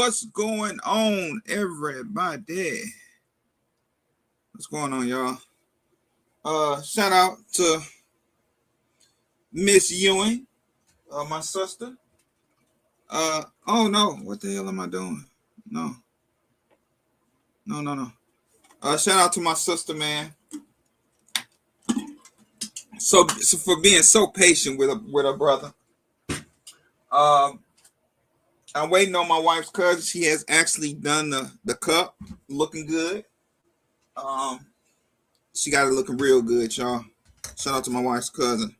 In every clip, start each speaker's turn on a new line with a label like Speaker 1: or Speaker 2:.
Speaker 1: What's going on, everybody? What's going on, y'all? Shout out to Miss Ewing, my sister. Oh no, what the hell am I doing? No. Shout out to my sister, man. So for being so patient with a brother. I'm waiting on my wife's cousin. She has actually done the cup, looking good. She got it looking real good, y'all. Shout out to my wife's cousin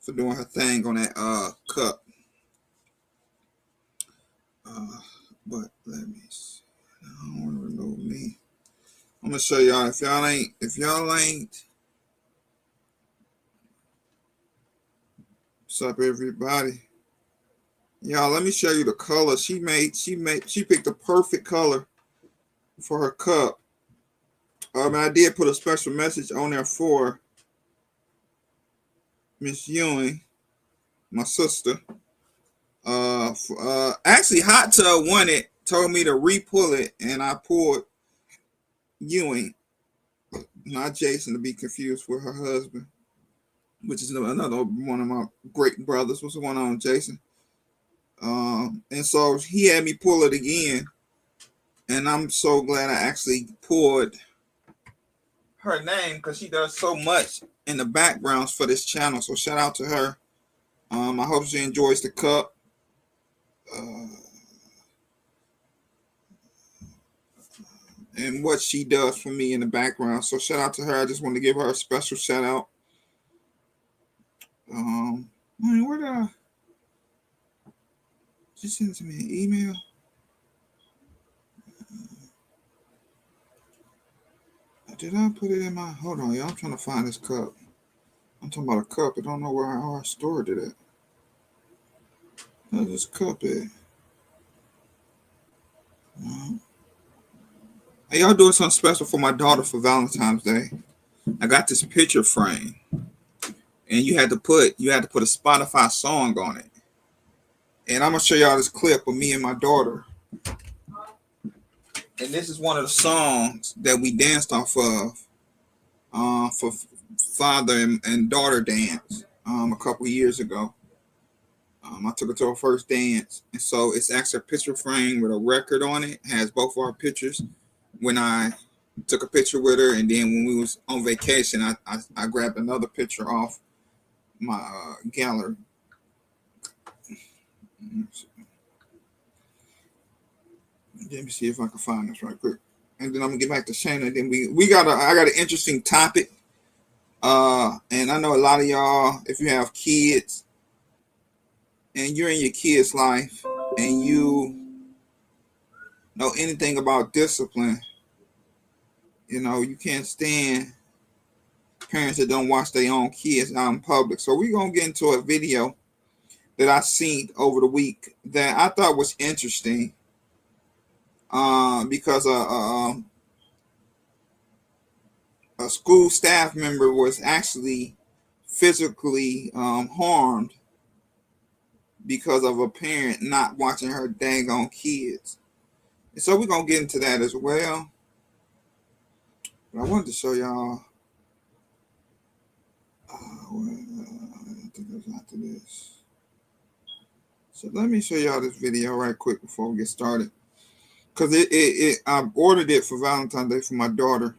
Speaker 1: for doing her thing on that cup. But let me see. I don't want to remove me. I'm gonna show y'all. If y'all ain't, what's up, everybody? Y'all, let me show you the color she picked the perfect color for her cup. I did put a special message on there for Miss Ewing, my sister. Actually, Hot Tub won it. Told me to re-pull it, and I pulled Ewing, not Jason, to be confused with her husband, which is another one of my great brothers. What's going on, Jason? And so he had me pull it again, and I'm so glad I actually pulled her name because she does so much in the backgrounds for this channel. So shout out to her. I hope she enjoys the cup. And what she does for me in the background. So shout out to her. I just want to give her a special shout out. Where did I? She sent to me an email. Did I put it in my? Hold on, y'all. I'm trying to find this cup. I'm talking about a cup. I don't know where I stored it at. Where's this cup at? Hey, y'all doing something special for my daughter for Valentine's Day. I got this picture frame, and you had to put a Spotify song on it. And I'm gonna show y'all this clip of me and my daughter. And this is one of the songs that we danced off of for father and daughter dance a couple years ago. I took her to her first dance, and so it's actually a picture frame with a record on it. It has both of our pictures. When I took a picture with her, and then when we was on vacation, I grabbed another picture off my gallery. Let me see if I can find this right quick, and then I'm gonna get back to Shayna. And then I got an interesting topic, and I know a lot of y'all, if you have kids and you're in your kid's life and you know anything about discipline, you know you can't stand parents that don't watch their own kids out in public. So we're gonna get into a video that I seen over the week that I thought was interesting. Because a school staff member was actually physically harmed because of a parent not watching her dang on kids. And so we're going to get into that as well. But I wanted to show y'all. I think it was after this. So let me show y'all this video right quick before we get started. Because I ordered it for Valentine's Day for my daughter.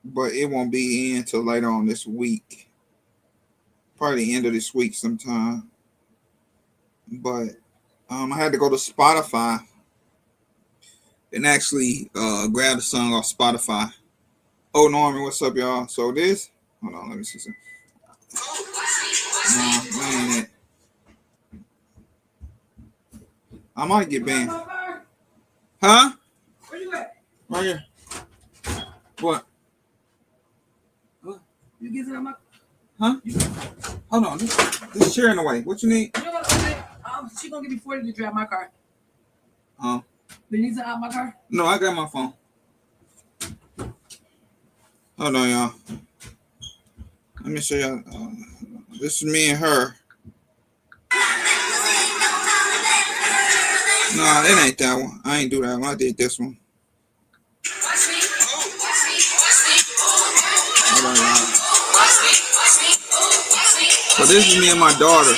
Speaker 1: But it won't be in until later on this week. Probably the end of this week sometime. But I had to go to Spotify and actually grab the song off Spotify. Oh, Norman, what's up, y'all? So this, hold on, let me see something. No, that ain't it. I might get banned. Huh? Where you at? Right here. What? What? You get it on my... Huh? Hold on. This chair in the way. What you need?
Speaker 2: She gonna give me 40 to drive my car.
Speaker 1: Oh.
Speaker 2: You need to out my car?
Speaker 1: No, I got my phone. Hold on, y'all. Let me show y'all. This is me and her. Nah, it ain't that one. I ain't do that one. I did this one. Hold on, y'all. So this is me and my daughter.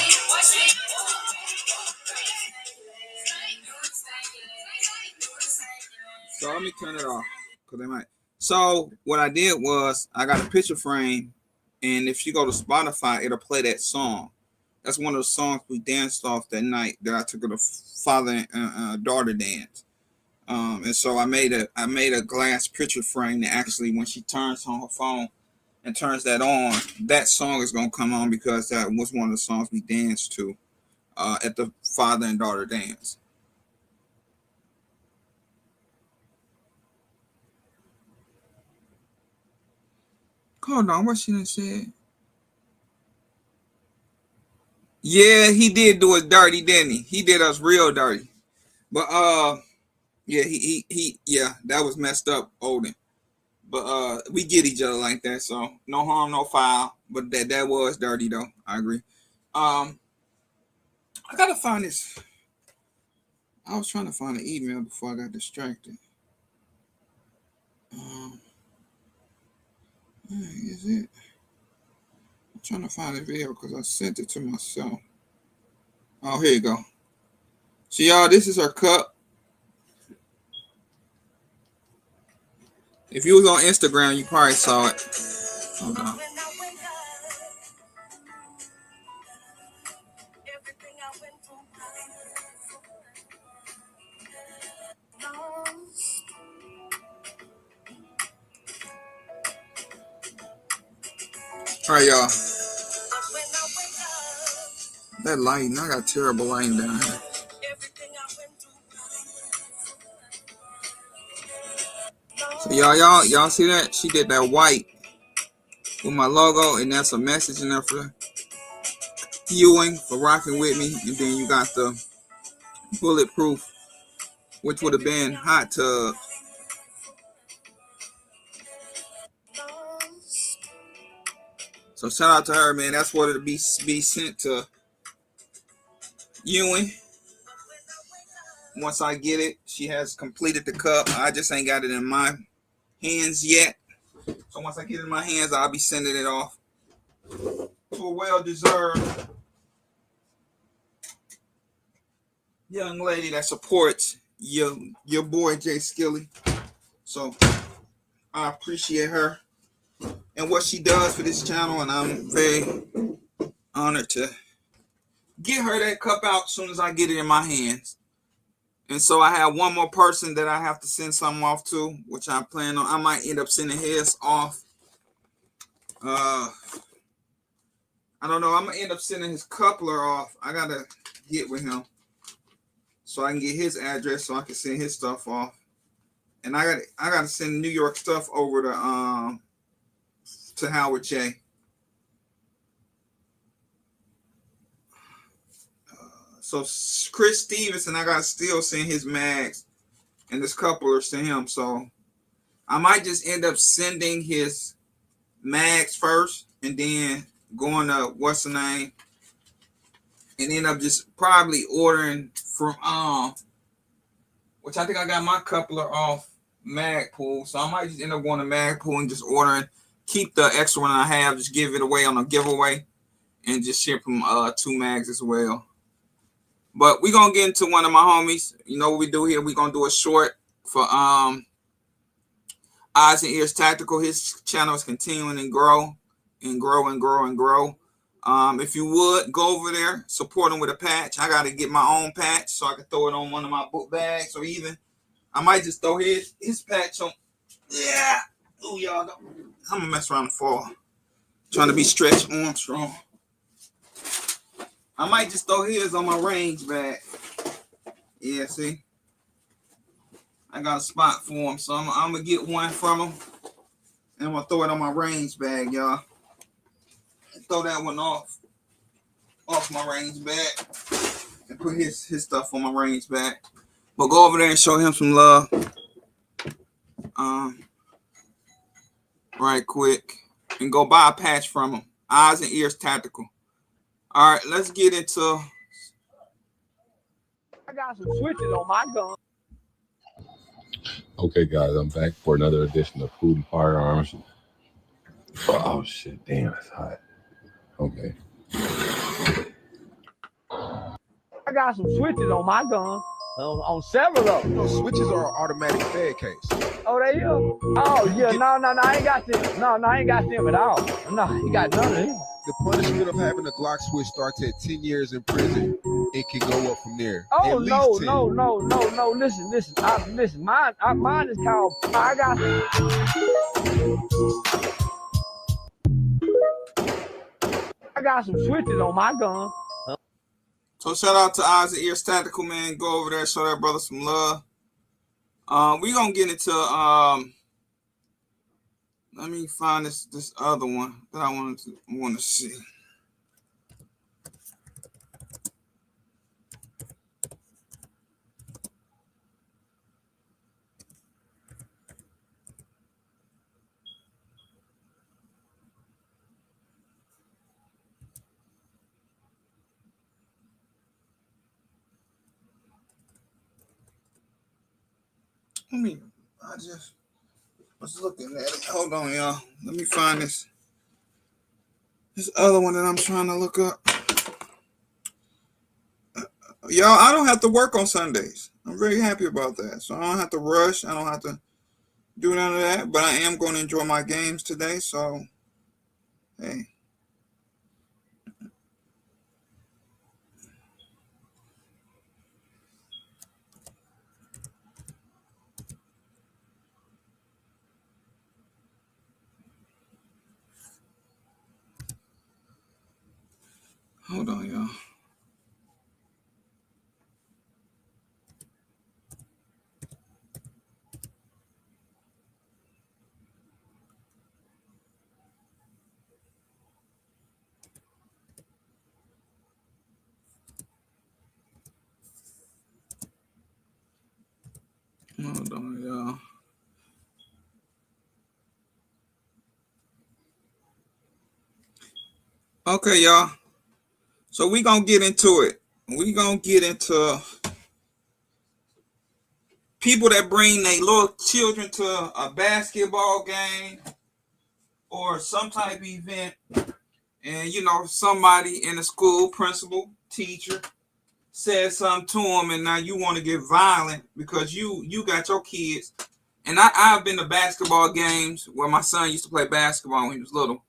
Speaker 1: So let me turn it off. Cause they might. So what I did was I got a picture frame, and if you go to Spotify, it'll play that song. That's one of the songs we danced off that night that I took her to father and daughter dance. And so I made a glass picture frame that actually, when she turns on her phone and turns that on, that song is gonna come on because that was one of the songs we danced to at the father and daughter dance. Hold on, what she done said? Yeah, he did do us dirty, didn't he? He did us real dirty. But yeah, he yeah, that was messed up, Odin. But we get each other like that, so no harm, no foul. But that was dirty though. I agree. I gotta find this. I was trying to find an email before I got distracted. Is it? I'm trying to find the video because I sent it to myself. Oh, here you go. So y'all, this is her cup. If you was on Instagram, you probably saw it. Hold on. All right, y'all. That lighting, I got terrible lighting down here. So y'all see that? She did that white with my logo, and that's a message in there for viewing, for rocking with me. And then you got the Bulletproof, which would have been hot tub. So shout out to her, man. That's what it'll be sent to Ewing. Once I get it, she has completed the cup. I just ain't got it in my hands yet. So once I get it in my hands, I'll be sending it off to a well-deserved young lady that supports your boy Jay Skilly. So I appreciate her and what she does for this channel, and I'm very honored to get her that cup out as soon as I get it in my hands. And so I have one more person that I have to send something off to, which I plan on. I might end up sending his off. I don't know. I'm gonna end up sending his coupler off. I gotta get with him so I can get his address so I can send his stuff off. And I gotta send New York stuff over to Howard J. So Chris Stevenson, I gotta still send his mags and his couplers to him. So I might just end up sending his mags first and then going to what's the name, and end up just probably ordering from which I think I got my coupler off Magpool. So I might just end up going to Magpool and just ordering, keep the extra one I have, just give it away on a giveaway, and just ship them 2 mags as well. But we're gonna get into one of my homies. You know what we do here? We're gonna do a short for Eyes and Ears Tactical. His channel is continuing and grow and grow and grow and grow. If you would go over there, support him with a patch. I gotta get my own patch so I can throw it on one of my book bags, or even I might just throw his patch on. Yeah. Ooh, y'all know. I'm gonna mess around and fall. Trying to be stretched Armstrong. I might just throw his on my range bag. Yeah, see? I got a spot for him, so I'm going to get one from him. And I'm going to throw it on my range bag, y'all. Throw that one off my range bag. And put his stuff on my range bag. But go over there and show him some love. Right quick. And go buy a patch from him. Eyes and Ears Tactical. All right, let's get into
Speaker 3: I got some switches on my gun.
Speaker 4: Okay, guys, I'm back for another edition of Food and Firearms. Oh, shit. Damn, it's hot. Okay.
Speaker 3: I got some switches on my gun. On several of them.
Speaker 5: Those switches are automatic fed case.
Speaker 3: Oh, they are? Oh, yeah. No, I ain't got them. No, I ain't got them at all. No, he got none of them.
Speaker 5: The punishment of having a Glock switch starts at 10 years in prison. It can go up from there.
Speaker 3: Oh,
Speaker 5: at least
Speaker 3: no.
Speaker 5: 10.
Speaker 3: Listen. Listen, mine is called, I got some switches on my gun.
Speaker 1: So shout out to Isaac Ear Tactical, man. Go over there, show that brother some love. We're gonna get into let me find this other one that I want to see. I just was looking at it. Hold on, y'all. Let me find this other one that I'm trying to look up. Y'all, I don't have to work on Sundays. I'm very happy about that. So I don't have to rush. I don't have to do none of that. But I am going to enjoy my games today. So, hey. Hold on, y'all. Hold on, y'all. Okay, y'all. So we're going to get into it. We're going to get into people that bring their little children to a basketball game or some type of event. And, you know, somebody in the school, principal, teacher, said something to them, and now you want to get violent because you got your kids. And I've been to basketball games where my son used to play basketball when he was little.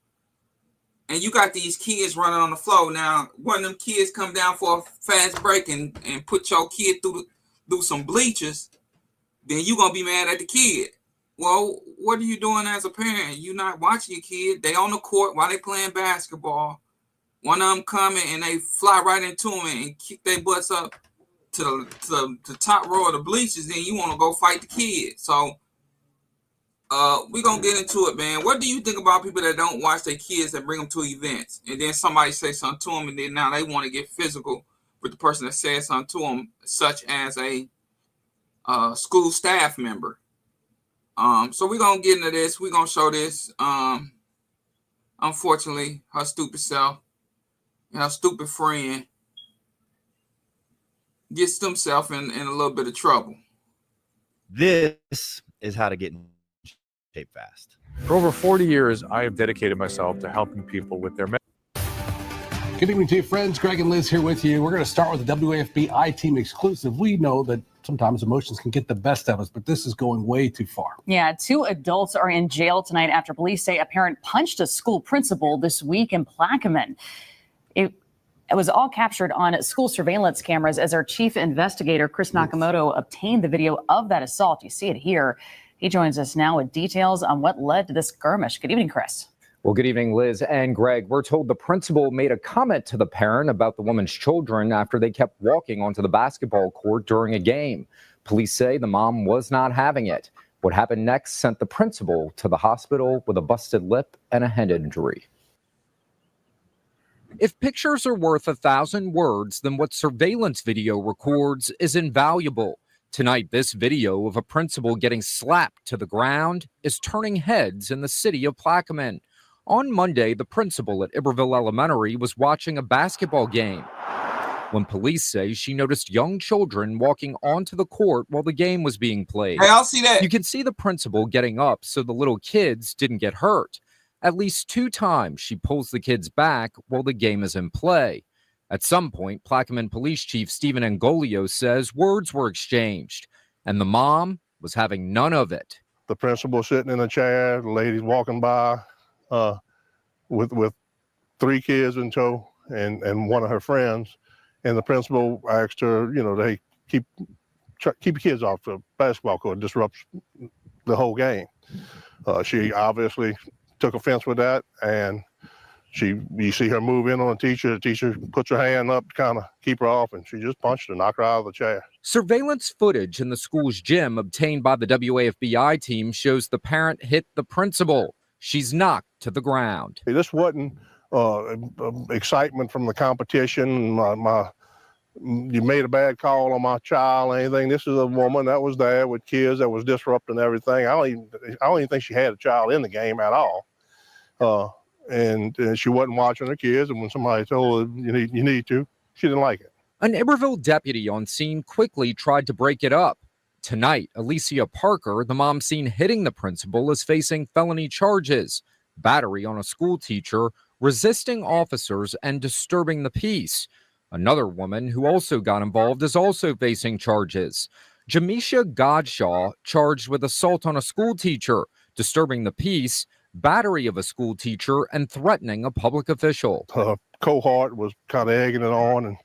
Speaker 1: And you got these kids running on the floor. Now, one of them kids come down for a fast break and put your kid through some bleachers, then you going to be mad at the kid. Well, what are you doing as a parent? You're not watching your kid. They on the court while they playing basketball. One of them coming and they fly right into them and kick their butts up to the top row of the bleachers. Then you want to go fight the kid. So we're going to get into it, man. What do you think about people that don't watch their kids that bring them to events? And then somebody say something to them and then now they want to get physical with the person that said something to them, such as a school staff member. So we're going to get into this. We're going to show this. Unfortunately, her stupid self and her stupid friend gets themselves in a little bit of trouble.
Speaker 6: This is how to get in shape fast.
Speaker 7: For over 40 years, I have dedicated myself to helping people with their
Speaker 8: Good evening to you, friends. Greg and Liz here with you. We're going to start with the WAFB I-Team exclusive. We know that sometimes emotions can get the best of us, but this is going way too far.
Speaker 9: Yeah, 2 adults are in jail tonight after police say a parent punched a school principal this week in Plaquemine. It was all captured on school surveillance cameras as our chief investigator, Chris Nakamoto, obtained the video of that assault. You see it here. He joins us now with details on what led to this skirmish. Good evening, Chris.
Speaker 10: Well, good evening, Liz and Greg. We're told the principal made a comment to the parent about the woman's children after they kept walking onto the basketball court during a game. Police say the mom was not having it. What happened next sent the principal to the hospital with a busted lip and a head injury. If pictures are worth 1,000 words, then what surveillance video records is invaluable. Tonight, this video of a principal getting slapped to the ground is turning heads in the city of Plaquemine. On Monday, the principal at Iberville Elementary was watching a basketball game. when police say she noticed young children walking onto the court while the game was being played.
Speaker 1: Hey, I'll see that.
Speaker 10: You can see the principal getting up so the little kids didn't get hurt. At least 2 times she pulls the kids back while the game is in play. At some point, Plaquemine Police Chief Stephen Angolio says words were exchanged, and the mom was having none of it.
Speaker 11: The principal sitting in a chair, the lady's walking by with 3 kids in tow and one of her friends. And the principal asked her, they keep your kids off the basketball court, disrupts the whole game. She obviously took offense with that, and you see her move in on the teacher puts her hand up to kind of keep her off, and she just punched her, knocked her out of the chair.
Speaker 10: Surveillance footage in the school's gym obtained by the WAFBI team shows the parent hit the principal. She's knocked to the ground.
Speaker 11: This wasn't excitement from the competition. You made a bad call on my child or anything. This is a woman that was there with kids that was disrupting everything. I don't even think she had a child in the game at all. And she wasn't watching her kids. And when somebody told her you need to, she didn't like it.
Speaker 10: An Iberville deputy on scene quickly tried to break it up. Tonight, Alicia Parker, the mom seen hitting the principal, is facing felony charges: battery on a school teacher, resisting officers, and disturbing the peace. Another woman who also got involved is also facing charges. Jamisha Godshaw charged with assault on a school teacher, disturbing the peace, battery of a school teacher, and threatening a public official.
Speaker 11: Her cohort was kind of egging it on and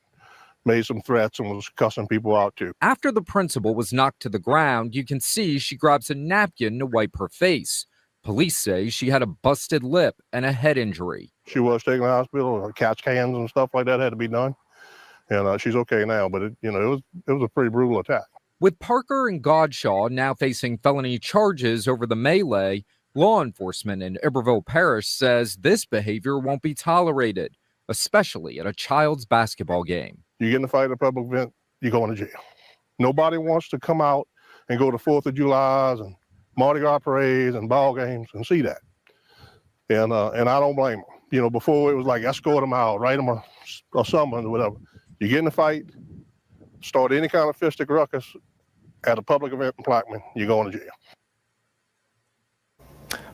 Speaker 11: made some threats and was cussing people out too.
Speaker 10: After the principal was knocked to the ground, you can see she grabs a napkin to wipe her face. Police say she had a busted lip and a head injury.
Speaker 11: She was taken to the hospital. CAT scans and stuff like that had to be done. And she's okay now, but it was a pretty brutal attack.
Speaker 10: With Parker and Godshaw now facing felony charges over the melee, law enforcement in Iberville Parish says this behavior won't be tolerated, especially at a child's basketball game.
Speaker 11: You get in a fight at a public event, you're going to jail. Nobody wants to come out and go to 4th of July's and Mardi Gras parades and ball games and see that. And I don't blame them. Before it was like escort them out, write them a summons or whatever. You get in a fight, start any kind of fistic ruckus at a public event in Plaquemine, you're going to jail.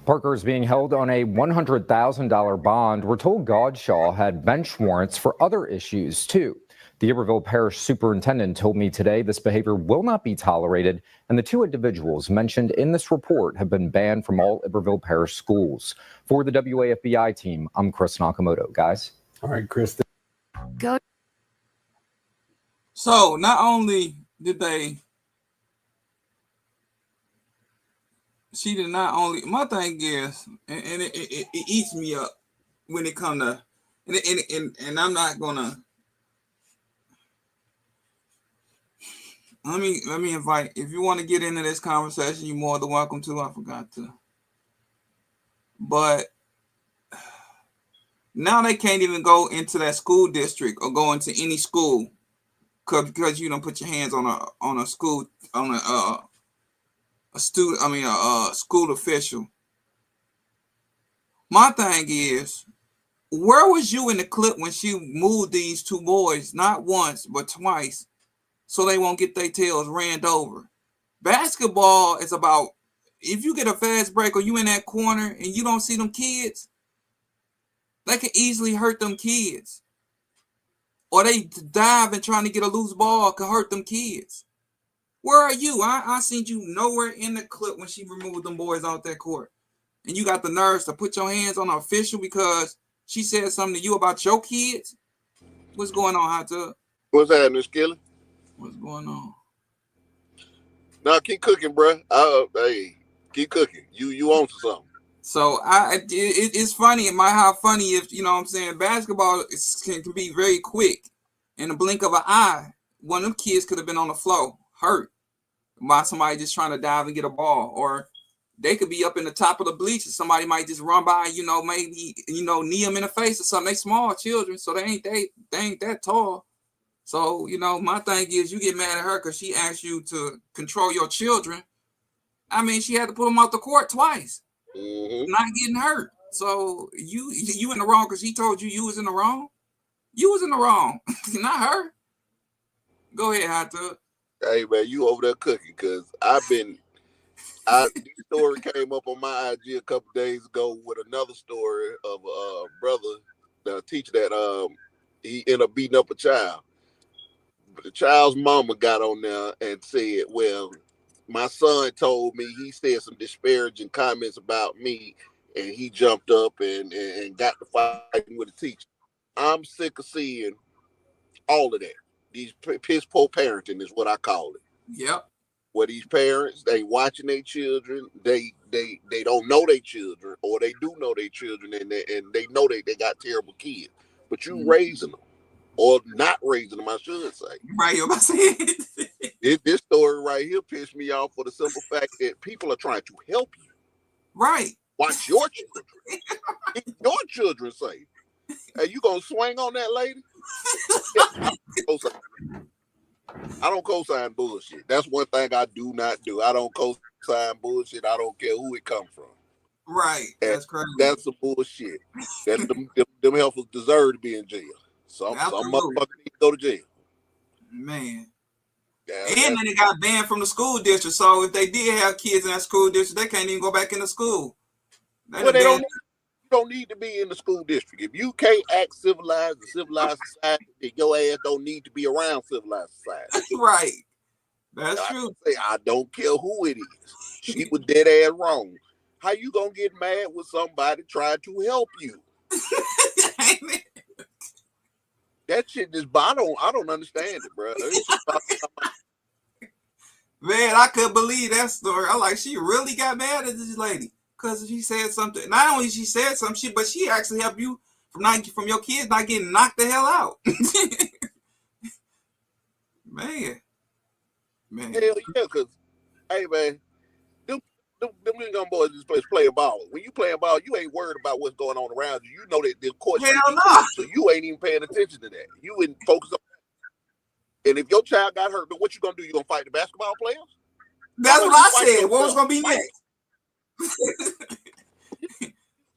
Speaker 10: Parker is being held on a $100,000 bond. We're told Godshaw had bench warrants for other issues, too. The Iberville Parish Superintendent told me today this behavior will not be tolerated, and the 2 individuals mentioned in this report have been banned from all Iberville Parish schools. For the WAFBI team, I'm Chris Nakamoto. Guys.
Speaker 8: All right, Chris.
Speaker 9: Go.
Speaker 1: So not only did she did not only, my thing is, and it eats me up when it comes to, and I'm not gonna, let me invite, if you want to get into this conversation, you're more than welcome to. I forgot to. But now they can't even go into that school district or go into any school because you don't put your hands on a school, on a student, a school official. My thing is, where was you in the clip when she moved these 2 boys, not once, but twice, so they won't get their tails ran over? Basketball is about, if you get a fast break or you in that corner and you don't see them kids, they can easily hurt them kids. Or they dive and trying to get a loose ball can hurt them kids. Where are you? I seen you nowhere in the clip when she removed them boys out that court. And you got the nerves to put your hands on an official because she said something to you about your kids? What's going on, Hot Tub?
Speaker 12: What's happening, Skilly?
Speaker 1: What's going on?
Speaker 12: Now keep cooking, bro. Hey, keep cooking. You on to something.
Speaker 1: So it's funny. It might have funny if, you know what I'm saying, basketball can be very quick. In the blink of an eye, one of them kids could have been on the floor, hurt by somebody just trying to dive and get a ball. Or they could be up in the top of the bleachers. Somebody might just run by, maybe, knee them in the face or something. They small children, so they ain't that tall. So, my thing is, you get mad at her because she asked you to control your children. I mean, she had to put them out the court twice.
Speaker 12: Mm-hmm.
Speaker 1: Not getting hurt. So you in the wrong because she told you was in the wrong. You was in the wrong, not her. Go ahead, Hot Tub.
Speaker 12: Hey man, you over there cooking? Cause this story came up on my IG a couple days ago with another story of a brother, the teacher that he ended up beating up a child. But the child's mama got on there and said, "Well, my son told me he said some disparaging comments about me, and he jumped up and got to fighting with the teacher." I'm sick of seeing all of that. These piss poor parenting is what I call it.
Speaker 1: Yep.
Speaker 12: Where these parents, they watching their children, they don't know their children, or they do know their children, and they know they got terrible kids, but you raising them, or not raising them, I should say.
Speaker 1: Right, you about to say
Speaker 12: This story right here pissed me off for the simple fact that people are trying to help you.
Speaker 1: Right.
Speaker 12: Watch your children. Keep your children safe. Hey, you gonna swing on that lady? I don't co-sign bullshit. That's one thing I do not do. I don't co-sign bullshit. I don't care who it comes from.
Speaker 1: Right. That's crazy.
Speaker 12: That's some bullshit. That them heifers deserve to be in jail. Some motherfuckers need to go to jail.
Speaker 1: Man.
Speaker 12: Yeah,
Speaker 1: and then they got banned from the school district. So if they did have kids in that school district, they can't even go back into school.
Speaker 12: You don't need to be in the school district. If you can't act civilized in civilized society, then your ass don't need to be around civilized society.
Speaker 1: Right. That's true.
Speaker 12: I don't care who it is. She was dead ass wrong. How you gonna get mad with somebody trying to help you? That shit just, I don't understand it, bro.
Speaker 1: Man, I couldn't believe that story. I like, she really got mad at this lady because she said something. Not only she said something, but she actually helped you from your kids not getting knocked the hell out. Man.
Speaker 12: Hell yeah, because, hey, man, them young boys just play a ball. When you play a ball, you ain't worried about what's going on around you. You know that the court, so you ain't even paying attention to that. You ain't focused on that. And if your child got hurt, then what you gonna do? You gonna fight the basketball players?
Speaker 1: That's what I said. What was gonna be next?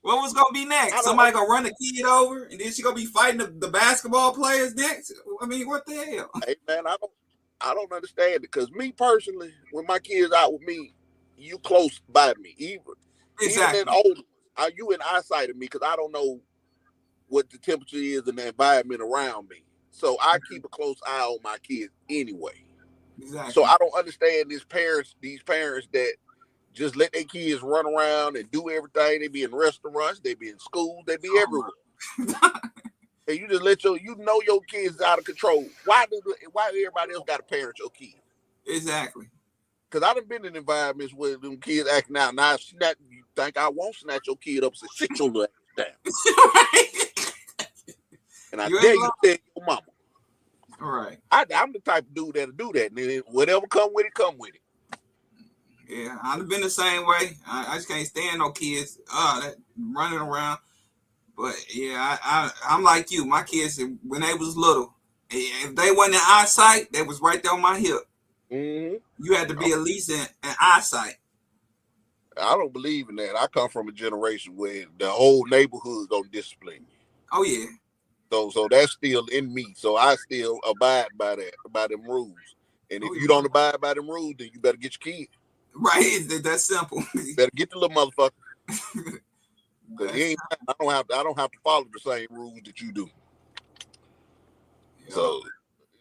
Speaker 1: What was gonna be next? Somebody gonna run the kid over, and then she gonna be fighting the basketball players next? I mean, what the hell?
Speaker 12: Hey man, I don't understand it, because me personally, when my kids out with me, you close by me. Even in older, are you in eyesight of me? Because I don't know what the temperature is in the environment around me. So I keep a close eye on my kids anyway.
Speaker 1: Exactly.
Speaker 12: So I don't understand these parents that just let their kids run around and do everything. They be in restaurants, they be in schools, they be everywhere. And you just let your kids out of control. Why everybody else got to parent your kids?
Speaker 1: Exactly.
Speaker 12: Because I done been in environments where them kids acting out. Now, you think I won't snatch your kid up and say, sit your little ass down. And I dare you tell your mama.
Speaker 1: All right.
Speaker 12: I'm the type of dude that'll do that. And then whatever come with it, come with it.
Speaker 1: Yeah, I've been the same way. I just can't stand no kids that running around. But yeah, I'm like you. My kids, when they was little, if they wasn't in eyesight, they was right there on my hip.
Speaker 12: Mm-hmm.
Speaker 1: You had to be at least in eyesight.
Speaker 12: I don't believe in that. I come from a generation where the whole neighborhood don't discipline you.
Speaker 1: Oh yeah.
Speaker 12: So that's still in me. So I still abide by them rules. And if you don't abide by them rules, then you better get your kid.
Speaker 1: Right. That's simple.
Speaker 12: You better get the little motherfucker. Because I don't have to follow the same rules that you do. Yeah. So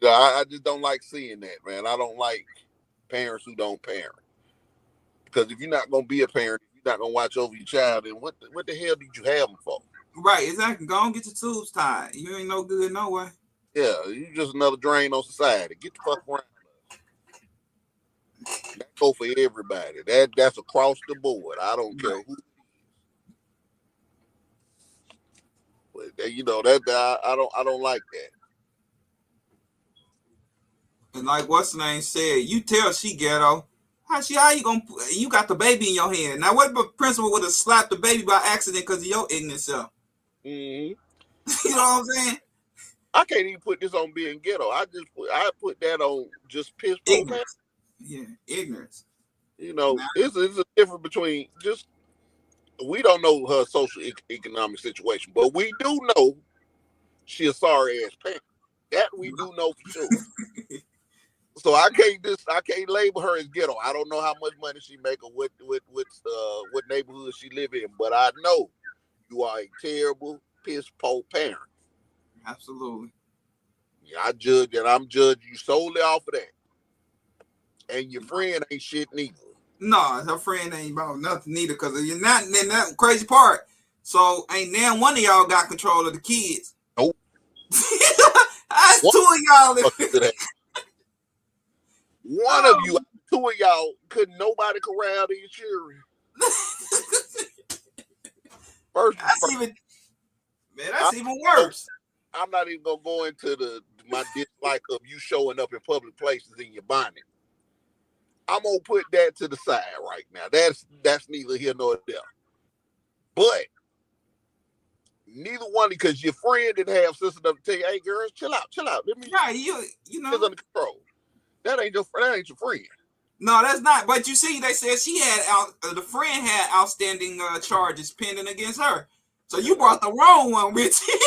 Speaker 12: I just don't like seeing that, man. I don't like parents who don't parent. Because if you're not gonna be a parent, if you're not gonna watch over your child, then what the hell did you have them for?
Speaker 1: Right, exactly. Go and get your tubes tied. You ain't no good no way.
Speaker 12: Yeah, you just another drain on society. Get the fuck around. That go for everybody. That's across the board. I don't care who. But you know that I don't like that.
Speaker 1: And like what's the name said, you tell she ghetto. How you gonna? You got the baby in your hand. Now what if a principal would have slapped the baby by accident because of your ignorant self?
Speaker 12: Mm-hmm.
Speaker 1: You know what I'm saying?
Speaker 12: I can't even put this on being ghetto. I put that on just piss poor, man.
Speaker 1: Yeah, ignorance.
Speaker 12: You know, it's a difference between just, we don't know her social economic situation, but we do know she a sorry ass parent. That we do know for sure. So I can't label her as ghetto. I don't know how much money she make or what neighborhood she live in, but I know you are a terrible piss poor parent.
Speaker 1: Absolutely.
Speaker 12: Yeah, I'm judging you solely off of that. And your friend ain't shit neither.
Speaker 1: No, her friend ain't about nothing neither, because you're not in that crazy part. So ain't now one of y'all got control of the kids.
Speaker 12: Nope.
Speaker 1: That's two of y'all.
Speaker 12: One of you, two of y'all, couldn't nobody corral these children.
Speaker 1: That's even worse.
Speaker 12: I'm not even gonna go into my dislike of you showing up in public places in your bonnet. I'm gonna put that to the side right now. That's neither here nor there. But neither one, because your friend didn't have sense enough to tell you, hey girls, chill out. Let me
Speaker 1: you know
Speaker 12: under control. That ain't your friend.
Speaker 1: No, that's not. But you see, they said she had the friend had outstanding charges pending against her. So you brought the wrong one with you.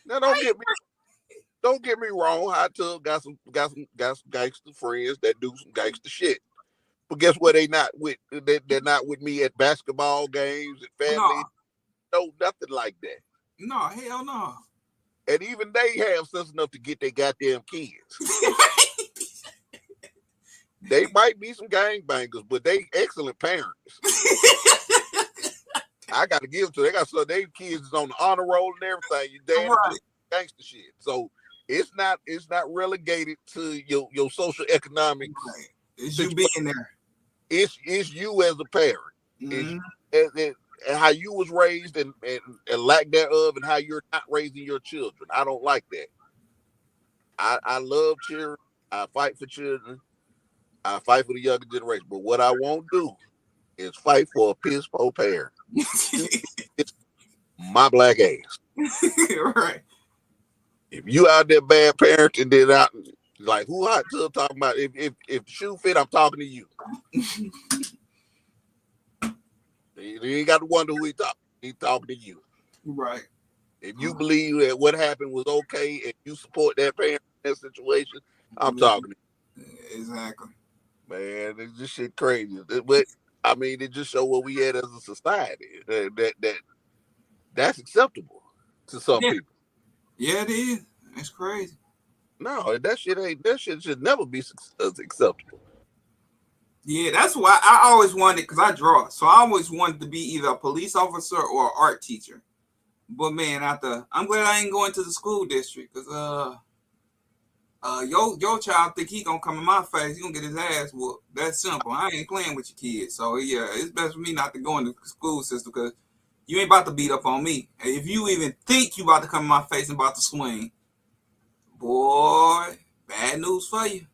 Speaker 12: Now don't get me wrong. I too got some gangster friends that do some gangster shit. But guess what? They're not with me at basketball games and family. No, nothing like that.
Speaker 1: No, hell no.
Speaker 12: And even they have sense enough to get their goddamn kids. They might be some gangbangers, but they excellent parents. I got to give to them. They got their kids is on the honor roll and everything. You damn right. Gangster shit. So it's not relegated to your social economic.
Speaker 1: Right. It's you being there.
Speaker 12: It's you as a parent.
Speaker 1: Mm-hmm.
Speaker 12: And how you was raised and lack thereof, and how you're not raising your children. I don't like that. I love children. I fight for children. I fight for the younger generation. But what I won't do is fight for a piss poor parent. It's my black ass.
Speaker 1: Right.
Speaker 12: If you out there bad parent and then out like who I still talking about? If the shoe fit, I'm talking to you. You ain't got to wonder who he talking. He talking to you.
Speaker 1: Right.
Speaker 12: If you believe that what happened was okay and you support that parent in that situation, I'm talking to you.
Speaker 1: Exactly.
Speaker 12: Man, it's just shit crazy. But I mean, it just show what we had as a society. That's acceptable to some people.
Speaker 1: Yeah, it is. That's crazy.
Speaker 12: No, that shit should never be acceptable.
Speaker 1: Yeah, that's why I always wanted, because I draw, so I always wanted to be either a police officer or an art teacher. But man, I'm glad I ain't going to the school district, because your child think he gonna come in my face, he gonna get his ass whooped. That's simple. I ain't playing with your kids, so yeah, it's best for me not to go in the school system, because you ain't about to beat up on me. If you even think you about to come in my face and about to swing, boy, bad news for you.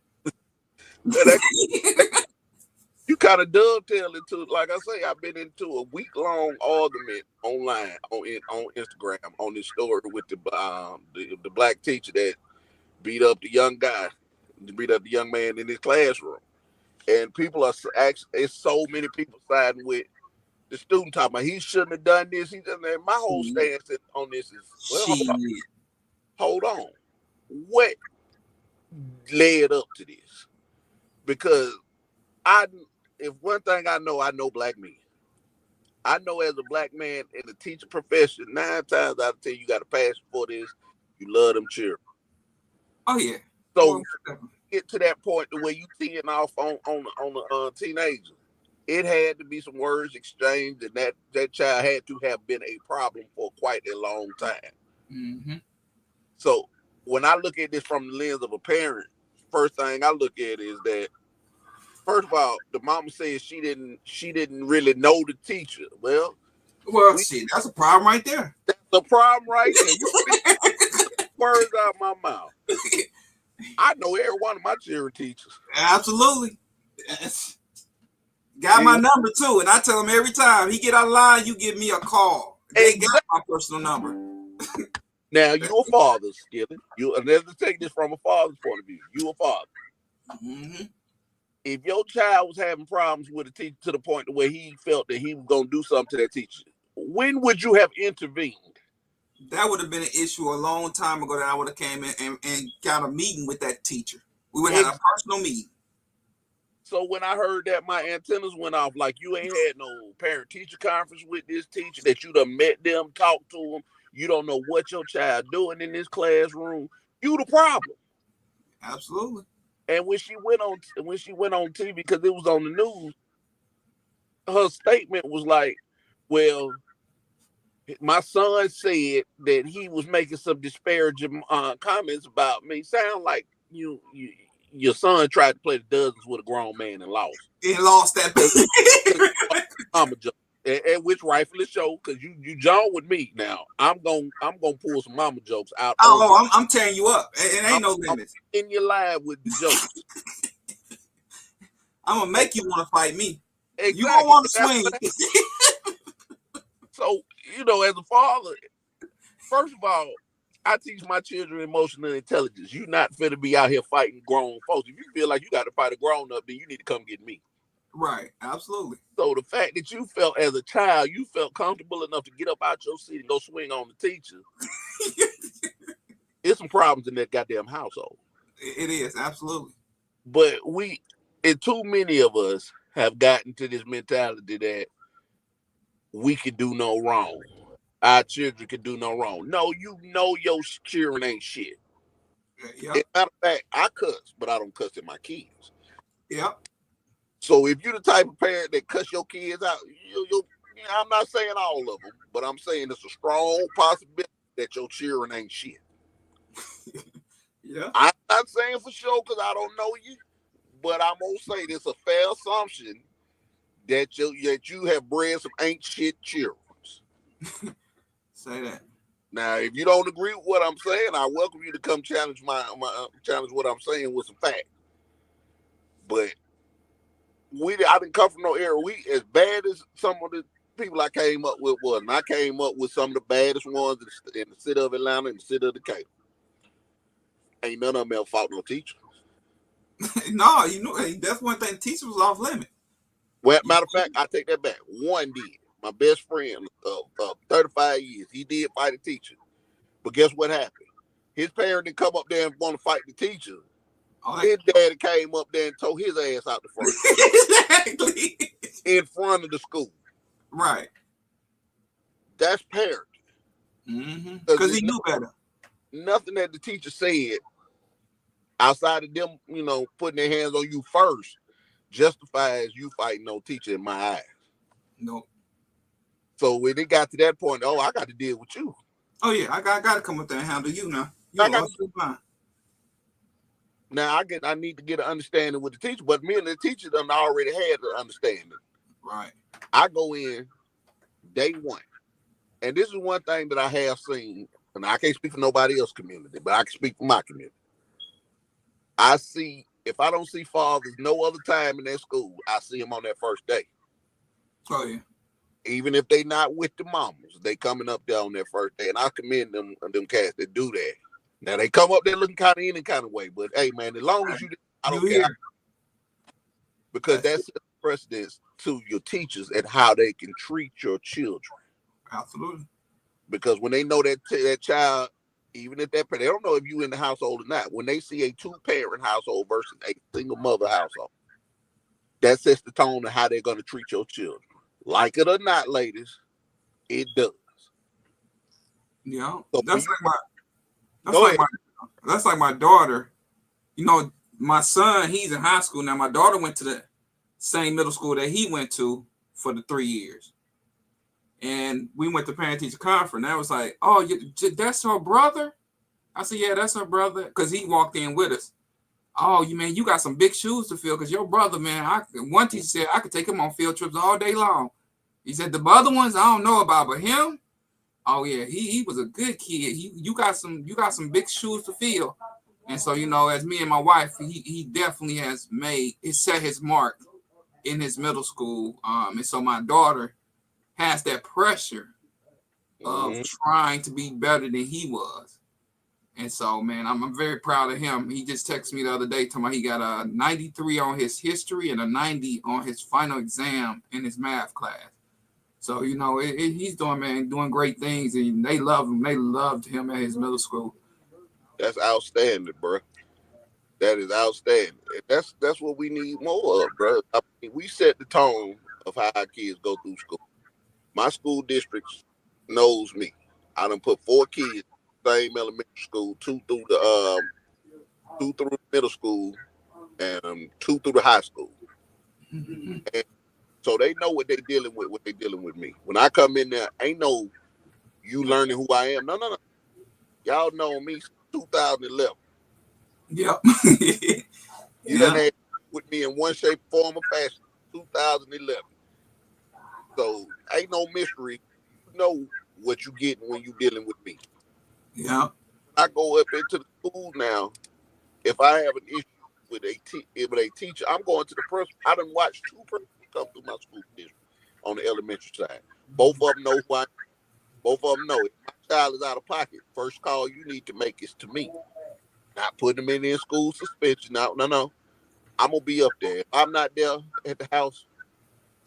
Speaker 12: You kind of dovetail into, like I say, I've been into a week-long argument online on Instagram on this story with the black teacher that beat up the young man in his classroom, and people are actually, it's so many people siding with the student talking about he shouldn't have done this. He doesn't. My whole stance on this is, well, hold on, what led up to this? Because if one thing I know black men. I know as a black man in the teaching profession, 9 times out of 10, you got a passion for this. You love them children.
Speaker 1: Oh yeah.
Speaker 12: So get to that point to where you teeing off on the teenager. It had to be some words exchanged, and that child had to have been a problem for quite a long time.
Speaker 1: Mm-hmm.
Speaker 12: So when I look at this from the lens of a parent, first thing I look at is that, first of all, the mama says she didn't really know the teacher. Well,
Speaker 1: see, that's a problem right there.
Speaker 12: That's a problem right there. You speak words out of my mouth. I know every one of my children teachers.
Speaker 1: Absolutely. Yes. Got my number too, and I tell him every time he get out of line, you give me a call. They got my personal number.
Speaker 12: Now you're a father, Skillet. Let's take this from a father's point of view. You a father.
Speaker 1: Mm-hmm.
Speaker 12: If your child was having problems with a teacher to the point where he felt that he was gonna do something to that teacher, when would you have intervened?
Speaker 1: That would have been an issue a long time ago that I would have came in and got a meeting with that teacher. We would have had a personal meeting.
Speaker 12: So when I heard that, my antennas went off. Like, you ain't had no parent-teacher conference with this teacher, that you done met them, talked to them. You don't know what your child doing in this classroom. You the problem.
Speaker 1: Absolutely.
Speaker 12: And when she went on TV, because it was on the news, her statement was like, well, my son said that he was making some disparaging comments about me. Sound like your son tried to play the dozens with a grown man and lost.
Speaker 1: He lost that.
Speaker 12: Mama joke, and which rightfully so, because you John with me now. I'm gonna pull some mama jokes out.
Speaker 1: Oh, I'm tearing you up. It ain't no limits.
Speaker 12: In your live with the jokes.
Speaker 1: I'm gonna make you want to fight me.
Speaker 12: Exactly.
Speaker 1: You don't want to swing.
Speaker 12: So, as a father, first of all, I teach my children emotional intelligence. You're not finna be out here fighting grown folks. If you feel like you got to fight a grown up, then you need to come get me.
Speaker 1: Right, absolutely.
Speaker 12: So the fact that you felt as a child, you felt comfortable enough to get up out your seat and go swing on the teacher. There's some problems in that goddamn household.
Speaker 1: It is, absolutely.
Speaker 12: But and too many of us have gotten to this mentality that we can do no wrong. Our children can do no wrong. No, your children ain't shit.
Speaker 1: Yep.
Speaker 12: As a matter of fact, I cuss, but I don't cuss at my kids.
Speaker 1: Yep.
Speaker 12: So if you're the type of parent that cuss your kids out, I'm not saying all of them, but I'm saying it's a strong possibility that your children ain't shit.
Speaker 1: Yeah.
Speaker 12: I'm not saying for sure because I don't know you, but I'm gonna say there's a fair assumption that you have bred some ain't shit children.
Speaker 1: Say that.
Speaker 12: Now, if you don't agree with what I'm saying, I welcome you to come challenge challenge what I'm saying with some facts. But I didn't come from no era. We as bad as some of the people I came up with was, and I came up with some of the baddest ones in the city of Atlanta and the city of Decatur. Ain't none of them ever fought no teacher.
Speaker 1: No, that's one thing. Teacher was off limit.
Speaker 12: Well, matter of fact, I take that back. One did. My best friend of 35 years, he did fight a teacher. But guess what happened? His parent didn't come up there and want to fight the teacher. His daddy came up there and tore his ass out the front.
Speaker 1: Exactly.
Speaker 12: In front of the school.
Speaker 1: Right.
Speaker 12: That's parenting.
Speaker 1: Mm-hmm. Because he knew better.
Speaker 12: Nothing that the teacher said outside of them, putting their hands on you first justifies you fighting no teacher in my eyes.
Speaker 1: Nope.
Speaker 12: So when it got to that point, I got to deal with you.
Speaker 1: Oh yeah, I got to come up there and handle you now. Fine.
Speaker 12: Now I need to get an understanding with the teacher, but me and the teacher done already had the understanding.
Speaker 1: Right.
Speaker 12: I go in day one, and this is one thing that I have seen, and I can't speak for nobody else's community, but I can speak for my community. I see, if I don't see fathers no other time in that school, I see them on that first day.
Speaker 1: Oh yeah. Even
Speaker 12: if they not with the mamas, they coming up there on their first day, and I commend them cats that do that. Now they come up there looking kind of any kind of way, but hey man, as long as I don't care, because that's a precedence to your teachers and how they can treat your children.
Speaker 1: Absolutely.
Speaker 12: Because when they know that child, even if they don't know if you in the household or not, when they see a 2-parent household versus a single mother household, that sets the tone of how they're going to treat your children. Like it or not, ladies, it does.
Speaker 1: Yeah,
Speaker 12: so
Speaker 1: that's like my daughter. My son, he's in high school now. My daughter went to the same middle school that he went to for the 3 years, and we went to parent-teacher conference. And I was like, "Oh, that's her brother?" I said, "Yeah, that's her brother," because he walked in with us. Oh, you got some big shoes to fill because your brother, man, one teacher said I could take him on field trips all day long. He said the other ones I don't know about, but him, oh yeah, he was a good kid. You got some big shoes to fill. And so, as me and my wife, he definitely has set his mark in his middle school. And so my daughter has that pressure of trying to be better than he was. And so, man, I'm very proud of him. He just texted me the other day talking about he got a 93 on his history and a 90 on his final exam in his math class. So he's doing great things, and they love him. They loved him at his middle school.
Speaker 12: That's outstanding, bro. That is outstanding. That's what we need more of, bro. I mean, we set the tone of how our kids go through school. My school district knows me. I done put 4 kids, same elementary school, 2 through the middle school, and 2 through the high school. And so they know what they're dealing with. What they're dealing with me. When I come in there, ain't no you learning who I am. No. Y'all know me since 2011.
Speaker 1: Yep.
Speaker 12: You done had with me in one shape, form, or fashion. 2011. So ain't no mystery. You know what you getting when you dealing with me.
Speaker 1: Yeah.
Speaker 12: I go up into the school now. If I have an issue with a teacher, I'm going to the principal. I done watched 2 principals come through my school district on the elementary side. Both of them know who I am. Both of them know it. My child is out of pocket. First call you need to make is to me. Not putting them in school suspension. No. I'm going to be up there. If I'm not there at the house,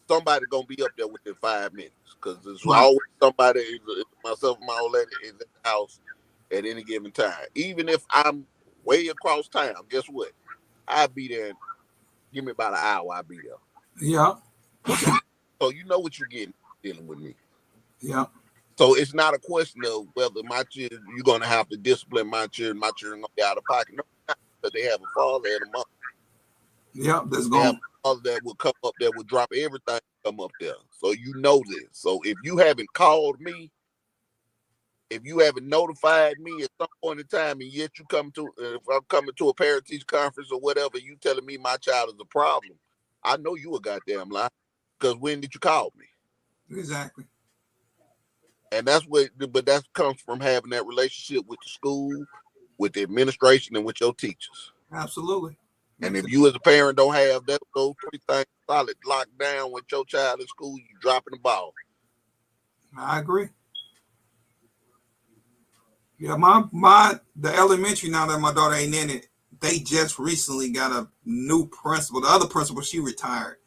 Speaker 12: somebody going to be up there within 5 minutes. Because there's always somebody, myself and my old lady, is at the house at any given time. Even if I'm way across town, guess what? I'll be there. Give me about an hour, I'll be there.
Speaker 1: Yeah.
Speaker 12: So you know what you're getting dealing with me.
Speaker 1: Yeah.
Speaker 12: So it's not a question of whether my children, you're going to have to discipline my children going to be out of pocket. No, because they have a father and a mother.
Speaker 1: Yeah, that's
Speaker 12: They have
Speaker 1: going.
Speaker 12: a father that will come up there, will drop everything, come up there. So you know this. So if you haven't called me, if you haven't notified me at some point in time, and yet you come to, if I'm coming to a parent-teacher conference or whatever, you telling me my child is a problem, I know you a goddamn lie. Because when did you call me?
Speaker 1: Exactly.
Speaker 12: And but that comes from having that relationship with the school, with the administration, and with your teachers.
Speaker 1: Absolutely.
Speaker 12: And if you as a parent don't have those 3 things solid locked down with your child in school, you dropping the ball.
Speaker 1: I agree. Yeah, the elementary, now that my daughter ain't in it, they just recently got a new principal. The other principal, she retired.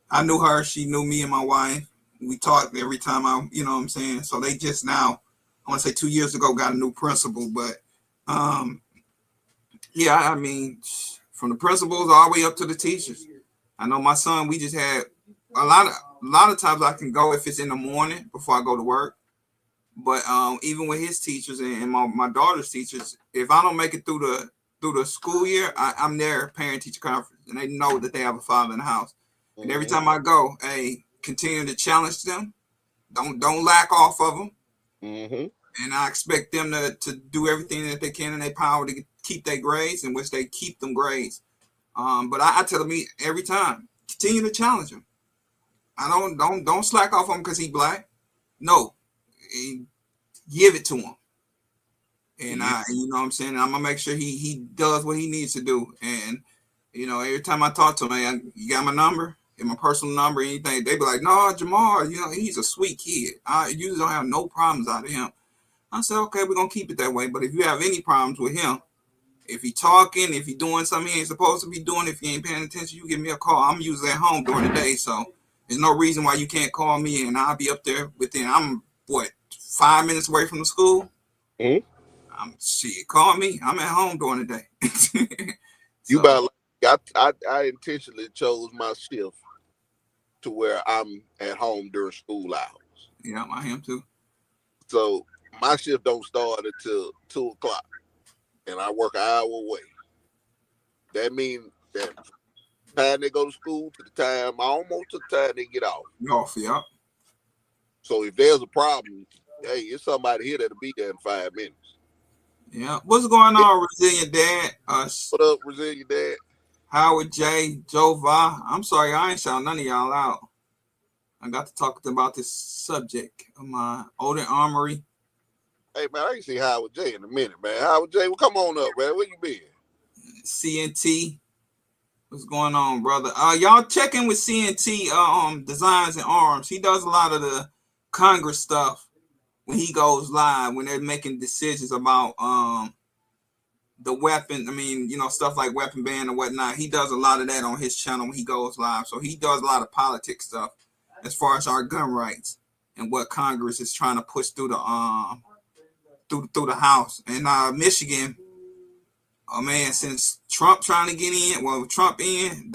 Speaker 1: I knew her. She knew me and my wife. We talked every time you know what I'm saying? So they just now, I want to say 2 years ago, got a new principal. But, yeah, I mean, from the principals all the way up to the teachers. I know my son, we just had a lot of times I can go if it's in the morning before I go to work. But even with his teachers and my daughter's teachers, if I don't make it through the school year, I'm there parent teacher conference, and they know that they have a father in the house. And every time I go, hey, continue to challenge them. Don't lack off of them.
Speaker 12: Mm-hmm.
Speaker 1: And I expect them to do everything that they can in their power to keep their grades, in which they keep them grades. But I tell them every time, continue to challenge him. I don't slack off on him because he's black. No, give it to him. And you know what I'm saying, I'm gonna make sure he does what he needs to do. And every time I talk to him, hey, you got my number, and my personal number, anything, they be like, no, Jamar, he's a sweet kid. I usually don't have no problems out of him. I said, okay, we're gonna keep it that way. But if you have any problems with him, if he talking, if he doing something he ain't supposed to be doing, if he ain't paying attention, you give me a call. I'm usually at home during the day, so there's no reason why you can't call me, and I'll be up there within, I'm 5 minutes away from the school.
Speaker 12: Mm-hmm.
Speaker 1: Call me. I'm at home during the day.
Speaker 12: You I intentionally chose my shift to where I'm at home during school hours.
Speaker 1: Yeah, I am too.
Speaker 12: So my shift don't start until 2:00, and I work an hour away. That means that the time they go to school to the time, almost to the time they get off.
Speaker 1: Yeah.
Speaker 12: So if there's a problem, hey, it's somebody here that'll be there in 5 minutes.
Speaker 1: Yeah. What's going on, Resilient Dad?
Speaker 12: What up, Resilient Dad?
Speaker 1: Howard J, Joe Va. I'm sorry, I ain't shout none of y'all out. I got to talk about this subject of my Odin Armory.
Speaker 12: Hey, man, I ain't see Howard J in a minute, man. Howard J, well, come on up, man. Where you been?
Speaker 1: CNT. What's going on, brother? Y'all check in with CNT Designs and Arms. He does a lot of the Congress stuff when he goes live, when they're making decisions about the weapon. I mean, stuff like weapon ban and whatnot. He does a lot of that on his channel when he goes live. So he does a lot of politics stuff as far as our gun rights. and what Congress is trying to push through the through the House. And Michigan, oh man, since Trump trying to get in, Trump in,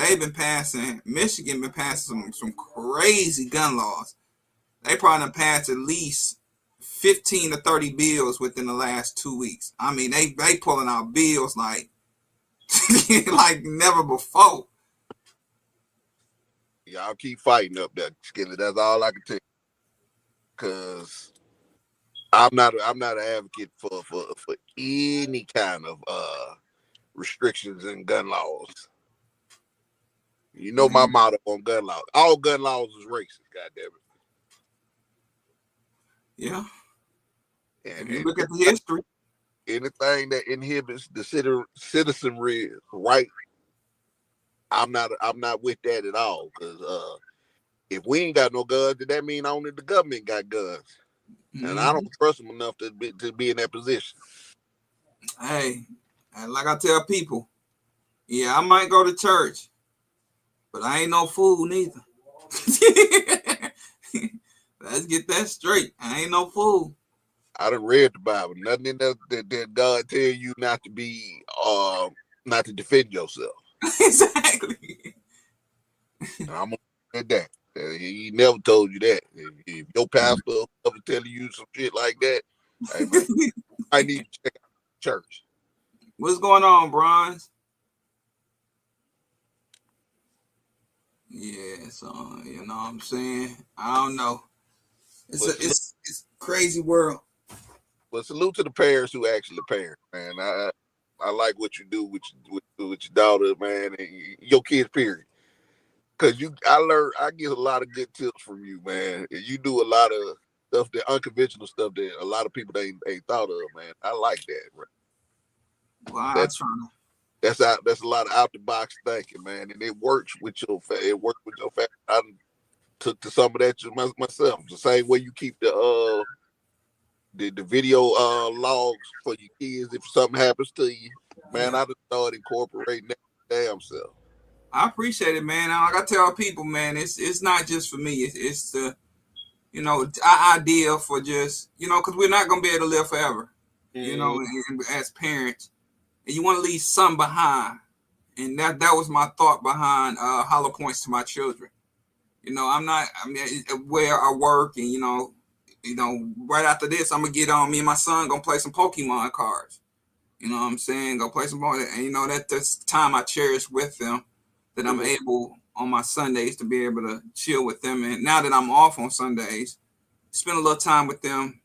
Speaker 1: Michigan been passing some crazy gun laws. They probably done passed at least 15 to 30 bills within the last 2 weeks. I mean, they pulling out bills like like never before.
Speaker 12: Y'all keep fighting up there, Skillet. That's all I can tell you. Cause I'm not an advocate for any kind of restrictions and gun laws. You know my motto on gun laws. All gun laws is racist, goddamn it.
Speaker 1: Yeah.
Speaker 12: And
Speaker 1: you look at the history.
Speaker 12: Anything that inhibits the citizenry right, I'm not with that at all. Because if we ain't got no guns, then that means only the government got guns. And I don't trust them enough to be in that position.
Speaker 1: Hey, and like I tell people, yeah, I might go to church, but I ain't no fool neither. Let's get that straight. I ain't no fool.
Speaker 12: I done read the Bible. Nothing in there that God tell you not to be, not to defend yourself.
Speaker 1: Exactly.
Speaker 12: I'm gonna say that. He never told you that. If your pastor ever telling you some shit like that, hey man, I need to check out church.
Speaker 1: What's going on, Bronze? Yeah, so you know what I'm saying? I don't know. It's crazy world.
Speaker 12: But salute to the parents who actually parent, man. I like what you do with your daughter, man, and your kids, period. Cause I get a lot of good tips from you, man. And you do a lot of stuff, that unconventional stuff that a lot of people ain't thought of, man. I like that, right?
Speaker 1: Well,
Speaker 12: that's a lot of out the box thinking, man, and it works with your family. I took to some of that myself. The same way you keep the video logs for your kids if something happens to you, man. I just started incorporating that damn self.
Speaker 1: I appreciate it, man. Like I tell people, man, it's not just for me. It's the, you know, our idea for just, you know, because we're not gonna be able to live forever, you know, and as parents, and you want to leave something behind, and that was my thought behind hollow points to my children. You know, where I work, and you know, right after this, I'm gonna get on. Me and my son gonna play some Pokemon cards. You know what I'm saying? Go play some ball, and you know that's time I cherish with them. That I'm able on my Sundays to be able to chill with them. And now that I'm off on Sundays, spend a little time with them.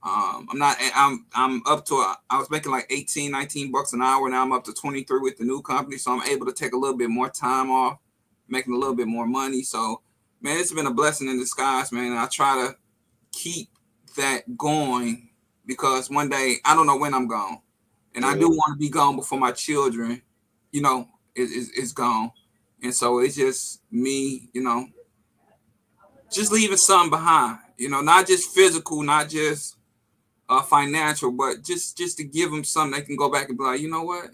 Speaker 1: I'm up to, I was making like 18, 19 bucks an hour. Now I'm up to 23 with the new company. So I'm able to take a little bit more time off, making a little bit more money. So, man, it's been a blessing in disguise, man. And I try to keep that going because one day, I don't know when I'm gone. And I do want to be gone before my children, you know, is gone. And so it's just me, you know, just leaving something behind, you know, not just physical, not just financial, but just to give them something they can go back and be like, you know what?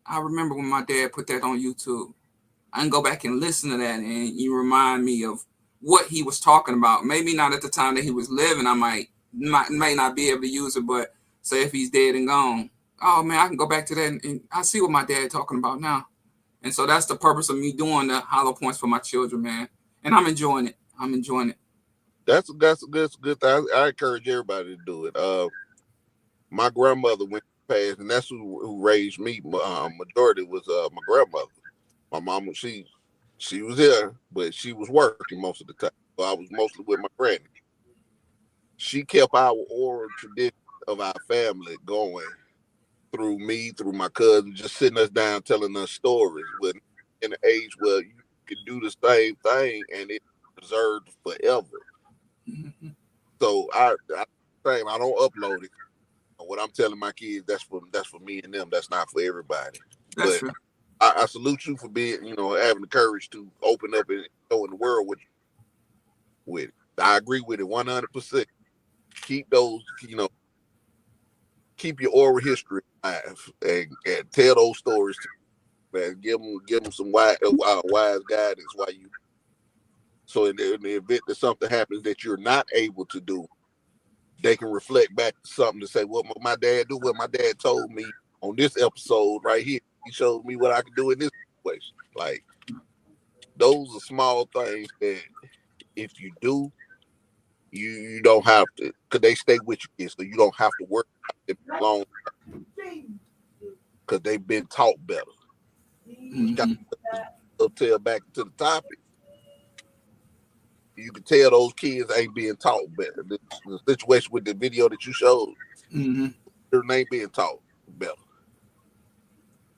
Speaker 1: I remember when my dad put that on YouTube. I can go back and listen to that and you remind me of what he was talking about. Maybe not at the time that he was living. I may not be able to use it, but say if he's dead and gone, oh man, I can go back to that and I see what my dad talking about now. And so that's the purpose of me doing the hollow points for my children, man. And I'm enjoying it.
Speaker 12: That's a good thing. I encourage everybody to do it. My grandmother went past, and that's who raised me. Majority was my grandmother. My mama, she was here, but she was working most of the time. So I was mostly with my granny. She kept our oral tradition of our family going through me, through my cousin, just sitting us down, telling us stories. But in an age where you can do the same thing and it's preserved forever. Mm-hmm. So I don't upload it. What I'm telling my kids, that's for me and them. That's not for everybody.
Speaker 1: That's
Speaker 12: but
Speaker 1: true.
Speaker 12: I salute you for being, having the courage to open up and showing the world with it. I agree with it 100%. Keep those, keep your oral history alive and tell those stories to man. Give them some wise guidance while you So in the event that something happens that you're not able to do, they can reflect back to something to say, what my dad do, what my dad told me on this episode right here. He showed me what I could do in this situation. Like, those are small things that if you do, you don't have to, because they stay with you, so you don't have to work long because they've been taught better. Tail back to the topic. You can tell those kids ain't being taught better. The situation with the video that you showed, they ain't being taught better.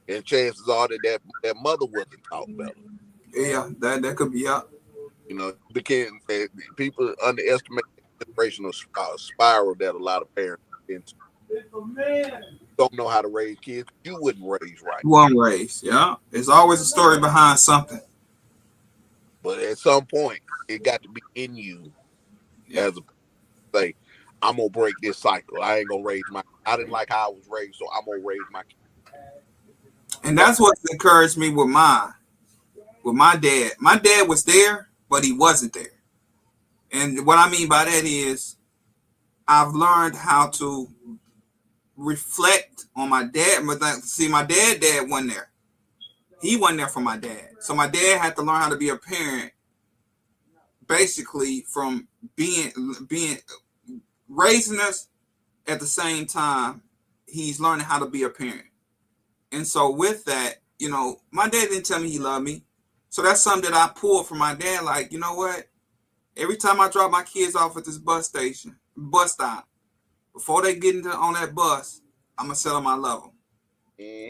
Speaker 12: And chances are that mother wasn't taught better.
Speaker 1: Yeah, that could be up.
Speaker 12: You know, people underestimate the generational spiral that a lot of parents get into. Don't know how to raise kids. You wouldn't raise right.
Speaker 1: You weren't raised, yeah. There's always a story behind something.
Speaker 12: But at some point, it got to be in you as a say, I'm gonna break this cycle. I ain't gonna raise I didn't like how I was raised, so I'm gonna raise my kids.
Speaker 1: And that's what encouraged me with my dad. My dad was there, but he wasn't there. And what I mean by that is I've learned how to reflect on my dad. See, my dad wasn't there. He wasn't there for my dad. So my dad had to learn how to be a parent, basically from being raising us at the same time. He's learning how to be a parent. And so with that, you know, my dad didn't tell me he loved me. So that's something that I pulled from my dad. Like, you know what? Every time I drop my kids off at this bus stop, before they get on that bus, I'm going to tell them I love them.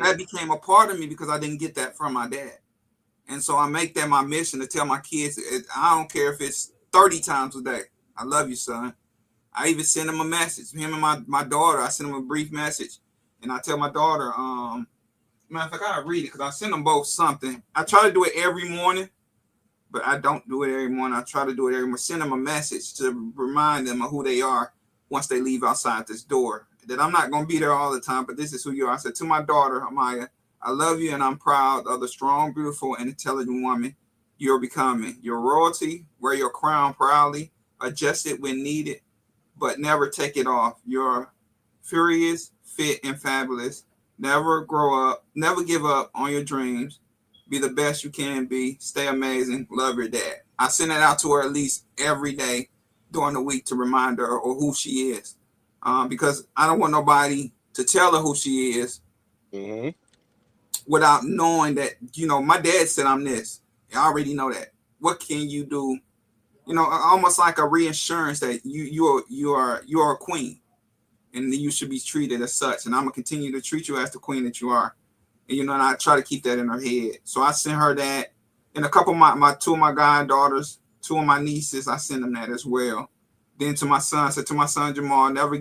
Speaker 1: That became a part of me because I didn't get that from my dad. And so I make that my mission to tell my kids, I don't care if it's 30 times a day. I love you, son. I even send them a message. Him and my daughter, I send them a brief message. And I tell my daughter, matter of fact, I gotta read it because I send them both something. I try to do it every morning, but I don't do it every morning. I try to do it every morning. Send them a message to remind them of who they are once they leave outside this door. That I'm not going to be there all the time, but this is who you are. I said to my daughter, Amaya, I love you and I'm proud of the strong, beautiful, and intelligent woman you're becoming. Your royalty, wear your crown proudly, adjust it when needed, but never take it off. You're furious, fit, and fabulous. Never grow up, never give up on your dreams. Be the best you can be. Stay amazing. Love your dad. I send that out to her at least every day during the week to remind her of who she is. Because I don't want nobody to tell her who she is without knowing that, you know, my dad said I'm this. I already know that. What can you do? You know, almost like a reinsurance that you are a queen and you should be treated as such. And I'm going to continue to treat you as the queen that you are. And, you know, and I try to keep that in her head. So I sent her that. And a couple of two of my goddaughters, two of my nieces, I send them that as well. Then to my son, I said to my son Jamal, never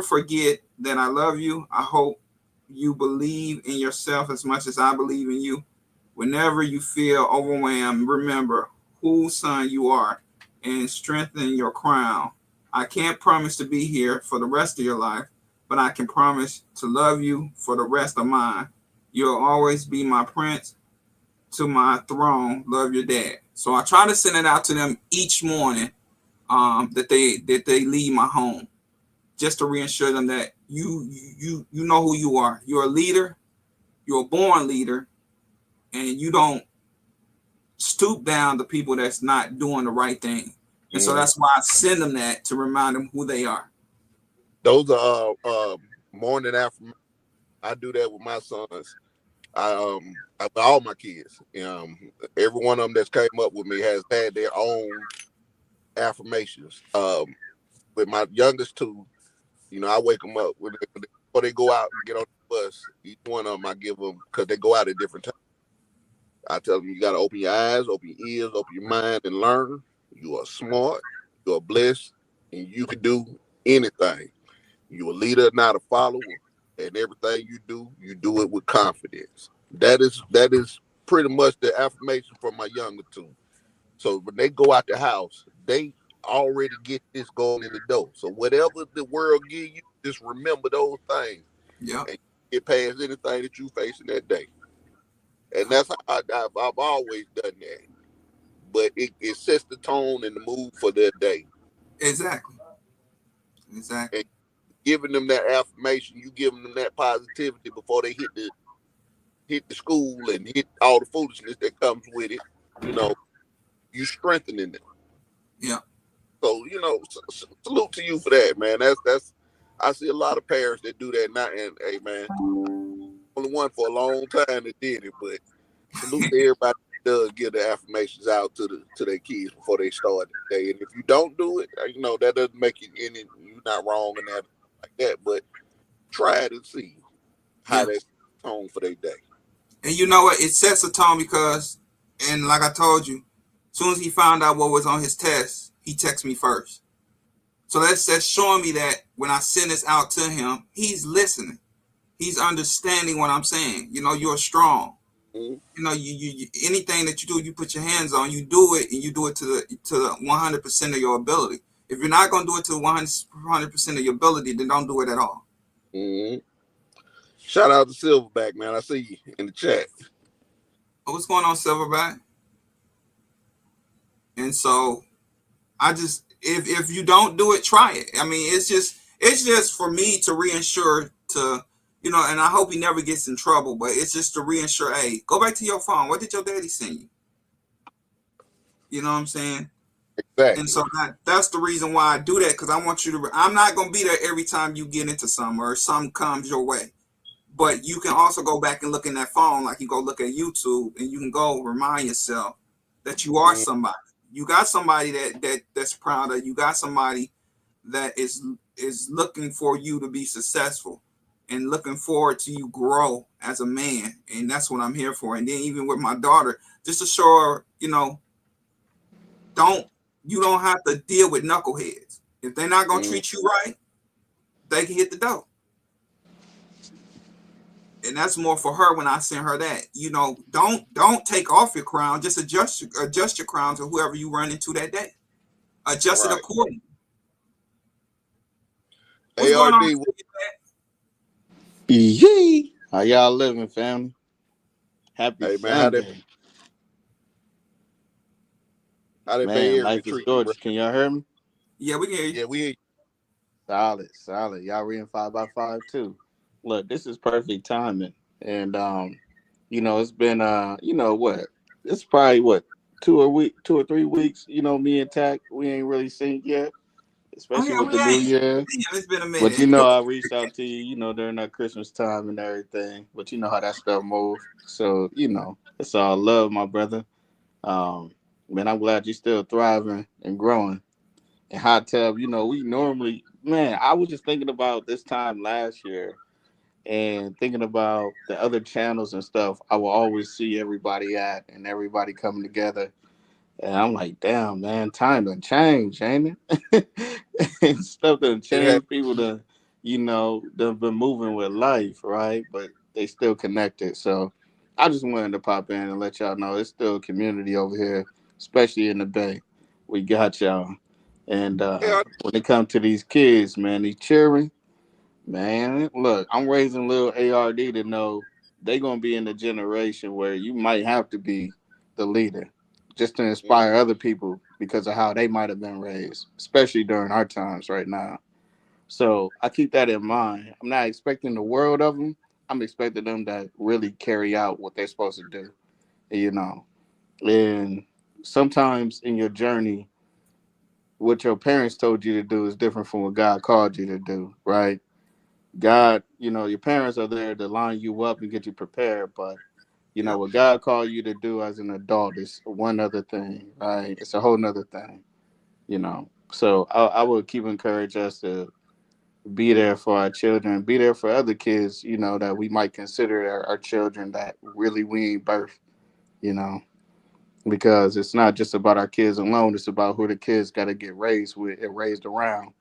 Speaker 1: forget that I love you. I hope you believe in yourself as much as I believe in you. Whenever you feel overwhelmed, remember whose son you are and strengthen your crown. I can't promise to be here for the rest of your life, but I can promise to love you for the rest of mine. You'll always be my prince to my throne. Love your dad. So I try to send it out to them each morning. That they leave my home, just to reassure them that you know who you are. You're a leader, you're a born leader, and you don't stoop down to people that's not doing the right thing. And so that's why I send them that to remind them who they are.
Speaker 12: Those are morning affirmations. I do that with my sons. I with all my kids. Every one of them that's came up with me has had their own affirmations. With my youngest two, you know, I wake them up before they go out and get on the bus. Each one of them I give them, because they go out at different times. I tell them, you got to open your eyes, open your ears, open your mind, and learn. You are smart, you are blessed, and you can do anything. You're a leader, not a follower, and everything you do it with confidence. That is pretty much the affirmation for my younger two. So when they go out the house, they already get this going in the door. So whatever the world give you, just remember those things.
Speaker 1: Yeah.
Speaker 12: And get past anything that you face in that day. And that's how I've always done that. but it sets the tone and the mood for their day.
Speaker 1: Exactly.
Speaker 12: And giving them that affirmation, you giving them that positivity before they hit the school and hit all the foolishness that comes with it. You know, you strengthening them.
Speaker 1: Yeah.
Speaker 12: So, you know, salute to you for that, man. That's I see a lot of parents that do that now, and hey, man, only one for a long time that did it, but salute to everybody that does give the affirmations out to their kids before they start the day. And if you don't do it, you know, that doesn't make it any, you're not wrong in that like that, but try to see how that's tone for their day.
Speaker 1: And you know what? It sets a tone because, and like I told you, as soon as he found out what was on his test, he texted me first. So that's showing me that when I send this out to him, he's listening. He's understanding what I'm saying. You know, you're strong.
Speaker 12: Mm-hmm.
Speaker 1: You know, you anything that you do, you put your hands on, you do it, and you do it to the 100% of your ability. If you're not going to do it to 100% of your ability, then don't do it at all.
Speaker 12: Mm-hmm. Shout out to Silverback, man. I see you in the chat.
Speaker 1: What's going on, Silverback? And so I just, if you don't do it, try it. I mean, it's just for me to reinsure to, you know, and I hope he never gets in trouble, but it's just to reinsure, hey, go back to your phone. What did your daddy send you? You know what I'm saying?
Speaker 12: Exactly.
Speaker 1: And so that's the reason why I do that, because I want you to, I'm not going to be there every time you get into something or something comes your way. But you can also go back and look in that phone, like you go look at YouTube, and you can go remind yourself that you are somebody. You got somebody that's proud of you. Got somebody that is looking for you to be successful and looking forward to you grow as a man. And that's what I'm here for. And then even with my daughter, just to show her, you know, you don't have to deal with knuckleheads. If they're not going to treat you right, they can hit the door. And that's more for her when I send her that. You know, don't take off your crown. Just adjust your crown to whoever you run into that day. Adjust it accordingly. What's going on?
Speaker 13: Yee. How y'all living, family? Happy
Speaker 12: Sunday. How that Bay Area
Speaker 13: life is gorgeous. Can y'all hear me?
Speaker 1: Yeah, we can hear you.
Speaker 12: Yeah, we hear
Speaker 13: you. Solid. Y'all reading 5x5 too. Look, this is perfect timing. And you know, it's been you know what? It's probably 2 or 3 weeks, you know, me and Tack, we ain't really synced yet. Especially with the new year.
Speaker 1: It's been a minute.
Speaker 13: But you know, I reached out to you, you know, during that Christmas time and everything. But you know how that stuff moves. So, you know, it's all love, my brother. Man, I'm glad you're still thriving and growing. And Hot Tub, you know, we normally, man, I was just thinking about this time last year and thinking about the other channels and stuff I will always see everybody at and everybody coming together. And I'm like, damn, man, time done change, ain't it? And stuff done change. People done, you know, they've been moving with life, right? But they still connected. So I just wanted to pop in and let y'all know it's still a community over here, especially in the Bay. We got y'all. And when it comes to these kids, man, these children, man, look, I'm raising little ARD to know they're going to be in the generation where you might have to be the leader just to inspire other people because of how they might have been raised, especially during our times right now. So I keep that in mind. I'm not expecting the world of them. I'm expecting them to really carry out what they're supposed to do, you know. And sometimes in your journey, what your parents told you to do is different from what God called you to do, right? God, you know, your parents are there to line you up and get you prepared, but you know what God called you to do as an adult is one other thing, right? It's a whole nother thing, you know. So I would keep encourage us to be there for our children, be there for other kids, you know, that we might consider our children that really we ain't birthed, you know, because it's not just about our kids alone. It's about who the kids got to get raised with and raised around.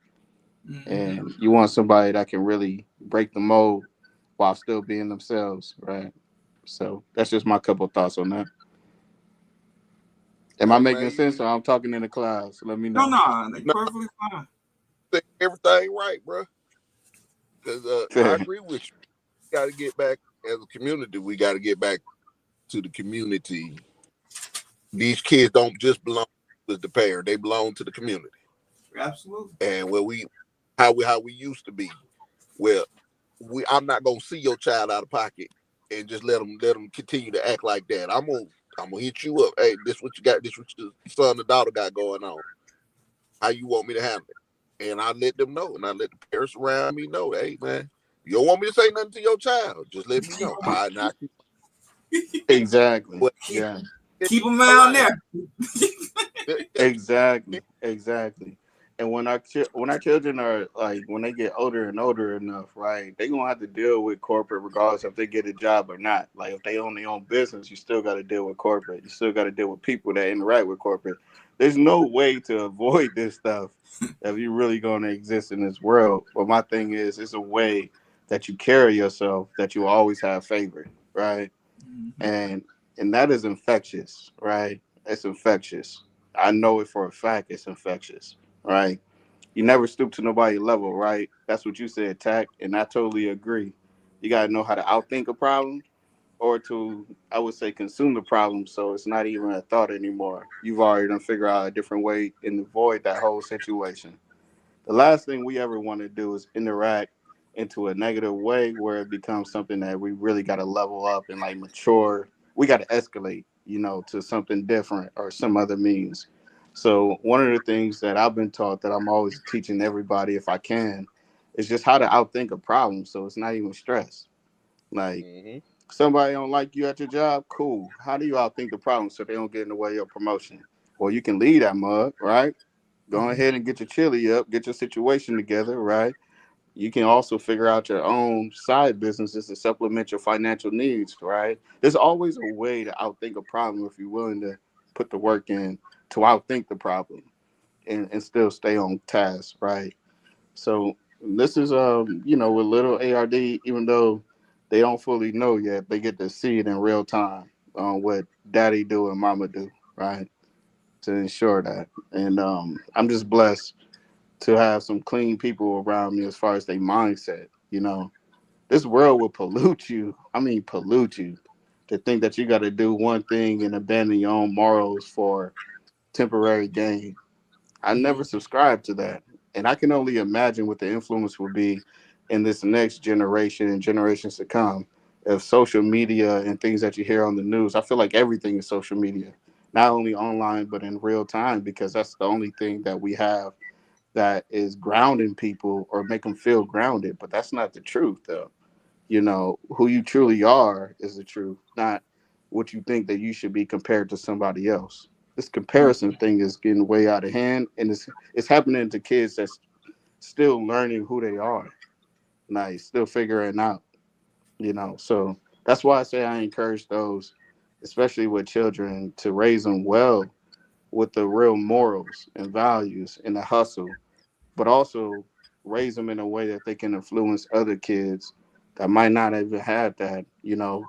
Speaker 13: Mm-hmm. And you want somebody that can really break the mold while still being themselves, right? So that's just my couple thoughts on that. Am I making sense, or I'm talking in the clouds? Let me know.
Speaker 1: No, that's perfectly fine.
Speaker 12: Everything right, bro. Because I agree with you. We got to get back as a community. We got to get back to the community these kids don't just belong to the parent; they belong to the community.
Speaker 1: Absolutely.
Speaker 12: And how we used to be, where I'm not gonna see your child out of pocket and just let them continue to act like that. I'm gonna hit you up. Hey, this what you got. This what your son or daughter got going on. How you want me to handle it? And I let them know, and I let the parents around me know. Hey, man, you don't want me to say nothing to your child? Just let me know. All right, now.
Speaker 13: Exactly.
Speaker 12: But
Speaker 13: Yeah.
Speaker 1: Keep them down there.
Speaker 13: Exactly. And when our children are like, when they get older and older enough, right, they gonna have to deal with corporate regardless if they get a job or not. Like if they own their own business, you still got to deal with corporate. You still got to deal with people that interact with corporate. There's no way to avoid this stuff if you're really gonna exist in this world. But my thing is, it's a way that you carry yourself that you always have favor, right? And that is infectious, right? It's infectious. I know it for a fact. It's infectious, right? You never stoop to nobody's level, right? That's what you said, Tack, and I totally agree. You got to know how to outthink a problem, or to, I would say, consume the problem, so it's not even a thought anymore. You've already done figure out a different way and avoid that whole situation. The last thing we ever want to do is interact into a negative way where it becomes something that we really got to level up and like mature. We got to escalate, to something different or some other means. So one of the things that I've been taught that I'm always teaching everybody if I can is just how to outthink a problem. So it's not even stress. Like somebody don't like you at your job, cool. How do you outthink the problem so they don't get in the way of your promotion? Well, you can lead that mug, right? Go ahead and get your chili up, get your situation together, right? You can also figure out your own side businesses to supplement your financial needs, right? There's always a way to outthink a problem if you're willing to put the work in to outthink the problem and still stay on task, right? So this is with little ARD, even though they don't fully know yet, they get to see it in real time on what daddy do and mama do, right? To ensure that. And I'm just blessed to have some clean people around me as far as their mindset. This world will pollute you. I mean, pollute you to think that you got to do one thing and abandon your own morals for temporary gain. I never subscribed to that. And I can only imagine what the influence will be in this next generation and generations to come of social media and things that you hear on the news. I feel like everything is social media, not only online, but in real time, because that's the only thing that we have that is grounding people or make them feel grounded. But that's not the truth, though. Who you truly are is the truth, not what you think that you should be compared to somebody else. This comparison thing is getting way out of hand, and it's happening to kids that's still learning who they are, like still figuring out. So that's why I say I encourage those, especially with children, to raise them well with the real morals and values and the hustle, but also raise them in a way that they can influence other kids that might not have even had that,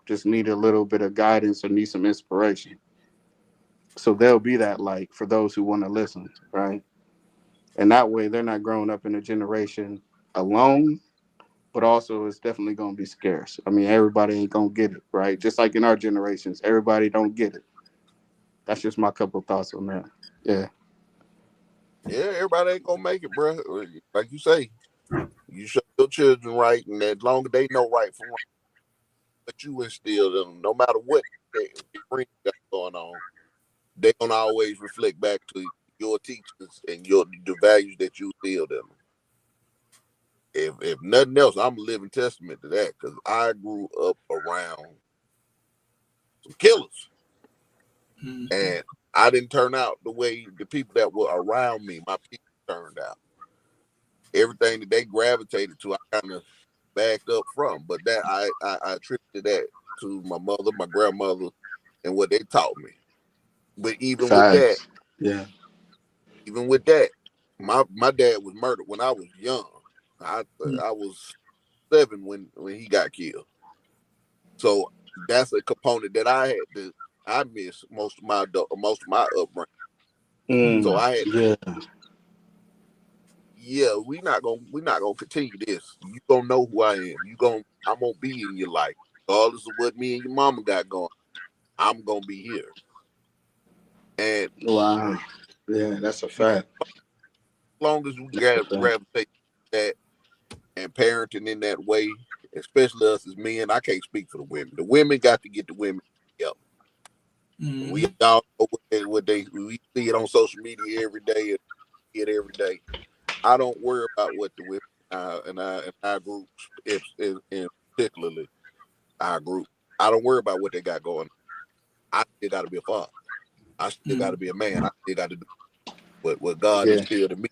Speaker 13: just need a little bit of guidance or need some inspiration. So they'll be that light for those who want to listen, right? And that way they're not growing up in a generation alone, but also it's definitely going to be scarce. I mean, everybody ain't going to get it, right? Just like in our generations, everybody don't get it. That's just my couple of thoughts on that. Yeah.
Speaker 12: Yeah, everybody ain't gonna make it, bro. Like you say, you show your children right, and as long as they know right from wrong, that you instill them, no matter what they bring got going on, they gonna always reflect back to your teachers and the values that you instill them. If nothing else, I'm a living testament to that because I grew up around some killers, and I didn't turn out the way the people that were around me, my people, turned out. Everything that they gravitated to, I kind of backed up from. But that I attributed that to my mother, my grandmother, and what they taught me. But even with that,
Speaker 13: Facts. Yeah.
Speaker 12: my dad was murdered when I was young. I was 7 when he got killed. So that's a component that I missed most of my upbringing. So I had we're not gonna continue this. You gonna know who I am. I'm gonna be in your life. Regardless of what me and your mama got going, I'm gonna be here. And
Speaker 13: Wow. Yeah, that's a fact.
Speaker 12: as long as we
Speaker 13: That's a fact.
Speaker 12: gravitate that and parenting in that way, especially us as men, I can't speak for the women. The women got to get the women together. We all know we see it on social media every day and see it every day. I don't worry about what the women and our group, in particularly our group, I don't worry about what they got going on. I still got to be a father. I still got to be a man. I still got to do what God instilled in me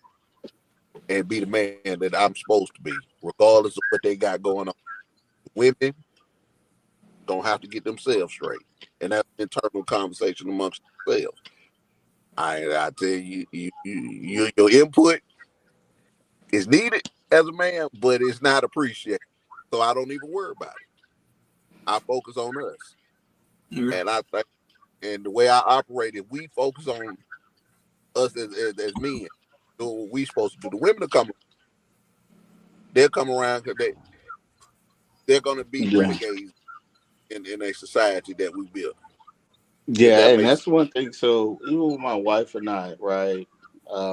Speaker 12: and be the man that I'm supposed to be, regardless of what they got going on. Women don't have to get themselves straight, and that's an internal conversation amongst themselves. I tell you, your input is needed as a man, but it's not appreciated. So I don't even worry about it. I focus on us, and I think, and the way I operate, if we focus on us as men, do what we supposed to do. The women will come, they'll come around because they're going to be renegades in a society that we build.
Speaker 13: Yeah, and that's one thing. So even with my wife and I, right,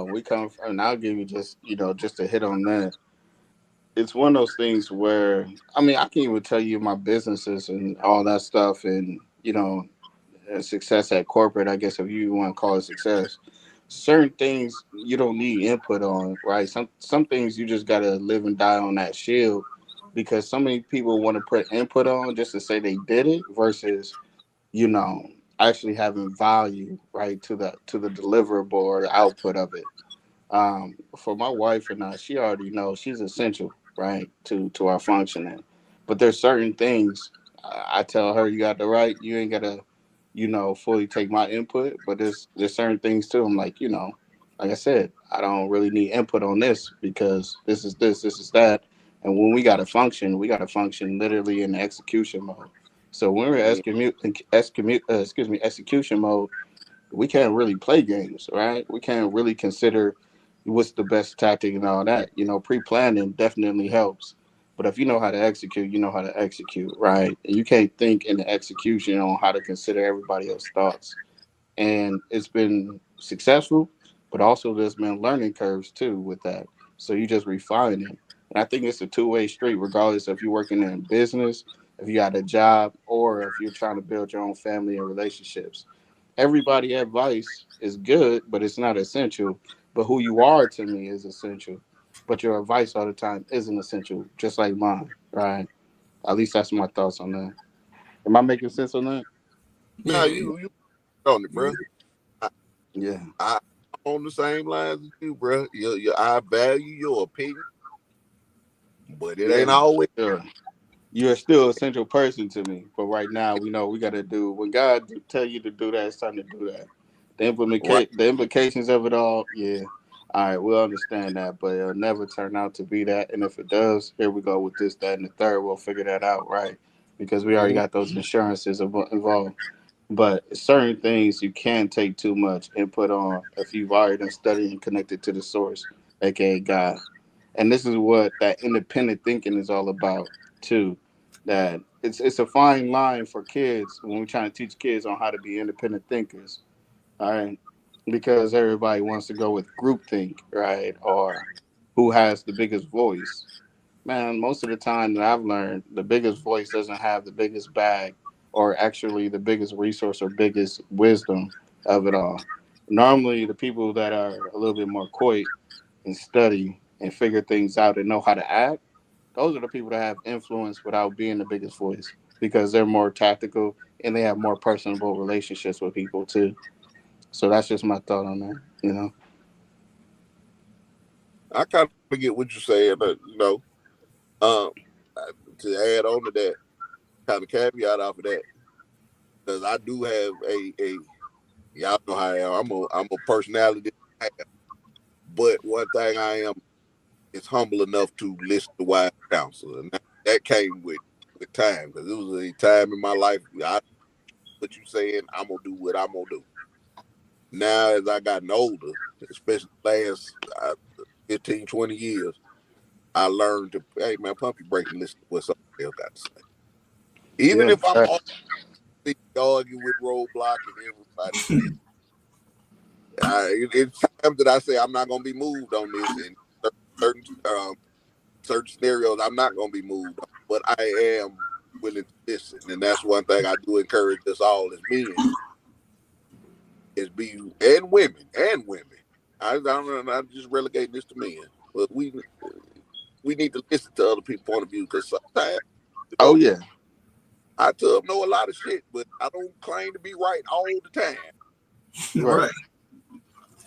Speaker 13: we come from, and I'll give you just, just a hit on that. It's one of those things where, I mean, I can even tell you my businesses and all that stuff and, success at corporate, I guess, if you want to call it success. Certain things you don't need input on, right? Some things you just got to live and die on that shield because so many people want to put input on just to say they did it versus, actually having value, right, to the deliverable or the output of it. For my wife and I, she already knows she's essential, right, to our functioning. But there's certain things I tell her you got the right, you ain't gotta, fully take my input. But there's certain things too. I'm like, like I said, I don't really need input on this because this is that. And when we gotta function literally in execution mode. So when we're execution mode, we can't really play games, right? We can't really consider what's the best tactic and all that. Pre-planning definitely helps. But if you know how to execute, you know how to execute, right? And you can't think in the execution on how to consider everybody else's thoughts. And it's been successful, but also there's been learning curves too with that. So you just refine it. And I think it's a two-way street, regardless if you're working in business, if you got a job, or if you're trying to build your own family and relationships. Everybody advice is good, but it's not essential. But who you are to me is essential. But your advice all the time isn't essential, just like mine, right? At least that's my thoughts on that. Am I making sense on that?
Speaker 12: No, you on it, bro.
Speaker 13: Yeah.
Speaker 12: I'm on the same lines as you, bro. I value your opinion, but it ain't always.
Speaker 13: Sure. You're still an essential person to me, but right now we know we got to do when God tell you to do that. It's time to do that. The implications of it all, yeah. All right, we'll understand that, but it'll never turn out to be that. And if it does, here we go with this, that, and the third. We'll figure that out, right? Because we already got those insurances involved. But certain things you can't take too much input on if you've already done studied and connected to the source, aka God. And this is what that independent thinking is all about too. That it's a fine line for kids when we're trying to teach kids on how to be independent thinkers. All right. Because everybody wants to go with groupthink, right? Or who has the biggest voice. Man, most of the time that I've learned, the biggest voice doesn't have the biggest bag or actually the biggest resource or biggest wisdom of it all. Normally, the people that are a little bit more quiet and study and figure things out and know how to act, those are the people that have influence without being the biggest voice because they're more tactical and they have more personable relationships with people too. So that's just my thought on that.
Speaker 12: I kind of get what you're saying, but to add on to that, kind of caveat off of that, because I do have a y'all know how I am. I'm a personality, but one thing I am is humble enough to listen to wise counsel, and that came with time because it was a time in my life. What you saying? I'm gonna do what I'm gonna do. Now, as I gotten older, especially last 15, 20 years, I learned to, hey man, pump your brakes and listen to what somebody else got to say. Even if I'm argue with Roadblock and everybody, It's times that I say I'm not gonna be moved on this, and certain scenarios I'm not gonna be moved on, but I am willing to listen, and that's one thing I do encourage us all as men is be and women. I'm not just relegating this to men, but we need to listen to other people's point of view because sometimes,
Speaker 13: Oh yeah,
Speaker 12: I know a lot of shit, but I don't claim to be right all the time.
Speaker 13: right.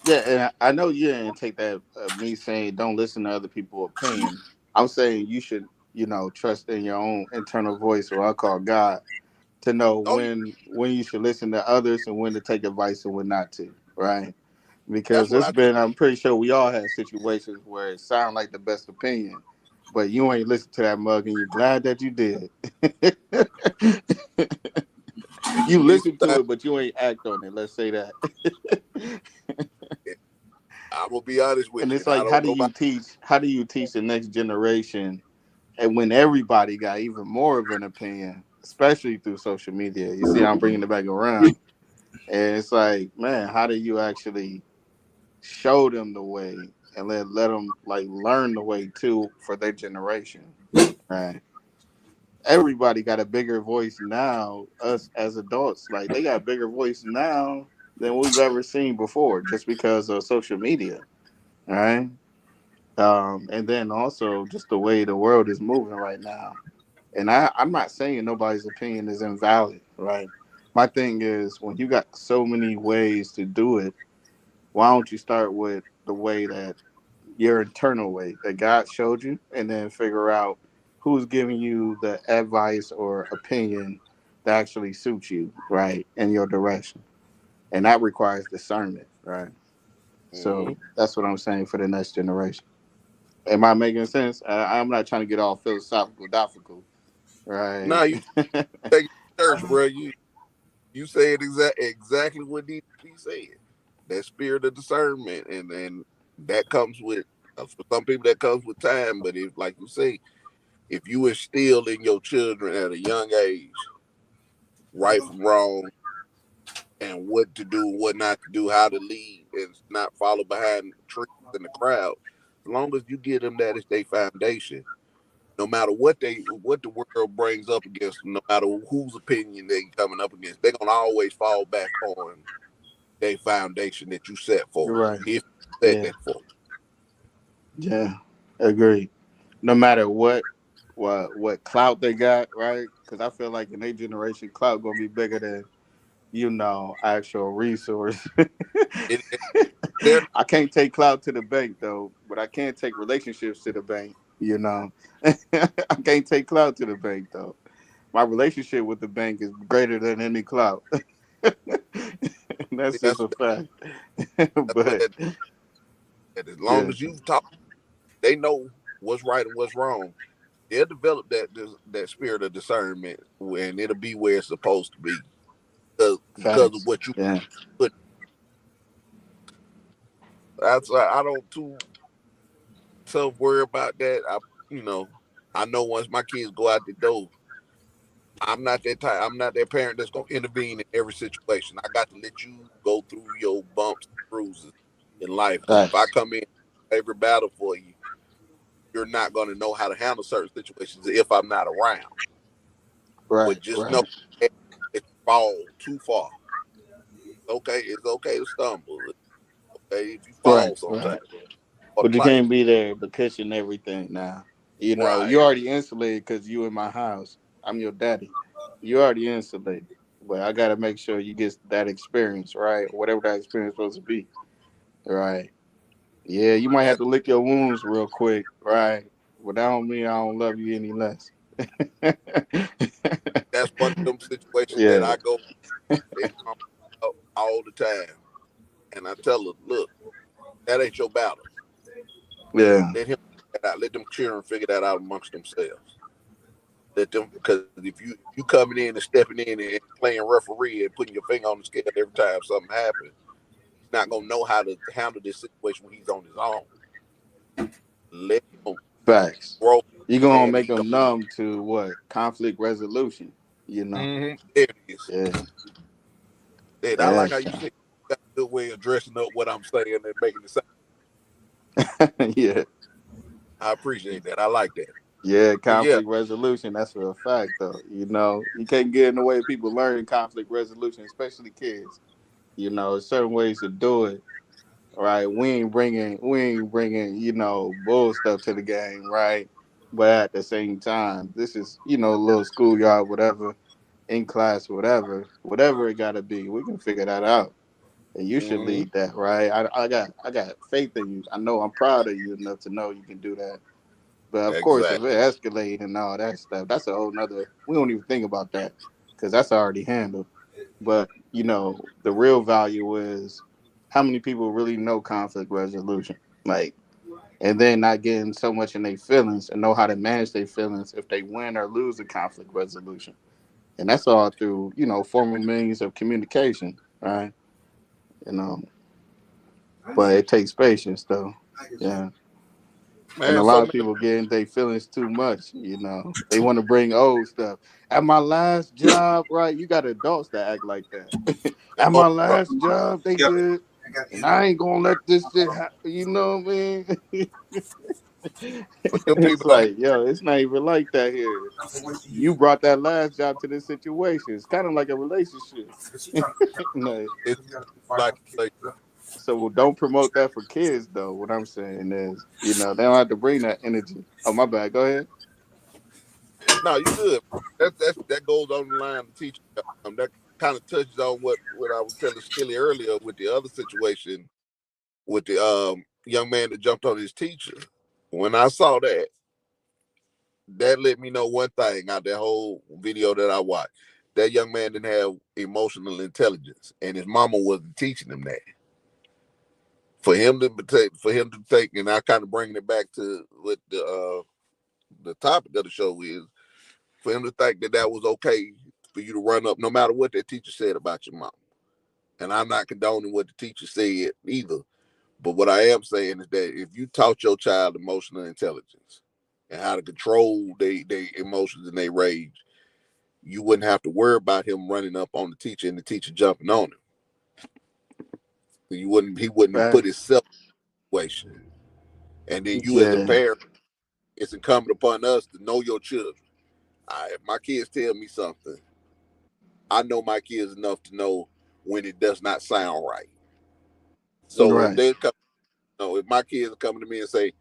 Speaker 13: Yeah, and I know you didn't take that me saying don't listen to other people's opinion. I'm saying you should, trust in your own internal voice, or I call God, to know when you should listen to others and when to take advice and when not to, right? Because I'm pretty sure we all had situations where it sounded like the best opinion, but you ain't listen to that mug and you're glad that you did. You listen to it, but you ain't act on it. Let's say that.
Speaker 12: I'm gonna be honest with you.
Speaker 13: And it's like, how do you teach the next generation, and when everybody got even more of an opinion, especially through social media? You see, I'm bringing it back around, and it's like, man, how do you actually show them the way and let them like learn the way too for their generation, right? Everybody got a bigger voice now. Us as adults, like they got a bigger voice now than we've ever seen before, just because of social media, right? And then also just the way the world is moving right now. And I'm not saying nobody's opinion is invalid, right? My thing is when you got so many ways to do it, why don't you start with the way that your internal way that God showed you, and then figure out who's giving you the advice or opinion that actually suits you, right, in your direction. And that requires discernment, right? So that's what I'm saying for the next generation. Am I making sense? I'm not trying to get all philosophical, right?
Speaker 12: No, you take it church, bro. You said exactly what needs to be said. That spirit of discernment, and that comes with for some people that comes with time. But if, like you say, if you instill in your children at a young age, right from wrong, and what to do, what not to do, how to lead, and not follow behind trends in the crowd, as long as you give them that as their foundation, no matter what the world brings up against them, no matter whose opinion they coming up against, they're gonna always fall back on their foundation that you set for
Speaker 13: You're right.
Speaker 12: them. If you set
Speaker 13: Yeah.
Speaker 12: that for them.
Speaker 13: Yeah, agree. No matter what clout they got, right? Because I feel like in their generation, clout gonna be bigger than actual resource. I can't take clout to the bank though, but I can take relationships to the bank. I can't take clout to the bank though. My relationship with the bank is greater than any clout. That's just a fact. But
Speaker 12: as long as you've taught, they know what's right and what's wrong. They'll develop that spirit of discernment, and it'll be where it's supposed to be because of what you put. That's I don't too worry about that. I know once my kids go out the door, I'm not that type. I'm not that parent that's gonna intervene in every situation. I got to let you go through your bumps and bruises in life. If I come in every battle for you, you're not gonna know how to handle certain situations if I'm not around. But just know if you fall too far. It's okay to stumble. It's okay if you fall sometimes.
Speaker 13: But you can't be there to cushion everything now. You already insulated because you in my house. I'm your daddy. You already insulated. But I got to make sure you get that experience, right? Whatever that experience is supposed to be, right? Yeah, you might have to lick your wounds real quick, right? But that don't mean I don't love you any less.
Speaker 12: That's one of them situations that I go all the time. And I tell her, look, that ain't your battle.
Speaker 13: Yeah.
Speaker 12: Let him figure that out. Let them children figure that out amongst themselves. Let them, because if you coming in and stepping in and playing referee and putting your finger on the scale every time something happens, he's not gonna know how to handle this situation when he's on his own. Let him grow.
Speaker 13: You're gonna make them numb to what? Conflict resolution.
Speaker 12: There it is.
Speaker 13: Yeah.
Speaker 12: I like how you said good way of dressing up what I'm saying and making it sound.
Speaker 13: Yeah.
Speaker 12: I appreciate that. I like that.
Speaker 13: Yeah,
Speaker 12: But yeah,
Speaker 13: conflict resolution, that's for a fact though. You know, you can't get in the way of people learning conflict resolution, especially kids. You know, there's certain ways to do it. Right? We ain't bringing, bull stuff to the game, right? But at the same time, this is, a little schoolyard, whatever, in class, whatever it gotta be. We can figure that out. And you should
Speaker 12: mm-hmm.
Speaker 13: lead that, right? I got faith in you. I know I'm proud of you enough to know you can do that. But of course, if
Speaker 12: Exactly.
Speaker 13: it escalates and all that stuff, that's a whole nother. We don't even think about that because that's already handled. But the real value is how many people really know conflict resolution, like, and then not getting so much in their feelings and know how to manage their feelings if they win or lose the conflict resolution. And that's all through formal means of communication, right? You know, but it takes patience, though. Yeah. And a
Speaker 12: Man,
Speaker 13: lot
Speaker 12: so
Speaker 13: of people get in their feelings too much. They want to bring old stuff. At my last job, right? You got adults that act like that. At my last job, they did, and I ain't gonna let this shit happen. You know what I mean?
Speaker 12: for them
Speaker 13: It's
Speaker 12: people don't
Speaker 13: like, yo, it's not even like that here. You brought that last job to this situation. It's kind of like a relationship. Like,
Speaker 12: it's like
Speaker 13: so don't promote that for kids, though. What I'm saying is, they don't have to bring that energy. Oh, my bad. Go ahead.
Speaker 12: no, you good. That goes on the line of teaching. That kind of touches on what I was telling Skilly earlier with the other situation with the young man that jumped on his teacher. When I saw that, that let me know one thing out that whole video that I watched. That young man didn't have emotional intelligence, and his mama wasn't teaching him that. For him to take, and I kind of bringing it back to what the topic of the show is, for him to think that that was okay for you to run up, no matter what that teacher said about your mom. And I'm not condoning what the teacher said either. But what I am saying is that if you taught your child emotional intelligence and how to control their emotions and their rage, you wouldn't have to worry about him running up on the teacher and the teacher jumping on him. He wouldn't put
Speaker 13: Facts.
Speaker 12: himself in a situation. And then you as a
Speaker 13: Yeah.
Speaker 12: parent, it's incumbent upon us to know your children. If my kids tell me something, I know my kids enough to know when it does not sound right. So if
Speaker 13: Right.
Speaker 12: they come, if my kids are coming to me and say,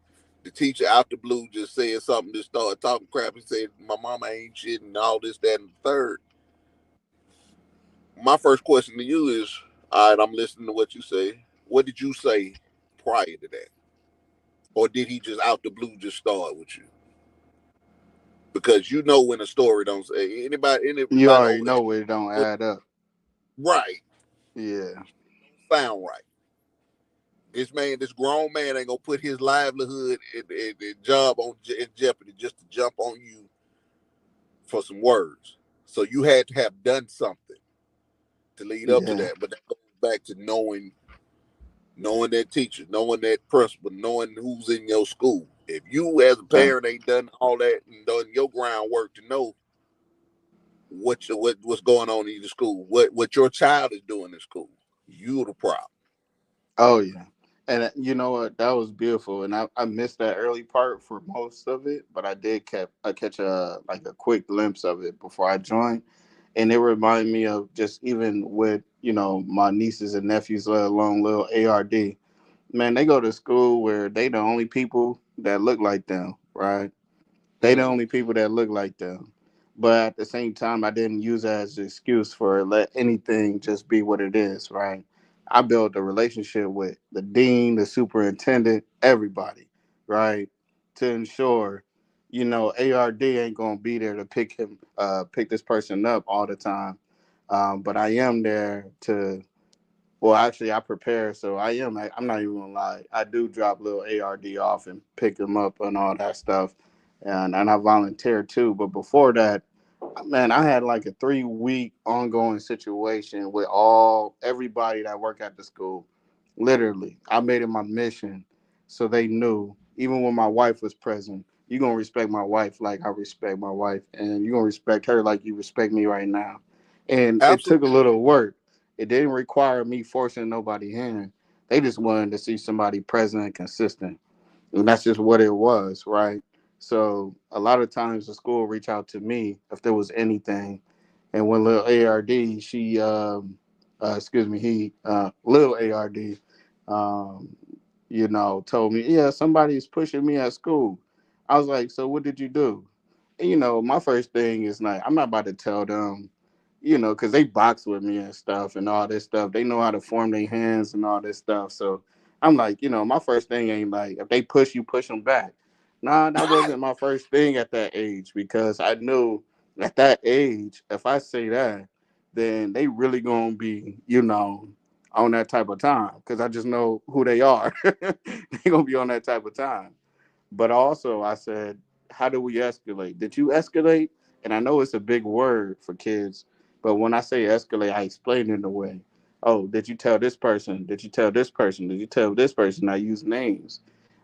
Speaker 12: the teacher out the blue just said something, just started talking crap and said, my mama ain't shit and all this, that, and the third. My first question to you is, all right, I'm listening to what you say. What did you say prior to that? Or did he just out the blue just start with you? Because you know when a story don't say anybody
Speaker 13: You already
Speaker 12: over there,
Speaker 13: know where it don't add up.
Speaker 12: right,
Speaker 13: Yeah.
Speaker 12: sound right. This grown man ain't gonna put his livelihood and job in jeopardy just to jump on you for some words. So you had to have done something to lead up to
Speaker 13: Yeah.
Speaker 12: that. But that goes back to knowing that teacher, knowing that principal, knowing who's in your school. If you as a
Speaker 13: Right.
Speaker 12: parent ain't done all that and done your groundwork to know what's going on in your school, what your child is doing in school, you the problem.
Speaker 13: Oh yeah. And you know what? That was beautiful. And I missed that early part for most of it, but I catch a quick glimpse of it before I joined. And it reminded me of just even with, my nieces and nephews, let alone little ARD. Man, they go to school where they the only people that look like them, right? They the
Speaker 12: Mm-hmm.
Speaker 13: only people that look like them. But at the same time, I didn't use that as an excuse for let anything just be what it is, right? I built a relationship with the dean, the superintendent, everybody, right? To ensure, ARD ain't gonna be there to pick this person up all the time. But I am there to well, actually, I prepare, so I'm not even gonna lie. I do drop little ARD off and pick them up and all that stuff, and I volunteer too. But before that, man, I had like a 3 week ongoing situation with everybody that work at the school. Literally, I made it my mission, so they knew. Even when my wife was present, you gonna respect my wife like I respect my wife, and you gonna respect her like you respect me right now. And it
Speaker 12: Absolutely.
Speaker 13: took a little work. It didn't require me forcing nobody hand. They just wanted to see somebody present and consistent. And that's just what it was, right? So a lot of times the school would reach out to me if there was anything. And when little ARD, she, excuse me, little ARD, um, told me, yeah, somebody's pushing me at school. I was like, so what did you do? And, my first thing is like, I'm not about to tell them, because they box with me and stuff and all this stuff. They know how to form their hands and all this stuff. So I'm like, my first thing ain't like, if they push you, push them back. Nah, that wasn't my first thing at that age, because I knew at that age, if I say that, then they really gonna be, on that type of time, because I just know who they are. They gonna be on that type of time. But also, I said, how do we escalate? Did you escalate? And I know it's a big word for kids, but when I say escalate, I explain it in a way. Oh, did you tell this person? Did you tell this person? Did you tell this person? I use names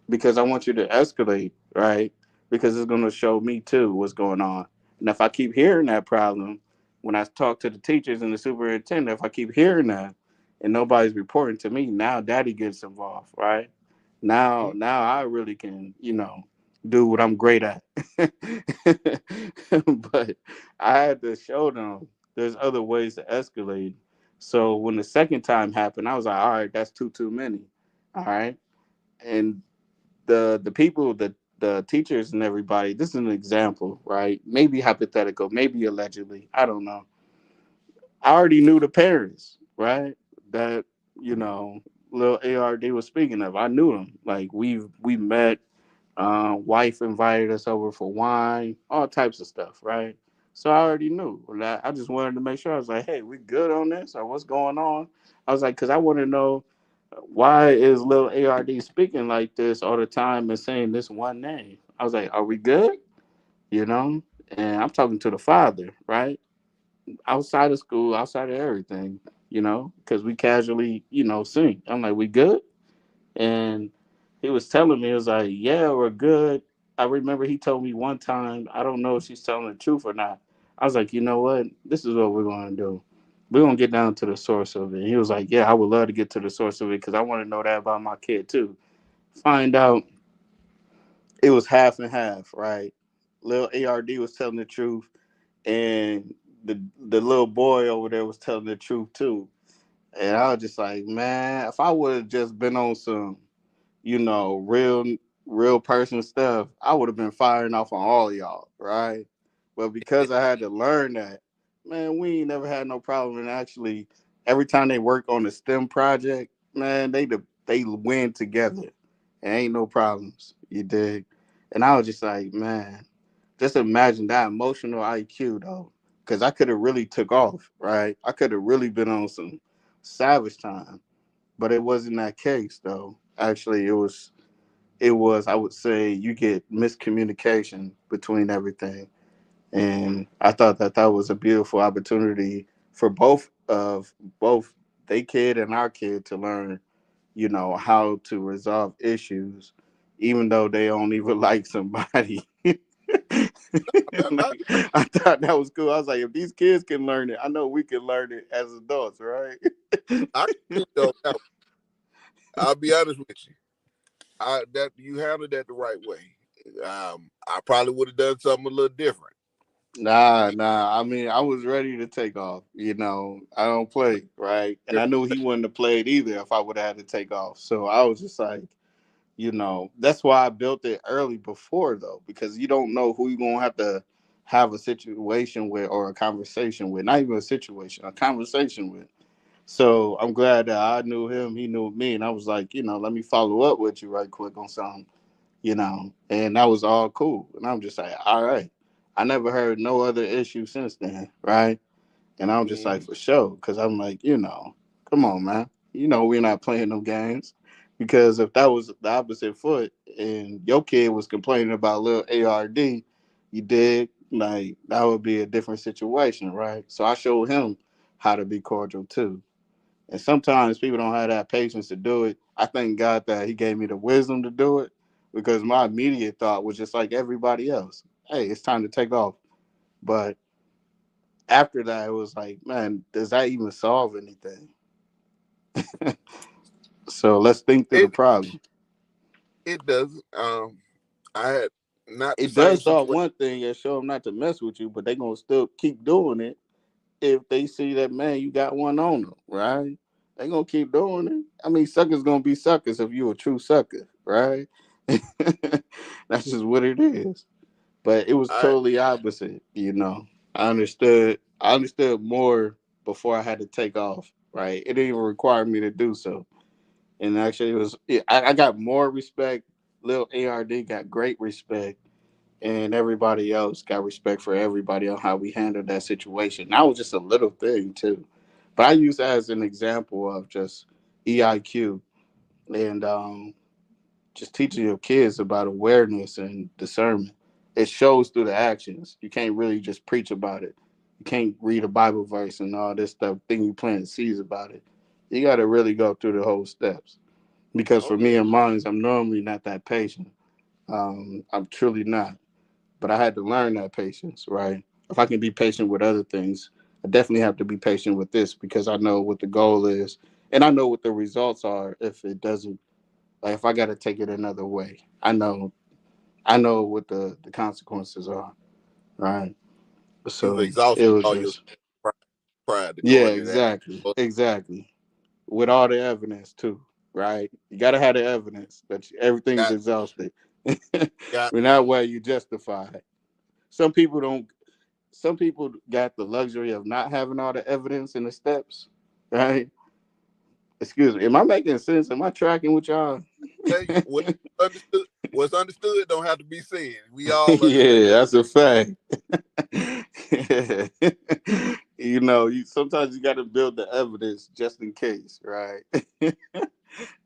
Speaker 13: because I want you to escalate, right? Because it's going to show me too what's going on. And if I keep hearing that problem, when I talk to the teachers and the superintendent, if I keep hearing that and nobody's reporting to me, now daddy gets involved, right? Now I really can, do what I'm great at. But I had to show them there's other ways to escalate. So when the second time happened, I was like, all right, that's too many. All right. And the people, the teachers and everybody, this is an example, right? Maybe hypothetical, maybe allegedly, I don't know. I already knew the parents, right? That, little ARD was speaking of. I knew them. Like we met. Wife invited us over for wine, all types of stuff, right? So I already knew. I just wanted to make sure. I was like, hey, we good on this, or what's going on? I was like, because I want to know, why is little ARD speaking like this all the time and saying this one name? I was like, are we good? You know? And I'm talking to the father, right? Outside of school, outside of everything, because we casually, sing. I'm like, we good? And he was telling me, he was like, yeah, we're good. I remember he told me one time, I don't know if she's telling the truth or not. I was like, you know what? This is what we're going to do. We're going to get down to the source of it. And he was like, yeah, I would love to get to the source of it because I want to know that about my kid too. Find out it was half and half, right? Little ARD was telling the truth, and the little boy over there was telling the truth too. And I was just like, man, if I would have just been on some, real person stuff, I would have been firing off on all of y'all, right? But because I had to learn that, man, we ain't never had no problem. And actually, every time they work on the STEM project, man, they win together. And ain't no problems. You dig? And I was just like, man, just imagine that emotional IQ though, because I could have really took off, right? I could have really been on some savage time, but it wasn't that case though. Actually, it was, I would say, you get miscommunication between everything. And I thought that was a beautiful opportunity for both they kid and our kid to learn, how to resolve issues, even though they don't even like somebody. Like, I thought that was cool. I was like, if these kids can learn it, I know we can learn it as adults, right?
Speaker 12: I don't know. I'll be honest with you. That you handled that the right way. I probably would have done something a little different.
Speaker 13: Nah. I mean, I was ready to take off. I don't play, right? And I knew he wouldn't have played either if I would have had to take off. So I was just like, that's why I built it early before, though, because you don't know who you're going to have a situation with or a conversation with. Not even a situation, a conversation with. So I'm glad that I knew him, he knew me. And I was like, let me follow up with you right quick on something, and that was all cool. And I'm just like, all right. I never heard no other issue since then, right? And I'm just like, for sure, because I'm like, come on, man. We're not playing no games. Because if that was the opposite foot and your kid was complaining about little ARD, you did, like, that would be a different situation, right? So I showed him how to be cordial too. And sometimes people don't have that patience to do it. I thank God that he gave me the wisdom to do it, because my immediate thought was just like everybody else. Hey, it's time to take off. But after that, it was like, man, does that even solve anything? So let's think through the problem.
Speaker 12: It doesn't. I had not the
Speaker 13: It
Speaker 12: same
Speaker 13: does solve
Speaker 12: situation.
Speaker 13: one thing and show them not to mess with you, but they're gonna still keep doing it if they see that, man, you got one on them, right? They gonna keep doing it. I mean, suckers gonna be suckers if you a true sucker, right? That's just what it is. But it was
Speaker 12: I
Speaker 13: totally opposite, you know. I understood more before I had to take off, right? It didn't even require me to do so. And actually I got more respect. Lil ARD got great respect, and everybody else got respect for everybody on how we handled that situation. That was just a little thing too. But I use that as an example of just EIQ and just teaching your kids about awareness and discernment. It shows through the actions. You can't really just preach about it. You can't read a Bible verse and all this stuff, think you planting seeds about it. You got to really go through the whole steps. Because
Speaker 12: oh
Speaker 13: for me
Speaker 12: yeah,
Speaker 13: and mine, I'm normally not that patient. I'm truly not. But I had to learn that patience, right? If I can be patient with other things, I definitely have to be patient with this because I know what the goal is and I know what the results are if it doesn't, like if I got to take it another way. I know what the consequences are, right?
Speaker 12: you've
Speaker 13: So it
Speaker 12: exhausted
Speaker 13: was
Speaker 12: all your
Speaker 13: just,
Speaker 12: pride to
Speaker 13: yeah,
Speaker 12: go into that.
Speaker 13: exactly, exactly. With all the evidence too, right? You got to have the evidence that everything's
Speaker 12: Got
Speaker 13: exhausted.
Speaker 12: got
Speaker 13: When that way you justify it. Some people don't. Some people got the luxury of not having all the evidence and the steps, right? Excuse me. Am I making sense? Am I tracking with y'all?
Speaker 12: tell you understood. What's understood don't have to be said. We all understand.
Speaker 13: Yeah, that's a fact. Sometimes you got to build the evidence just in case, right?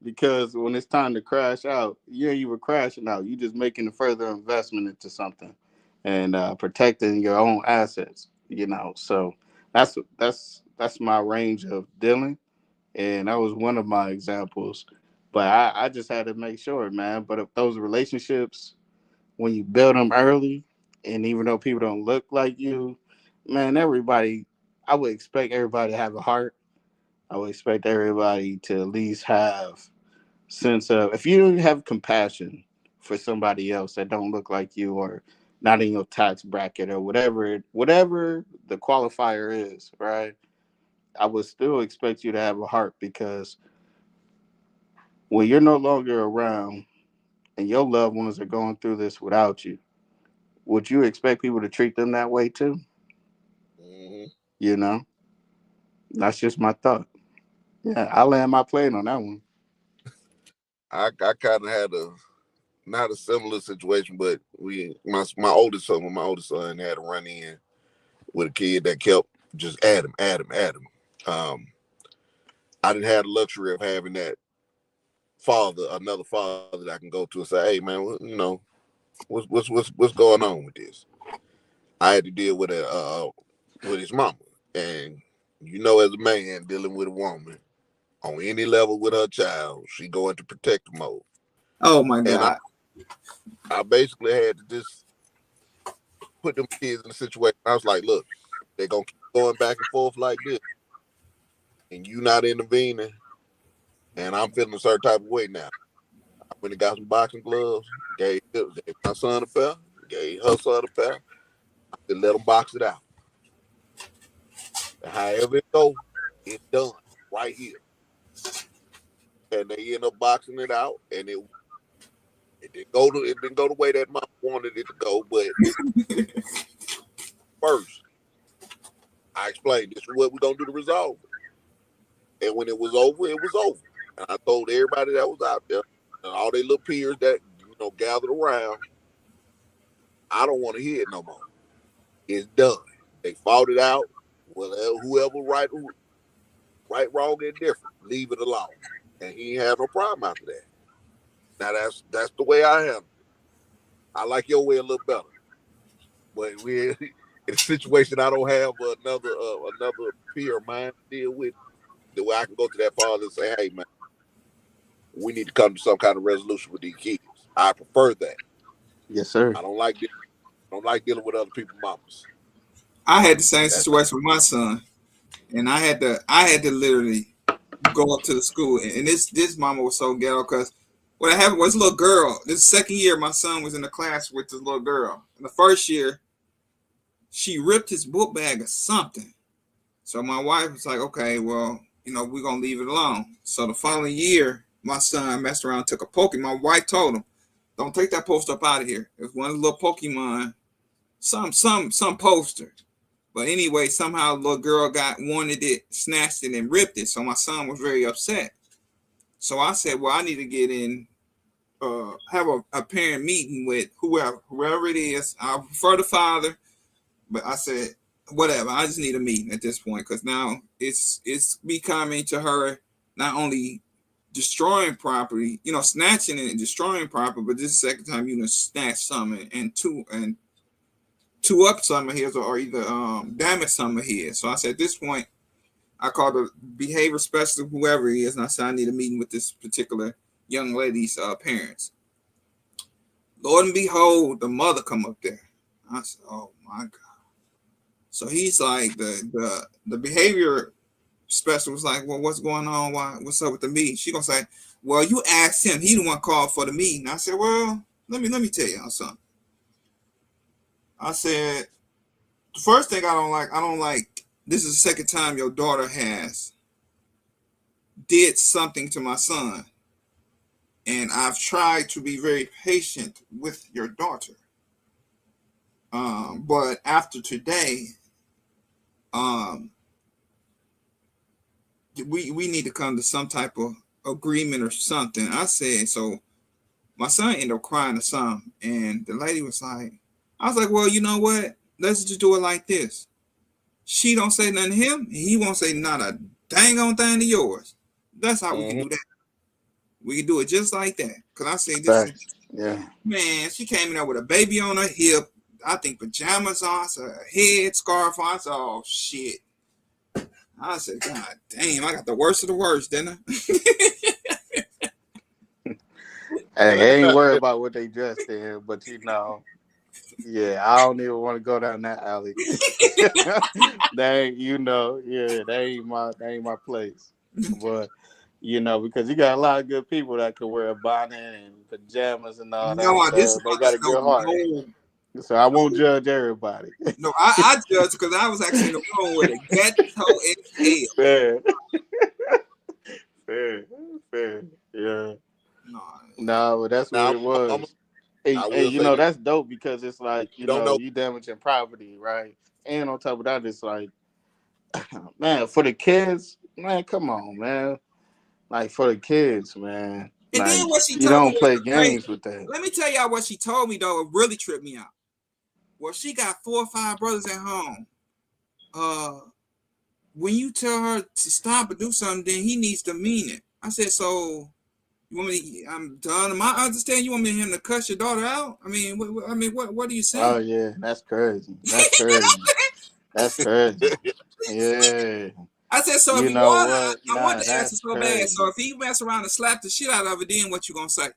Speaker 13: Because when it's time to crash out, you ain't even crashing out. You just making a further investment into something and protecting your own assets. So that's my range of dealing, and that was one of my examples. But I just had to make sure, man. But if those relationships, when you build them early, and even though people don't look like you, man, I would expect everybody to have a heart. I would expect everybody to at least have sense of, if you don't have compassion for somebody else that don't look like you or not in your tax bracket or whatever the qualifier is, right? I would still expect you to have a heart because when you're no longer around and your loved ones are going through this without you, would you expect people to treat them that way too?
Speaker 12: Hmm.
Speaker 13: You know, that's just my thought. Yeah, I land my plane on that one.
Speaker 12: I kind of had a not a similar situation, but my oldest son, when my oldest son had a run in with a kid that kept just at him. I didn't have the luxury of having that another father that I can go to and say, "Hey, man, what's going on with this?" I had to deal with his mama, and as a man dealing with a woman on any level with her child, she go into protective mode,
Speaker 1: Oh my
Speaker 12: and
Speaker 1: God.
Speaker 12: I basically had to just put them kids in a situation. I was like, "Look, they're gonna keep going back and forth like this, and you not intervening, and I'm feeling a certain type of way now." I went and got some boxing gloves, gave my son a pair, gave her son a pair, and let them box it out. However it go, it's done right here. And they end up boxing it out, and it didn't go the way that mom wanted it to go. But first, I explained this is what we're gonna do to resolve it. And when it was over, it was over. And I told everybody that was out there, and all their little peers that gathered around, I don't want to hear it no more. It's done. They fought it out. Well, whoever right, wrong, and different, leave it alone. And he ain't had no problem after that. Now that's the way I am. I like your way a little better, but we in a situation I don't have another peer of mine to deal with. The way I can go to that father and say, "Hey, man, we need to come to some kind of resolution with these kids." I prefer that.
Speaker 13: Yes, sir.
Speaker 12: I don't like dealing with other people's mamas.
Speaker 1: I had the same situation with my son, and I had to literally go up to the school, and this mama was so ghetto because what happened was a little girl. This second year, my son was in the class with this little girl. In the first year, she ripped his book bag or something. So my wife was like, okay, well, we're going to leave it alone. So the following year, my son messed around, took a Pokemon. My wife told him, don't take that poster up out of here. It was one of the little Pokemon, some poster. But anyway, somehow the little girl wanted it, snatched it, and ripped it. So my son was very upset. So I said, well, I need to get in, have a parent meeting with whoever it is. I prefer the father, but I said, whatever. I just need a meeting at this point because now it's becoming to her not only destroying property, snatching it and destroying property, but this is the second time you snatch something and two up some of his or either damage some of his. So I said at this point, I called the behavior specialist, whoever he is, and I said I need a meeting with this particular young lady's parents. Lord and behold, the mother come up there. I said, oh my God. So he's like, the behavior specialist was like, well, what's going on? What's up with the meeting? She gonna say, well, you asked him. He the one called for the meeting. I said, well, let me tell you something. I said, the first thing I don't like, this is the second time your daughter has did something to my son. And I've tried to be very patient with your daughter. But after today, we need to come to some type of agreement or something. I said, so my son ended up crying or something. And the lady was like, I was like, well, you know what? Let's just do it like this. She don't say nothing to him, and he won't say not a dang on thing to yours. That's how we can do that. We can do it just like that. Because I said, man, she came in there with a baby on her hip, I think pajamas on, so a head scarf on. I said, oh, shit. I said, God damn, I got the worst of the worst, didn't I?
Speaker 13: Hey, I ain't worried about what they dressed in, but yeah, I don't even want to go down that alley. That ain't my place. But because you got a lot of good people that could wear a bonnet and pajamas and all that. They got a good heart. So I won't judge everybody.
Speaker 1: No, I judge because I was actually in the room with a ghetto and
Speaker 13: hell. Fair. Yeah. No, but that's what it was. Hey, that's dope because it's like, you damaging property, right? And on top of that, it's like, man, for the kids, man, come on, man. Like, for the kids, man.
Speaker 1: And
Speaker 13: like,
Speaker 1: then what she told
Speaker 13: you don't
Speaker 1: me
Speaker 13: play games with that.
Speaker 1: Let me tell y'all what she told me, though. It really tripped me out. Well, she got 4 or 5 brothers at home. When you tell her to stop or do something, then he needs to mean it. I said, so you want me? I'm done. Am I understand? You want him to cuss your daughter out? I mean, what are you saying?
Speaker 13: Oh yeah, that's crazy. That's crazy. Yeah.
Speaker 1: I said, so if you want, I want the answer so bad. So if he mess around and slap the shit out of it, then what you gonna say?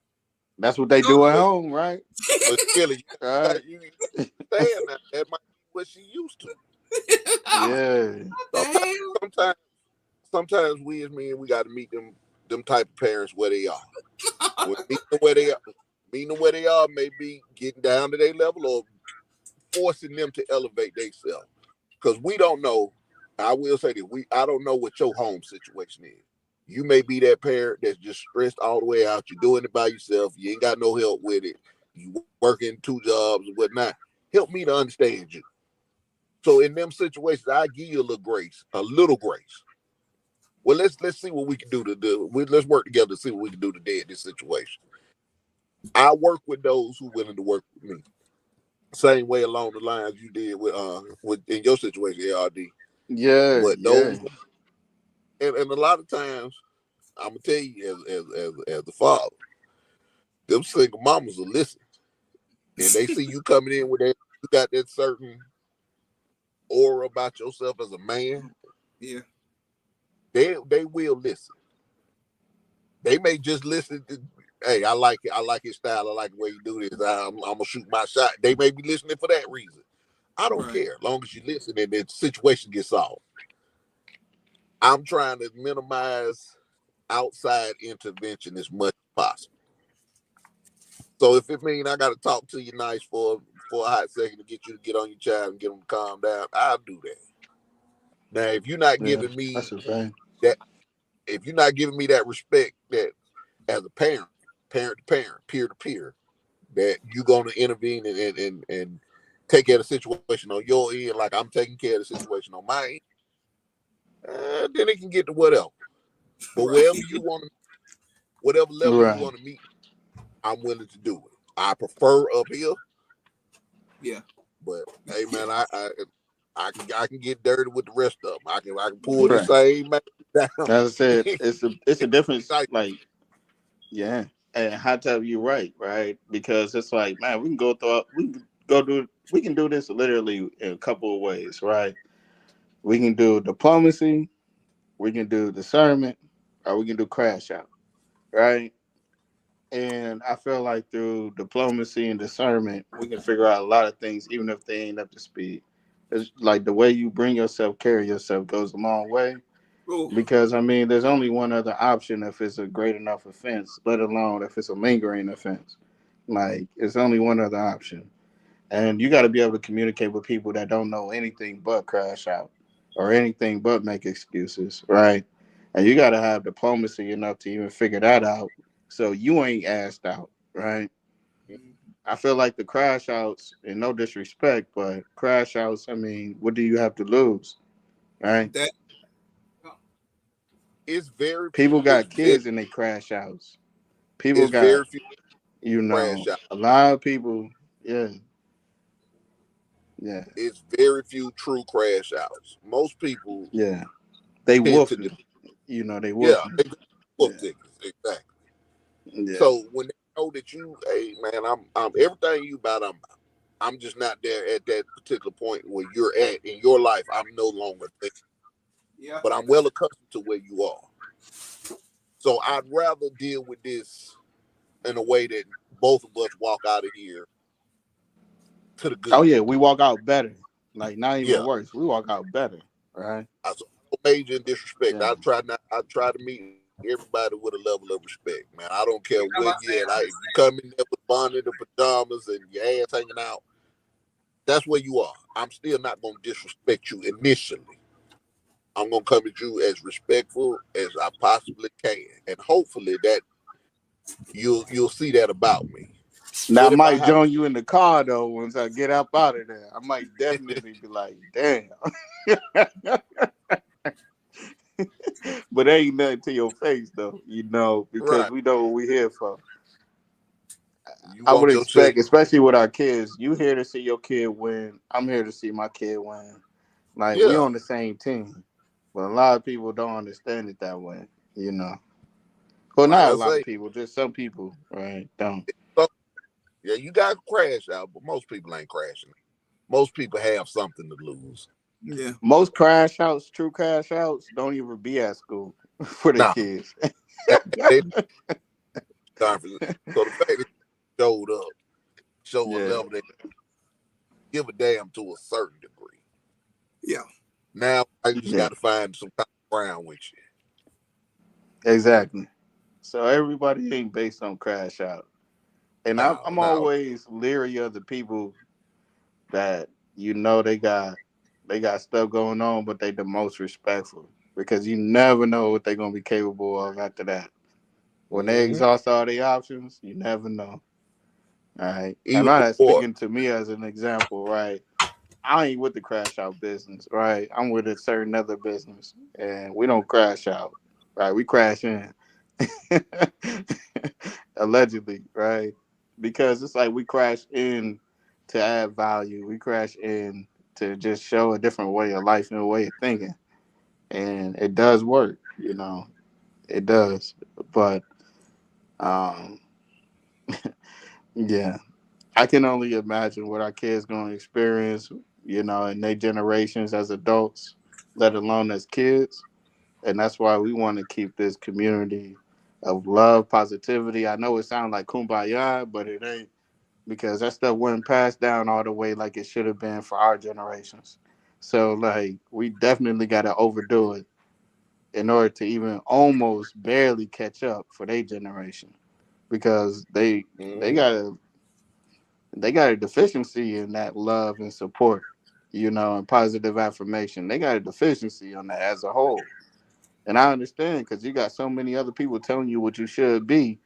Speaker 13: That's what they do at home, right?
Speaker 12: But still, you saying that might be what she used to.
Speaker 13: Yeah.
Speaker 12: Sometimes we as men, we got to meet them type of parents where they are. Meeting them where they are may be getting down to their level or forcing them to elevate themselves. Because we don't know. I will say that I don't know what your home situation is. You may be that parent that's just stressed all the way out. You're doing it by yourself. You ain't got no help with it. You working 2 jobs and whatnot. Help me to understand you. So in them situations, I give you a little grace. Well, let's see what we can do let's work together to see what we can do today in this situation. I work with those who are willing to work with me. Same way along the lines you did with in your situation, ARD.
Speaker 13: Yeah.
Speaker 12: But those and a lot of times, I'm gonna tell you as the father, them single mamas will listen. And they see you coming in with that, you got that certain aura about yourself as a man.
Speaker 1: Yeah.
Speaker 12: They will listen. They may just listen to, hey, I like it. I like his style. I like the way you do this. I'm gonna shoot my shot. They may be listening for that reason. I don't
Speaker 1: Right.
Speaker 12: care, as long as you listen and the situation gets solved. I'm trying to minimize outside intervention as much as possible. So if it means I got to talk to you nice for a hot second to get you to get on your child and get them to calm down, I'll do that. Now, if you're not giving me
Speaker 13: that's a fact.
Speaker 12: that, if you're not giving me that respect that as a parent, parent to parent, peer to peer, that you're going to intervene and take care of the situation on your end, like I'm taking care of the situation on my end, then it can get to whatever. But
Speaker 1: Right.
Speaker 12: wherever you want to, whatever level you
Speaker 13: Right.
Speaker 12: want to meet, I'm willing to do it. I prefer up here,
Speaker 1: Yeah.
Speaker 12: but hey, man, I can get dirty with the rest of them. I can pull the
Speaker 13: Right.
Speaker 12: same man down.
Speaker 13: As I said, it's a difference.
Speaker 12: Like,
Speaker 13: Like, yeah, and how tell you right? Because it's like, man, we can do this literally in a couple of ways, right? We can do diplomacy, we can do discernment, or we can do crash out, right? And I feel like through diplomacy and discernment, we can figure out a lot of things, even if they ain't up to speed. It's like the way you bring yourself, carry yourself goes a long way.
Speaker 1: Ooh.
Speaker 13: Because I mean, there's only one other option if it's a great enough offense, let alone if it's a lingering offense. Like, it's only one other option. And you got to be able to communicate with people that don't know anything but crash out or anything but make excuses, right? And you got to have diplomacy enough to even figure that out so you ain't asked out, right? I feel like the crash outs, and no disrespect, but crash outs, I mean, what do you have to lose, right?
Speaker 1: That
Speaker 12: it's very
Speaker 13: People got
Speaker 12: it's
Speaker 13: kids and they crash outs. People
Speaker 12: it's
Speaker 13: got,
Speaker 12: very few
Speaker 13: you know,
Speaker 12: crash out.
Speaker 13: a lot of people, yeah.
Speaker 12: It's very few true crash outs. Most people
Speaker 13: Yeah. They
Speaker 12: tend to,
Speaker 13: woofing. You know, they
Speaker 12: yeah,
Speaker 13: woofing.
Speaker 12: they wolf
Speaker 13: Yeah.
Speaker 12: tickets, exactly.
Speaker 13: Yeah.
Speaker 12: So when they know that you, hey man, I'm everything you about, I'm just not there at that particular point where you're at in your life. I'm no longer there,
Speaker 1: yeah.
Speaker 12: but I'm well accustomed to where you are. So I'd rather deal with this in a way that both of us walk out of here to the
Speaker 13: Oh
Speaker 12: good.
Speaker 13: yeah, we walk out better. Like, not even
Speaker 12: Yeah,
Speaker 13: worse. We walk out better, right?
Speaker 12: I saw no major in disrespect.
Speaker 13: Yeah.
Speaker 12: I try to meet everybody with a level of respect, man. I don't care
Speaker 1: I'm
Speaker 12: where
Speaker 1: about to
Speaker 12: you
Speaker 1: say,
Speaker 12: at. If you come in there with bonnet and pajamas and your ass hanging out, that's where you are. I'm still not gonna disrespect you initially. I'm gonna come at you as respectful as I possibly can, and hopefully that you'll see that about me.
Speaker 13: Now I
Speaker 12: But if I
Speaker 13: might
Speaker 12: have
Speaker 13: join you in the car though once I get up out of there. I might definitely be like, damn. But ain't nothing to your face though, you know, because
Speaker 12: right,
Speaker 13: we know what we're here for.
Speaker 12: you
Speaker 13: I would
Speaker 12: want your check.
Speaker 13: expect, especially with our kids, you here to see your kid win. I'm here to see my kid win. Like, we
Speaker 12: Yeah,
Speaker 13: on the same team. But a lot of people don't understand it that way, you know. Well,
Speaker 12: like
Speaker 13: not
Speaker 12: I
Speaker 13: a lot of
Speaker 12: say,
Speaker 13: people, just some people, right? Don't.
Speaker 12: so, yeah, you got to crash out, but most people ain't crashing. Most people have something to lose.
Speaker 1: yeah.
Speaker 13: Most crash outs, true crash outs, don't even be at school for their
Speaker 12: Nah,
Speaker 13: kids.
Speaker 12: they time for so the fact that you showed up, show a
Speaker 13: Yeah,
Speaker 12: level that give a damn to a certain degree.
Speaker 1: Yeah.
Speaker 12: Now I just
Speaker 13: yeah,
Speaker 12: got to find some kind of ground with you.
Speaker 13: exactly. So everybody ain't based on crash out. And I'm
Speaker 12: No.
Speaker 13: always leery of the people that, you know, they got stuff going on, but they the most respectful, because you never know what they're gonna be capable of after that. When they
Speaker 12: Mm-hmm.
Speaker 13: exhaust all their options, you never know. All right. And
Speaker 12: Even
Speaker 13: I'm not
Speaker 12: before,
Speaker 13: speaking to me as an example, right? I ain't with the crash out business, right? I'm with a certain other business, and we don't crash out, right? We crash in, allegedly, right? Because it's like we crash in to add value. We crash in to just show a different way of life and a way of thinking, and it does work, you know. It does, but um, yeah. I can only imagine what our kids going to experience, you know, in their generations as adults, let alone as kids. And that's why we want to keep this community of love, positivity. I know it sounds like kumbaya, but it ain't. because that stuff wasn't passed down all the way like it should have been for our generations. So like we definitely got to overdo it in order to even almost barely catch up for their generation, because they got a deficiency in that love and support, and positive affirmation. They got a deficiency on that as a whole. And I understand, because you got so many other people telling you what you should be,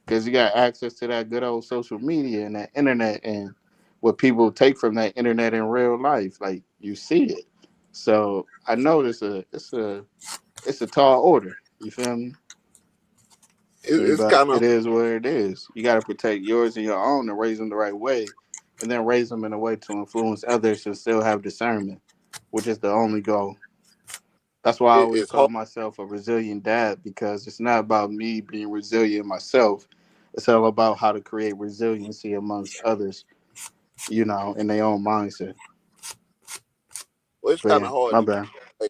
Speaker 13: because you got access to that good old social media and that internet, and what people take from that internet in real life, like you see it. So I know it's a tall order. You feel me?
Speaker 12: It's
Speaker 13: But
Speaker 12: kind of
Speaker 13: it is what it is. You got to protect yours and your own and raise them the right way, and then raise them in a way to influence others and still have discernment, which is the only goal. That's why I always
Speaker 12: it's
Speaker 13: call
Speaker 12: hard.
Speaker 13: myself a resilient dad, because it's not about me being resilient myself. It's all about how to create resiliency amongst others, in their own mindset.
Speaker 12: Well, it's
Speaker 13: But
Speaker 12: kind
Speaker 13: yeah,
Speaker 12: of hard
Speaker 13: my
Speaker 12: to be
Speaker 13: bad.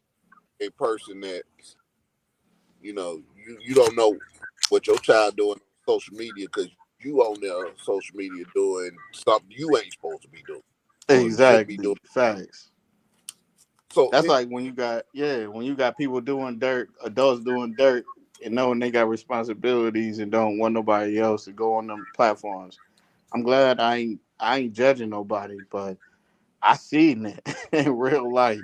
Speaker 12: a person that you don't know what your child doing on social media, because you on their social media doing something you ain't supposed to be doing or you shouldn't be doing.
Speaker 13: Exactly. Facts.
Speaker 12: So
Speaker 13: That's like when you got people doing dirt, adults doing dirt, and knowing they got responsibilities and don't want nobody else to go on them platforms. I'm glad I ain't judging nobody, but I seen it in real life.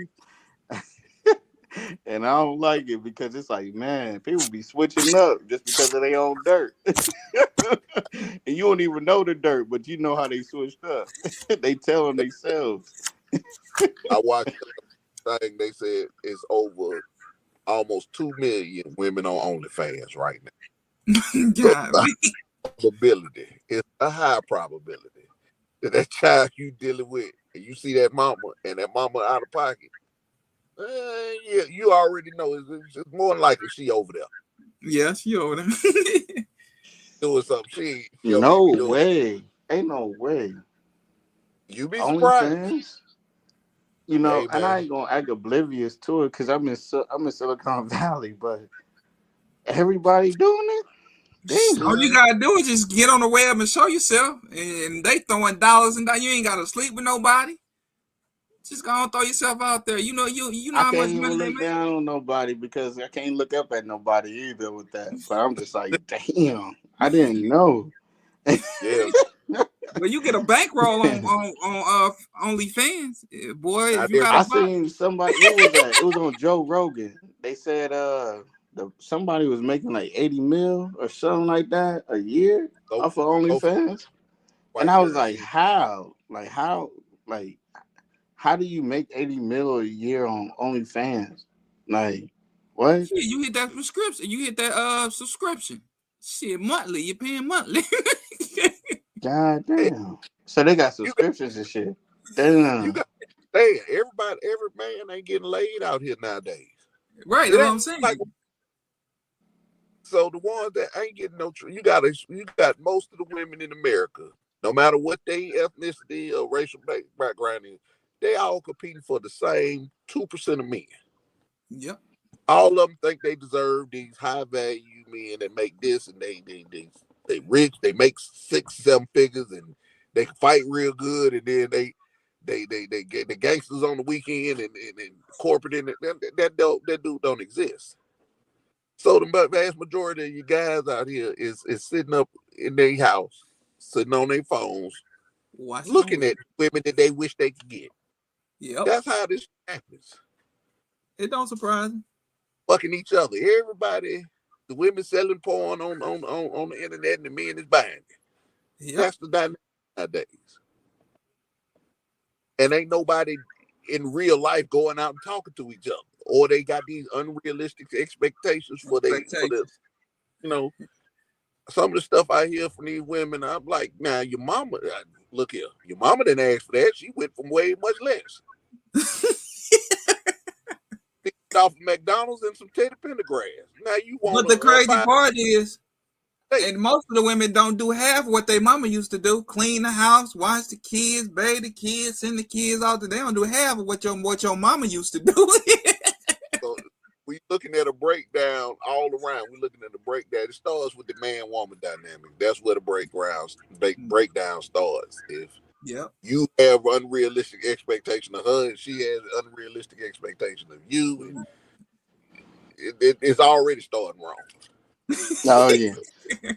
Speaker 13: And I don't like it, because it's like, man, people be switching up just because of their own dirt. And you don't even know the dirt, but you know how they switched up. They telling themselves.
Speaker 12: I watched the thing. They said it's over almost 2 million women on OnlyFans right now. So probability, it's a high probability that child you dealing with, and you see that mama and that mama out of pocket. Yeah, you already know it's more than likely she over there.
Speaker 1: Yeah, she over there.
Speaker 12: Doing something she don't
Speaker 13: No
Speaker 12: need to be doing.
Speaker 13: way. Ain't no way.
Speaker 12: You be surprised.
Speaker 13: OnlyFans?
Speaker 12: Hey,
Speaker 13: And I
Speaker 12: man.
Speaker 13: ain't gonna act oblivious to it, because I'm in Silicon Valley, but everybody doing it? Damn.
Speaker 1: All you gotta do is just get on the web and show yourself, and they throwing dollars and you ain't gotta sleep with nobody. Just go and throw yourself out there. You know
Speaker 13: I
Speaker 1: how
Speaker 13: can't
Speaker 1: much
Speaker 13: even
Speaker 1: money they
Speaker 13: look
Speaker 1: make.
Speaker 13: down on nobody, because I can't look up at nobody either with that. But I'm just like, damn, I didn't know.
Speaker 12: Yeah.
Speaker 1: Well, you get a bankroll on OnlyFans, boy.
Speaker 12: Now
Speaker 1: If you got
Speaker 13: I
Speaker 1: a box.
Speaker 13: seen somebody. What was that? It was on Joe Rogan. They said somebody was making like 80 mil or something like that a year off of OnlyFans. And I was like, how? Like how? Like how do you make 80 mil a year on OnlyFans? Like what?
Speaker 1: Shit, you hit that prescription. You hit that subscription. Shit, monthly. You're paying monthly.
Speaker 13: God damn. So they got subscriptions and shit. Damn.
Speaker 12: You got every man ain't getting laid out here nowadays.
Speaker 1: Right, that's what I'm saying.
Speaker 12: So the ones that ain't getting you got most of the women in America, no matter what they ethnicity or racial background is, they all competing for the same 2% of men.
Speaker 1: Yep.
Speaker 12: All of them think they deserve these high value men that make this, and they rich, they make 6-7 figures, and they can fight real good, and then they get the gangsters on the weekend and corporate in it. That dude don't exist. So the vast majority of you guys out here is sitting up in their house, sitting on their phones, looking at women that they wish they could get.
Speaker 1: Yep.
Speaker 12: That's how this happens.
Speaker 1: It don't surprise me.
Speaker 12: Fucking each other. Everybody, the women selling porn on the internet, and the men is buying it. Yep. That's the dynamic nowadays. And ain't nobody in real life going out and talking to each other, or they got these unrealistic expectations for this. Some of the stuff I hear from these women, I'm like, nah, your mama, look here, your mama didn't ask for that. She went from way much less. Off of McDonald's and some Teddy Pendergrass. Now you want.
Speaker 1: But the crazy part is, and most of the women don't do half what their mama used to do: clean the house, watch the kids, bathe the kids, send the kids out. They don't do half of what your mama used to do.
Speaker 12: we looking at a breakdown all around. We're looking at a breakdown. It starts with the man-woman dynamic. That's where the breakdown starts. If you have unrealistic expectation of her and she has unrealistic expectation of you, it's already starting wrong.
Speaker 13: Oh yeah.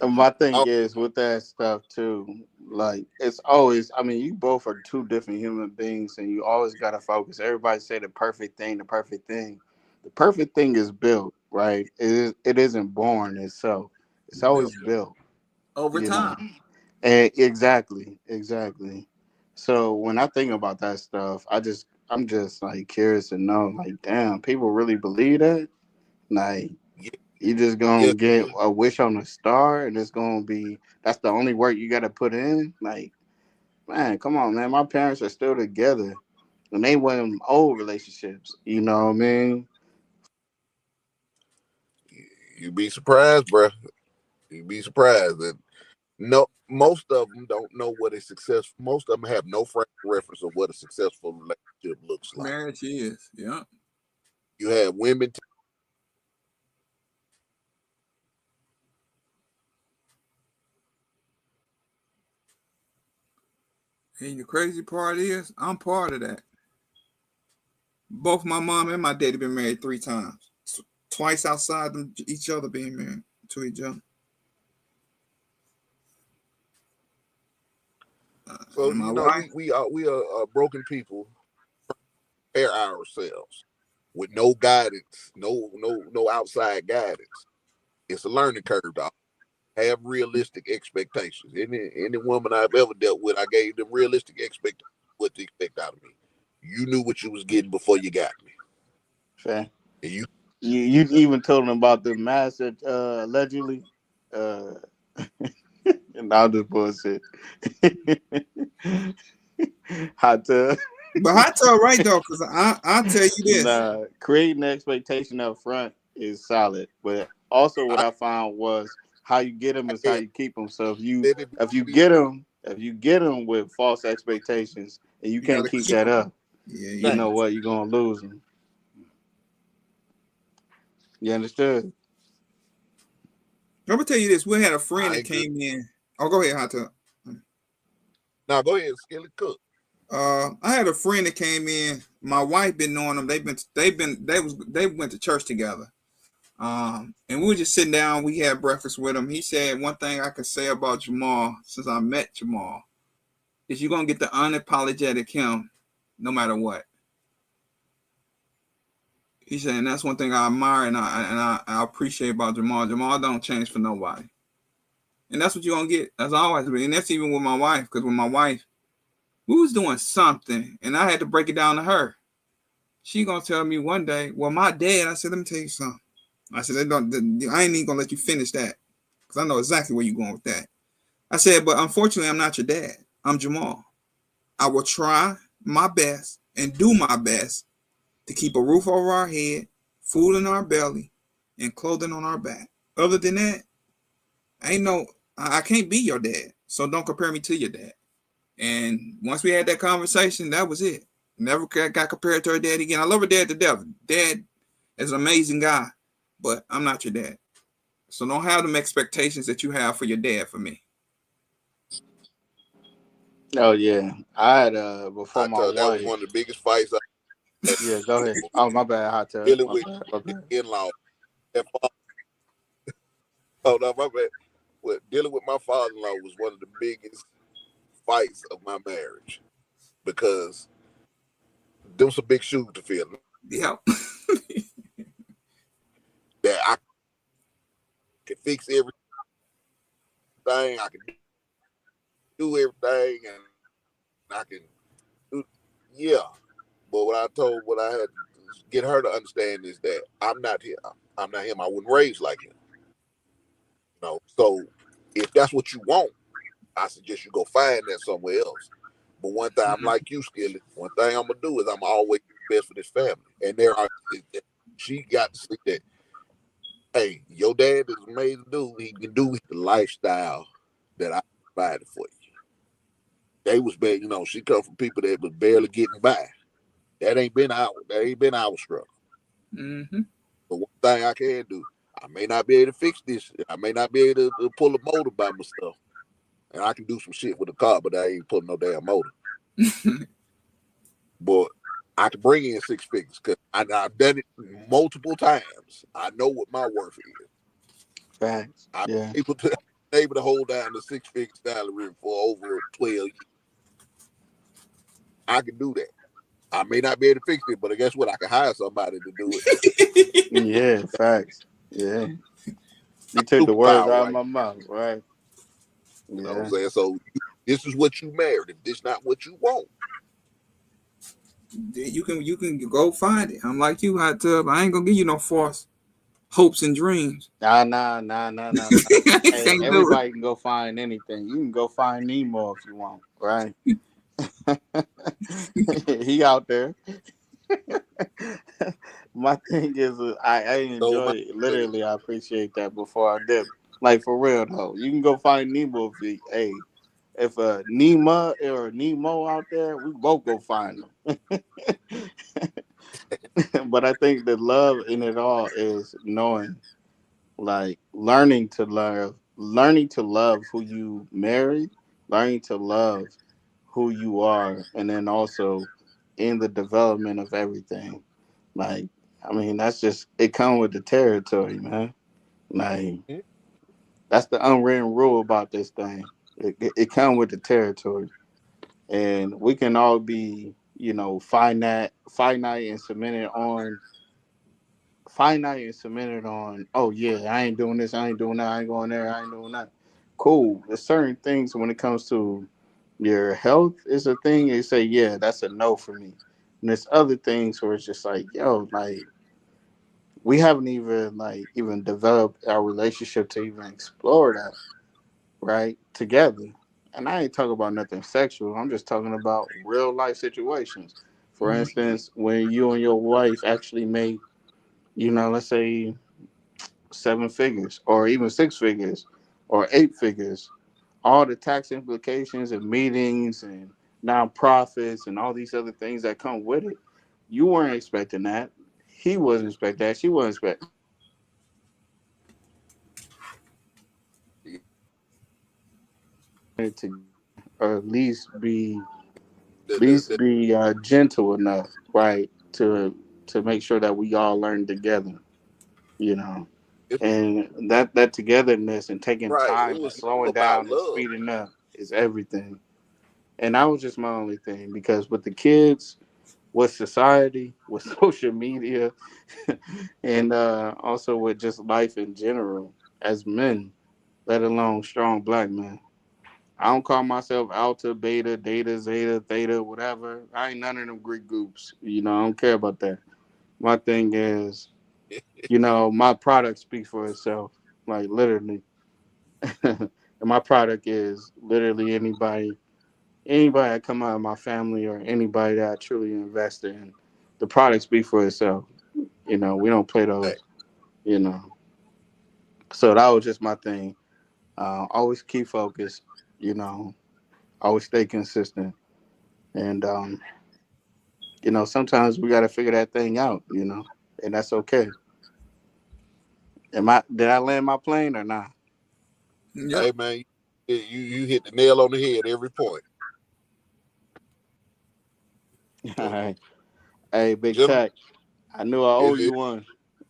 Speaker 13: And my thing is with that stuff too, like it's always, I mean, you both are two different human beings and you always gotta focus. Everybody say the perfect thing. The perfect thing is built, right? It isn't born itself. It's always built
Speaker 1: over time.
Speaker 13: And exactly. So when I think about that stuff, I'm just like curious to know, like, damn, people really believe that? Like, you just gonna get a wish on a star and it's gonna be, that's the only work you gotta put in? Like, man, come on, man. My parents are still together and they went in old relationships, you know what I mean?
Speaker 12: You'd be surprised, bro. You'd be surprised that most of them don't know what a successful. Most of them have no frame of reference of what a successful relationship looks like.
Speaker 1: Marriage is, yeah.
Speaker 12: You have women.
Speaker 1: And the crazy part is, I'm part of that. Both my mom and my daddy been married 3 times. Twice outside of each other being married to each other.
Speaker 12: So you know, we are broken people. Prepare ourselves with no guidance, no outside guidance. It's a learning curve, dog. Have realistic expectations. Any woman I've ever dealt with, I gave them realistic expectations. What to expect out of me. You knew what you was getting before you got me.
Speaker 13: Fair.
Speaker 12: And you
Speaker 13: even told them about the mask that allegedly. And I'll just bullshit. Hot tub.
Speaker 1: But hot tub, right though, because I'll tell you this.
Speaker 13: Nah, creating the expectation up front is solid, but also what I found was how you get them is how you keep them. So if you get them with false expectations and you can't keep that up, you know what, you're gonna lose them. You understood?
Speaker 1: I'm gonna tell you this. We had a friend that came in. Oh, go ahead, hot tub.
Speaker 12: No, go ahead, Skillet Cook.
Speaker 1: I had a friend that came in. My wife been knowing them. They went to church together. And we were just sitting down. We had breakfast with him. He said, one thing I could say about Jamal since I met Jamal is you're gonna get the unapologetic him, no matter what. He said, and that's one thing I admire and I appreciate about Jamal. Jamal don't change for nobody. And that's what you're gonna get. That's always been. And that's even with my wife, because with my wife, we was doing something, and I had to break it down to her. She gonna tell me one day, well, my dad, I said, let me tell you something. I said, I ain't even gonna let you finish that, because I know exactly where you're going with that. I said, but unfortunately, I'm not your dad. I'm Jamal. I will try my best and do my best to keep a roof over our head, food in our belly, and clothing on our back. Other than that, I can't be your dad. So don't compare me to your dad. And once we had that conversation, that was it. Never got compared to her dad again. I love her dad to death. Dad is an amazing guy, but I'm not your dad. So don't have them expectations that you have for your dad for me.
Speaker 13: Oh yeah, I had before my wife.
Speaker 12: That was one of the biggest fights.
Speaker 13: Yeah, go ahead. Oh, my bad, hot tub.
Speaker 12: Dealing with in-law. Oh no, my bad. Well, dealing with my father-in-law was one of the biggest fights of my marriage because there was some big shoes to fill.
Speaker 1: Yeah.
Speaker 12: That I can fix everything. I can do everything, and I can do. Yeah, but what I had to get her to understand is that I'm not him. I'm not him. I wasn't raised like him. You know, so if that's what you want, I suggest you go find that somewhere else. But one thing, I'm like you, Skillet. One thing I'm gonna do is I'm always the best for this family. And she got to see that. Hey, your dad is amazing dude. He can do the lifestyle that I provided for you. They was bad, you know. She come from people that was barely getting by. That ain't been our struggle.
Speaker 1: Mm-hmm.
Speaker 12: But one thing I can do, I may not be able to fix this. I may not be able to pull a motor by myself. And I can do some shit with the car, but I ain't pulling no damn motor. But I can bring in 6 figures because I've done it multiple times. I know what my worth is.
Speaker 13: Facts.
Speaker 12: I'm
Speaker 13: Yeah.
Speaker 12: able to hold down the 6-figure salary for over 12 years. I can do that. I may not be able to fix it, but guess what? I can hire somebody to do it.
Speaker 13: Yeah, facts. Yeah. You took the words out of my mouth, right?
Speaker 12: You know what I'm saying? So this is what you married. If this not what you want,
Speaker 1: you can go find it. I'm like you, Hot Tub. I ain't gonna give you no false hopes and dreams.
Speaker 13: Nah. Hey, everybody can go find anything. You can go find Nemo if you want, right? He out there. My thing is, I enjoy it. Literally, I appreciate that before I dip. Like, for real, though. You can go find Nemo if a Nemo or Nemo out there, we both go find them. But I think the love in it all is knowing, like, learning to love who you marry, learning to love who you are, and then also in the development of everything. Like, I mean, that's just, it comes with the territory, man. Like, that's the unwritten rule about this thing. It comes with the territory. And we can all be, finite and cemented on, oh yeah, I ain't doing this, I ain't doing that, I ain't going there, I ain't doing that. Cool. There's certain things when it comes to your health is a thing, you say, yeah, that's a no for me. And there's other things where it's just like, yo, like, we haven't even developed our relationship to even explore that, right? Together. And I ain't talking about nothing sexual. I'm just talking about real life situations. For instance, when you and your wife actually make, let's say 7 figures or even 6 figures or 8 figures, all the tax implications and meetings and nonprofits and all these other things that come with it, you weren't expecting that. He wasn't expecting that. She wasn't expecting it to, or at least be gentle enough, right, to make sure that we all learn together, and that togetherness and taking time and slowing down and speeding up is everything. And that was just my only thing, because with the kids, with society, with social media, and also with just life in general as men, let alone strong black men. I don't call myself alpha, beta, data, zeta, theta, whatever. I ain't none of them Greek groups. I don't care about that. My thing is, my product speaks for itself, like literally. And my product is literally anybody that come out of my family or anybody that I truly invest in. The product speaks for itself. We don't play those, So that was just my thing. Always keep focused, always stay consistent. And, sometimes we got to figure that thing out, and that's okay. Did I land my plane or not?
Speaker 1: Yep.
Speaker 12: Hey, man, you hit the nail on the head every point.
Speaker 13: All right. Hey, Big Tech, I knew I owe you one,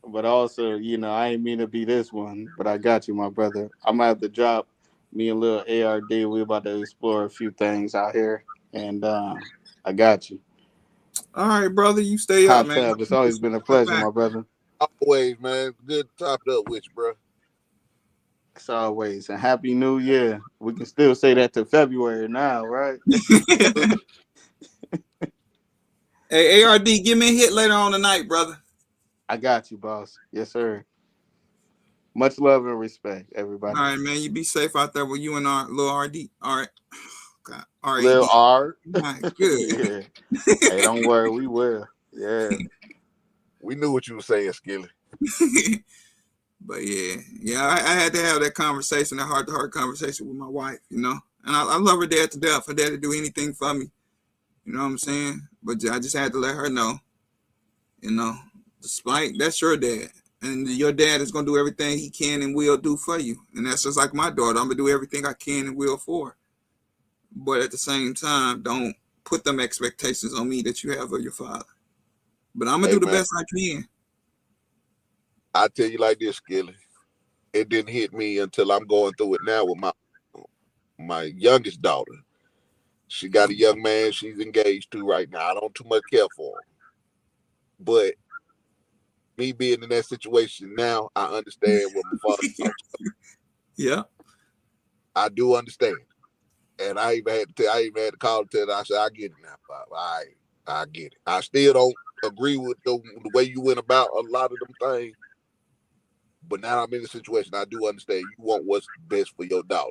Speaker 13: but also, I ain't mean to be this one, but I got you, my brother. I'm going to have to drop me and little ARD. We about to explore a few things out here, and I got you.
Speaker 1: All right, brother. You stay up, man.
Speaker 13: Tab, it's always been a pleasure, my brother.
Speaker 12: Always, man. Good topped up with you, bro.
Speaker 13: It's always. And Happy New Year. We can still say that to February now, right?
Speaker 1: Hey, ARD, give me a hit later on tonight, brother.
Speaker 13: I got you, boss. Yes, sir. Much love and respect, everybody.
Speaker 1: All right, man. You be safe out there with you and our little RD. All right. God. R-A-D.
Speaker 13: Little R.
Speaker 1: All right, good.
Speaker 13: Yeah. Hey, don't worry. We will. Yeah.
Speaker 12: We knew what you were saying, Skilly.
Speaker 1: But yeah, I had to have that conversation, that heart-to-heart conversation with my wife, and I love her dad to death. Her dad to do anything for me, you know what I'm saying? But I just had to let her know, despite that's your dad, And your dad is going to do everything he can and will do for you. And that's just like my daughter. I'm going to do everything I can and will for her. But at the same time, don't put them expectations on me that you have of your father. But I'm going to do the best I can.
Speaker 12: I tell you like this, Skilly. It didn't hit me until I'm going through it now with my youngest daughter. She got a young man she's engaged to right now. I don't too much care for him. But me being in that situation now, I understand what my father thought.
Speaker 1: Yeah.
Speaker 12: I do understand. And I even had to call and tell her, I said, I get it now, Bob. I get it. I still don't agree with the way you went about a lot of them things. But now I'm in a situation, I do understand you want what's best for your daughter.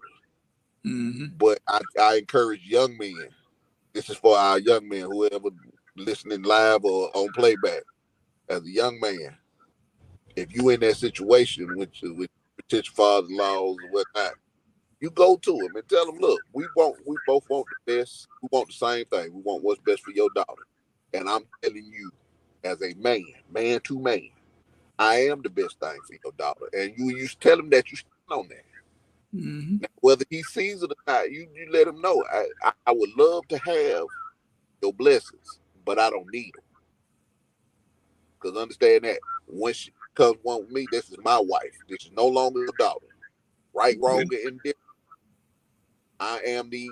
Speaker 1: Mm-hmm.
Speaker 12: But I encourage young men, this is for our young men, whoever listening live or on playback, as a young man, if you in that situation with potential father-in-laws or whatnot, you go to him and tell him, look, we both want the best. We want the same thing. We want what's best for your daughter. And I'm telling you, as a man to man, I am the best thing for your daughter. And you tell him that you stand on that.
Speaker 1: Mm-hmm.
Speaker 12: Now, whether he sees it or not, you let him know. I would love to have your blessings, but I don't need them. Because understand that when she comes one with me, this is my wife. This is no longer a daughter. Right, wrong, and indifferent. I am the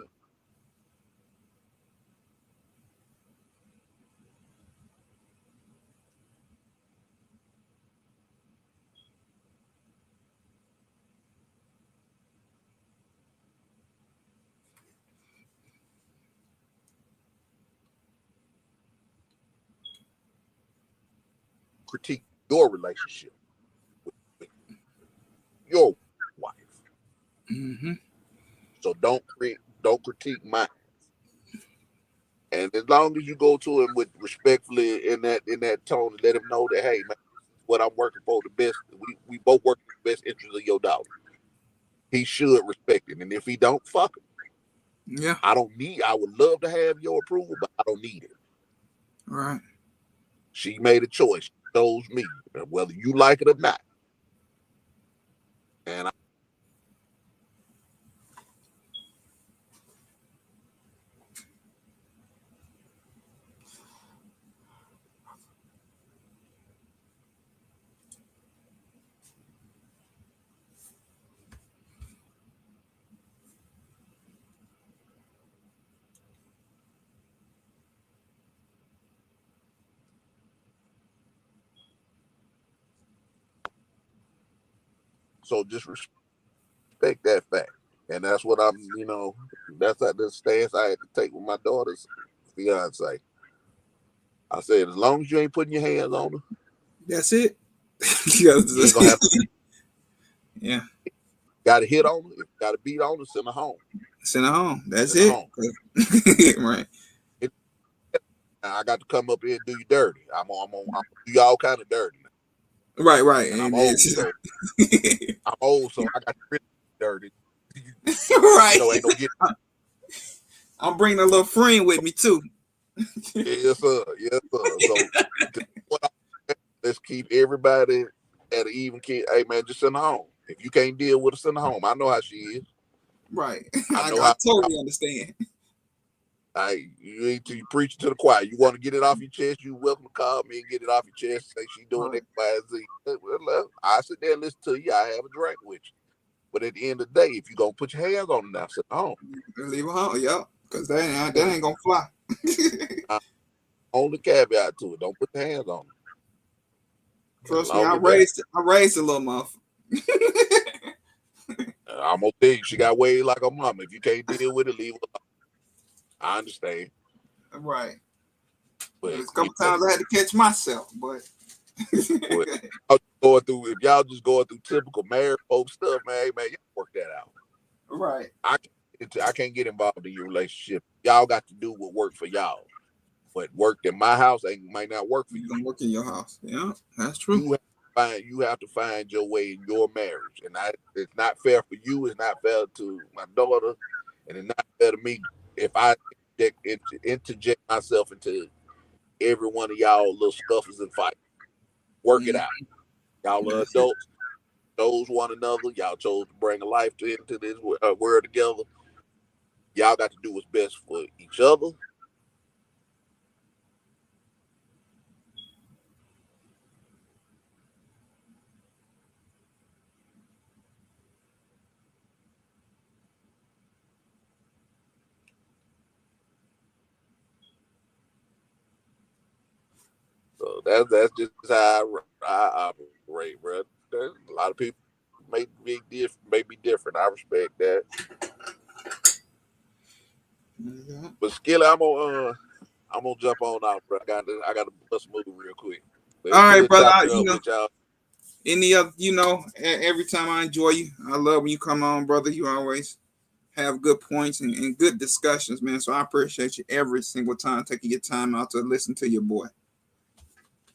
Speaker 12: critique your relationship with your wife.
Speaker 1: Mm-hmm.
Speaker 12: So don't critique mine. And as long as you go to him with respectfully in that tone and let him know that, hey man, what I'm working for the best, we both work for the best interest of your daughter. He should respect it. And if he don't, fuck him.
Speaker 1: Yeah.
Speaker 12: I would love to have your approval, but I don't need it.
Speaker 1: Right.
Speaker 12: She made a choice. She chose me, whether you like it or not. And so just respect that fact. And that's what that's the stance I had to take with my daughter's fiance. I said, as long as you ain't putting your hands on her,
Speaker 1: that's it.
Speaker 12: you ain't gonna have to.
Speaker 1: Yeah.
Speaker 12: Got to hit on her. If you got to beat on her, send her home.
Speaker 1: Send her home. That's
Speaker 12: send
Speaker 1: it.
Speaker 12: Her home.
Speaker 1: Right.
Speaker 12: I got to come up here and do you dirty. I'm do you all kind of dirty.
Speaker 1: Right.
Speaker 12: And I'm old, so I got to really dirty.
Speaker 1: Right.
Speaker 12: Ain't no getting.
Speaker 1: I'm bringing a little friend with me too.
Speaker 12: Yes, sir. So let's keep everybody at an even key. Hey man, just send her home. If you can't deal with her, send her home. I know how she is.
Speaker 1: Right.
Speaker 12: I know
Speaker 1: I totally understand.
Speaker 12: You preach to the choir. You want to get it off your chest, you welcome to call me and get it off your chest. Say she's doing X, Y, and Z. Well, I sit there and listen to you. I have a drink with you. But at the end of the day, if you're going to put your hands on her now, sit home.
Speaker 1: Leave her home, yeah. Because that ain't going to fly.
Speaker 12: Only caveat to it, don't put your hands on her.
Speaker 1: Trust me, I raised a little motherfucker.
Speaker 12: I'm going to tell you, she got way like her mama. If you can't deal with it, leave her alone. I understand.
Speaker 1: Right.
Speaker 12: But
Speaker 1: a couple times I had to catch myself, but
Speaker 12: if y'all just going through typical married folk stuff, man, y'all work that out.
Speaker 1: Right.
Speaker 12: I can't get involved in your relationship. Y'all got to do what worked for y'all. What worked in my house might not work for you.
Speaker 1: Don't work in your house. Yeah, that's true.
Speaker 12: You have to find your way in your marriage, and it's not fair for you. It's not fair to my daughter, and it's not fair to me if I interject myself into every one of y'all little scuffles and fights. Work it out. Y'all are adults, chose one another. Y'all chose to bring a life into this world together. Y'all got to do what's best for each other. So that's just how I operate, bro. There's a lot of people may be different. I respect that. But Skilly, I'm gonna jump on out, bro. I got to bust a move real quick.
Speaker 1: All right, brother.
Speaker 12: With y'all.
Speaker 1: Any other, every time I enjoy you, I love when you come on, brother. You always have good points and good discussions, man. So I appreciate you every single time taking your time out to listen to your boy.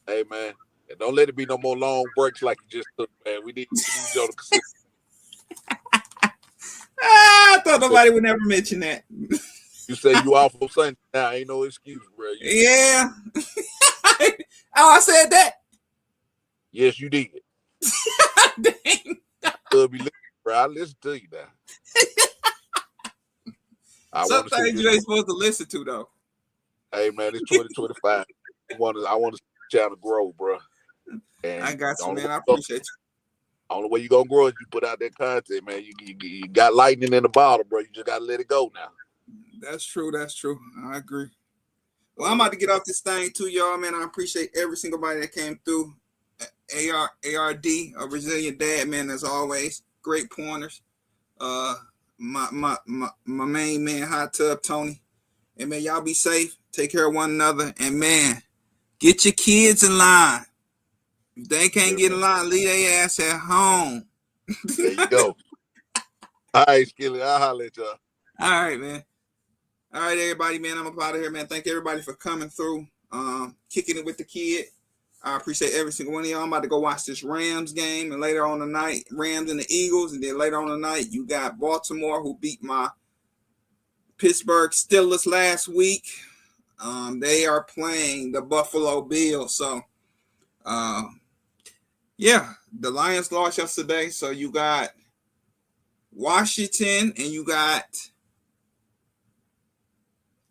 Speaker 12: Hey, man. And don't let it be no more long breaks like you just took, man. We need y'all to consider.
Speaker 1: I thought nobody would never mention that.
Speaker 12: You say you off on Sunday now, ain't no excuse, bro.
Speaker 1: Yeah. Oh, I said that.
Speaker 12: Yes, you did.
Speaker 1: Dang.
Speaker 12: Bro, I listen to you now.
Speaker 1: Some things you ain't supposed to listen to, though.
Speaker 12: Hey, man, it's 2025. I want to see the channel grow, bro. And
Speaker 1: I got you, man. I appreciate you.
Speaker 12: Only way you gonna grow is you put out that content, man. You got lightning in the bottle, bro. You just gotta let it go now.
Speaker 1: That's true. That's true. I agree. Well, I'm about to get off this thing too, y'all, man. I appreciate every single body that came through. ARD, a resilient dad, man, as always. Great pointers. My main man, Hot Tub Tony. And man, y'all be safe. Take care of one another. And man, get your kids in line. If they can't get in line, leave their ass at home.
Speaker 12: There you go. All right, Skilly. I'll holler at y'all.
Speaker 1: All right, man. All right, everybody, man. I'm up out of here, man. Thank everybody for coming through, kicking it with the kid. I appreciate every single one of y'all. I'm about to go watch this Rams game, and later on tonight, Rams and the Eagles, and then later on tonight, you got Baltimore, who beat my Pittsburgh Steelers last week. They are playing the Buffalo Bills, so yeah, the Lions lost yesterday, so you got Washington and you got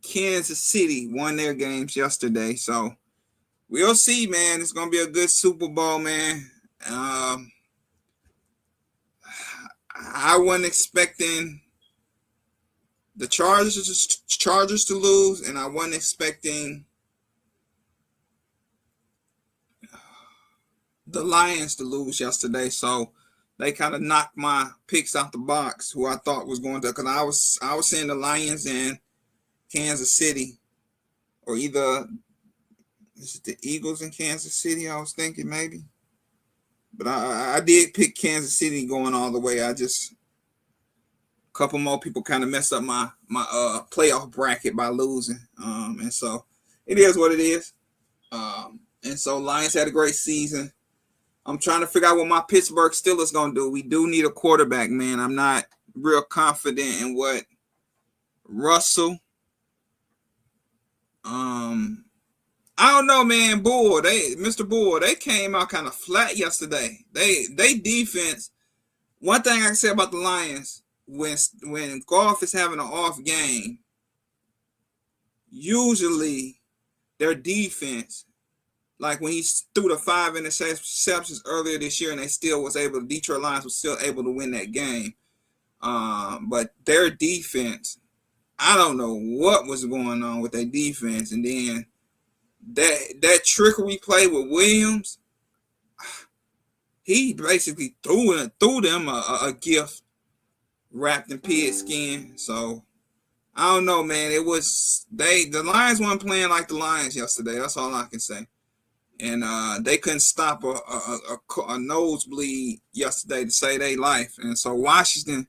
Speaker 1: Kansas City won their games yesterday, so we'll see, man. It's gonna be a good Super Bowl, man. I wasn't expecting the Chargers to lose, and I wasn't expecting the Lions to lose yesterday. So they kind of knocked my picks out the box, who I thought was going to, because I was saying the Lions and Kansas City, or either is it the Eagles in Kansas City? I was thinking maybe, but I did pick Kansas City going all the way. I just, a couple more people kind of messed up my playoff bracket by losing, and so it is what it is. And so Lions had a great season. I'm trying to figure out what my Pittsburgh Steelers going to do. We do need a quarterback, man. I'm not real confident in what Russell. I don't know, man. Mr. Bull, they came out kind of flat yesterday. They defense. One thing I can say about the Lions, when Goff is having an off game, usually their defense, like when he threw the 5 interceptions earlier this year, and Detroit Lions was still able to win that game. But their defense, I don't know what was going on with their defense. And then that trickery play with Williams, he basically threw them a gift wrapped in pig skin. So I don't know, man. The Lions weren't playing like the Lions yesterday. That's all I can say. And they couldn't stop a nosebleed yesterday to save their life. And so Washington,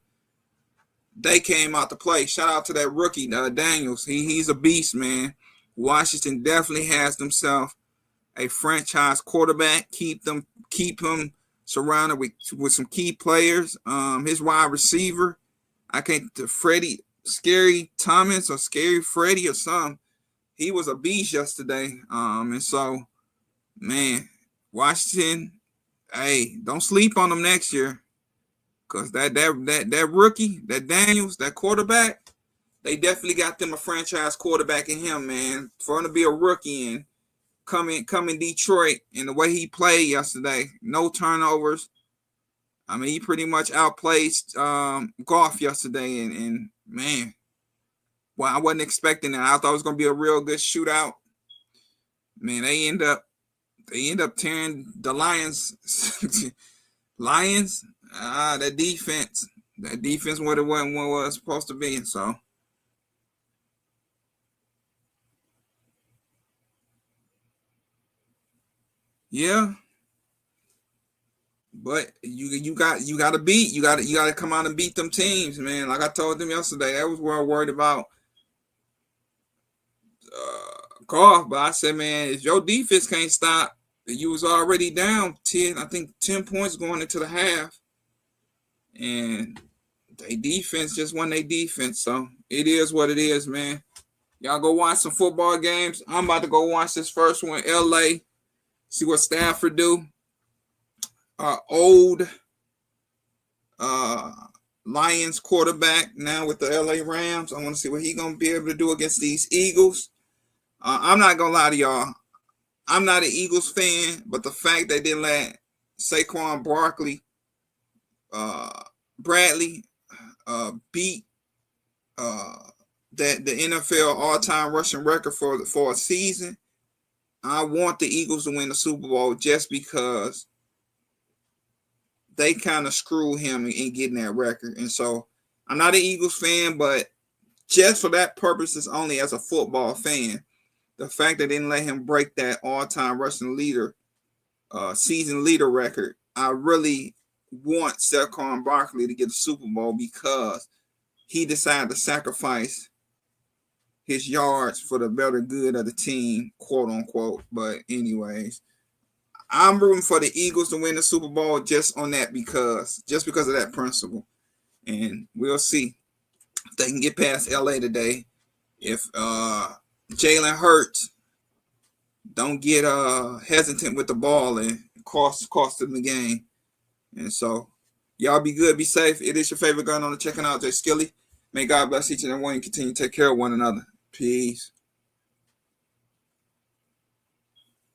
Speaker 1: they came out to play. Shout out to that rookie, Daniels. He's a beast, man. Washington definitely has themselves a franchise quarterback. Keep him surrounded with some key players. His wide receiver, Freddie, Scary Thomas or Scary Freddie or something. He was a beast yesterday. And so, man, Washington, hey, don't sleep on them next year. Cause that rookie, that Daniels, that quarterback, they definitely got them a franchise quarterback in him, man. For him to be a rookie and come in Detroit and the way he played yesterday, no turnovers. I mean, he pretty much outplayed Goff yesterday, and man, well, I wasn't expecting that. I thought it was gonna be a real good shootout. Man, they end up tearing the Lions. That defense what it wasn't what it was supposed to be. So yeah, but you got to come out and beat them teams, man. Like I told them yesterday, that was where I worried about Goff. But I said, man, if your defense can't stop, you was already down 10 points going into the half, and they defense just won their defense. So it is what it is, man. Y'all go watch some football games. I'm about to go watch this first one, LA. See what Stafford do. Old Lions quarterback now with the LA Rams. I want to see what he's going to be able to do against these Eagles. I'm not going to lie to y'all. I'm not an Eagles fan, but the fact they didn't let Saquon Bradley beat the NFL all-time rushing record for a season, I want the Eagles to win the Super Bowl just because they kind of screwed him in getting that record. And so I'm not an Eagles fan, but just for that purposes only as a football fan, the fact that they didn't let him break that all-time rushing leader, season leader record, I really want Saquon Barkley to get the Super Bowl because he decided to sacrifice his yards for the better good of the team, quote unquote. But anyways, I'm rooting for the Eagles to win the Super Bowl just because of that principle. And we'll see if they can get past LA today. If Jalen Hurts don't get hesitant with the ball and cost them the game. And so y'all be good, be safe. It is your favorite gun on the checking out, Jay Skilly. May God bless each and every one and continue to take care of one another. Peace.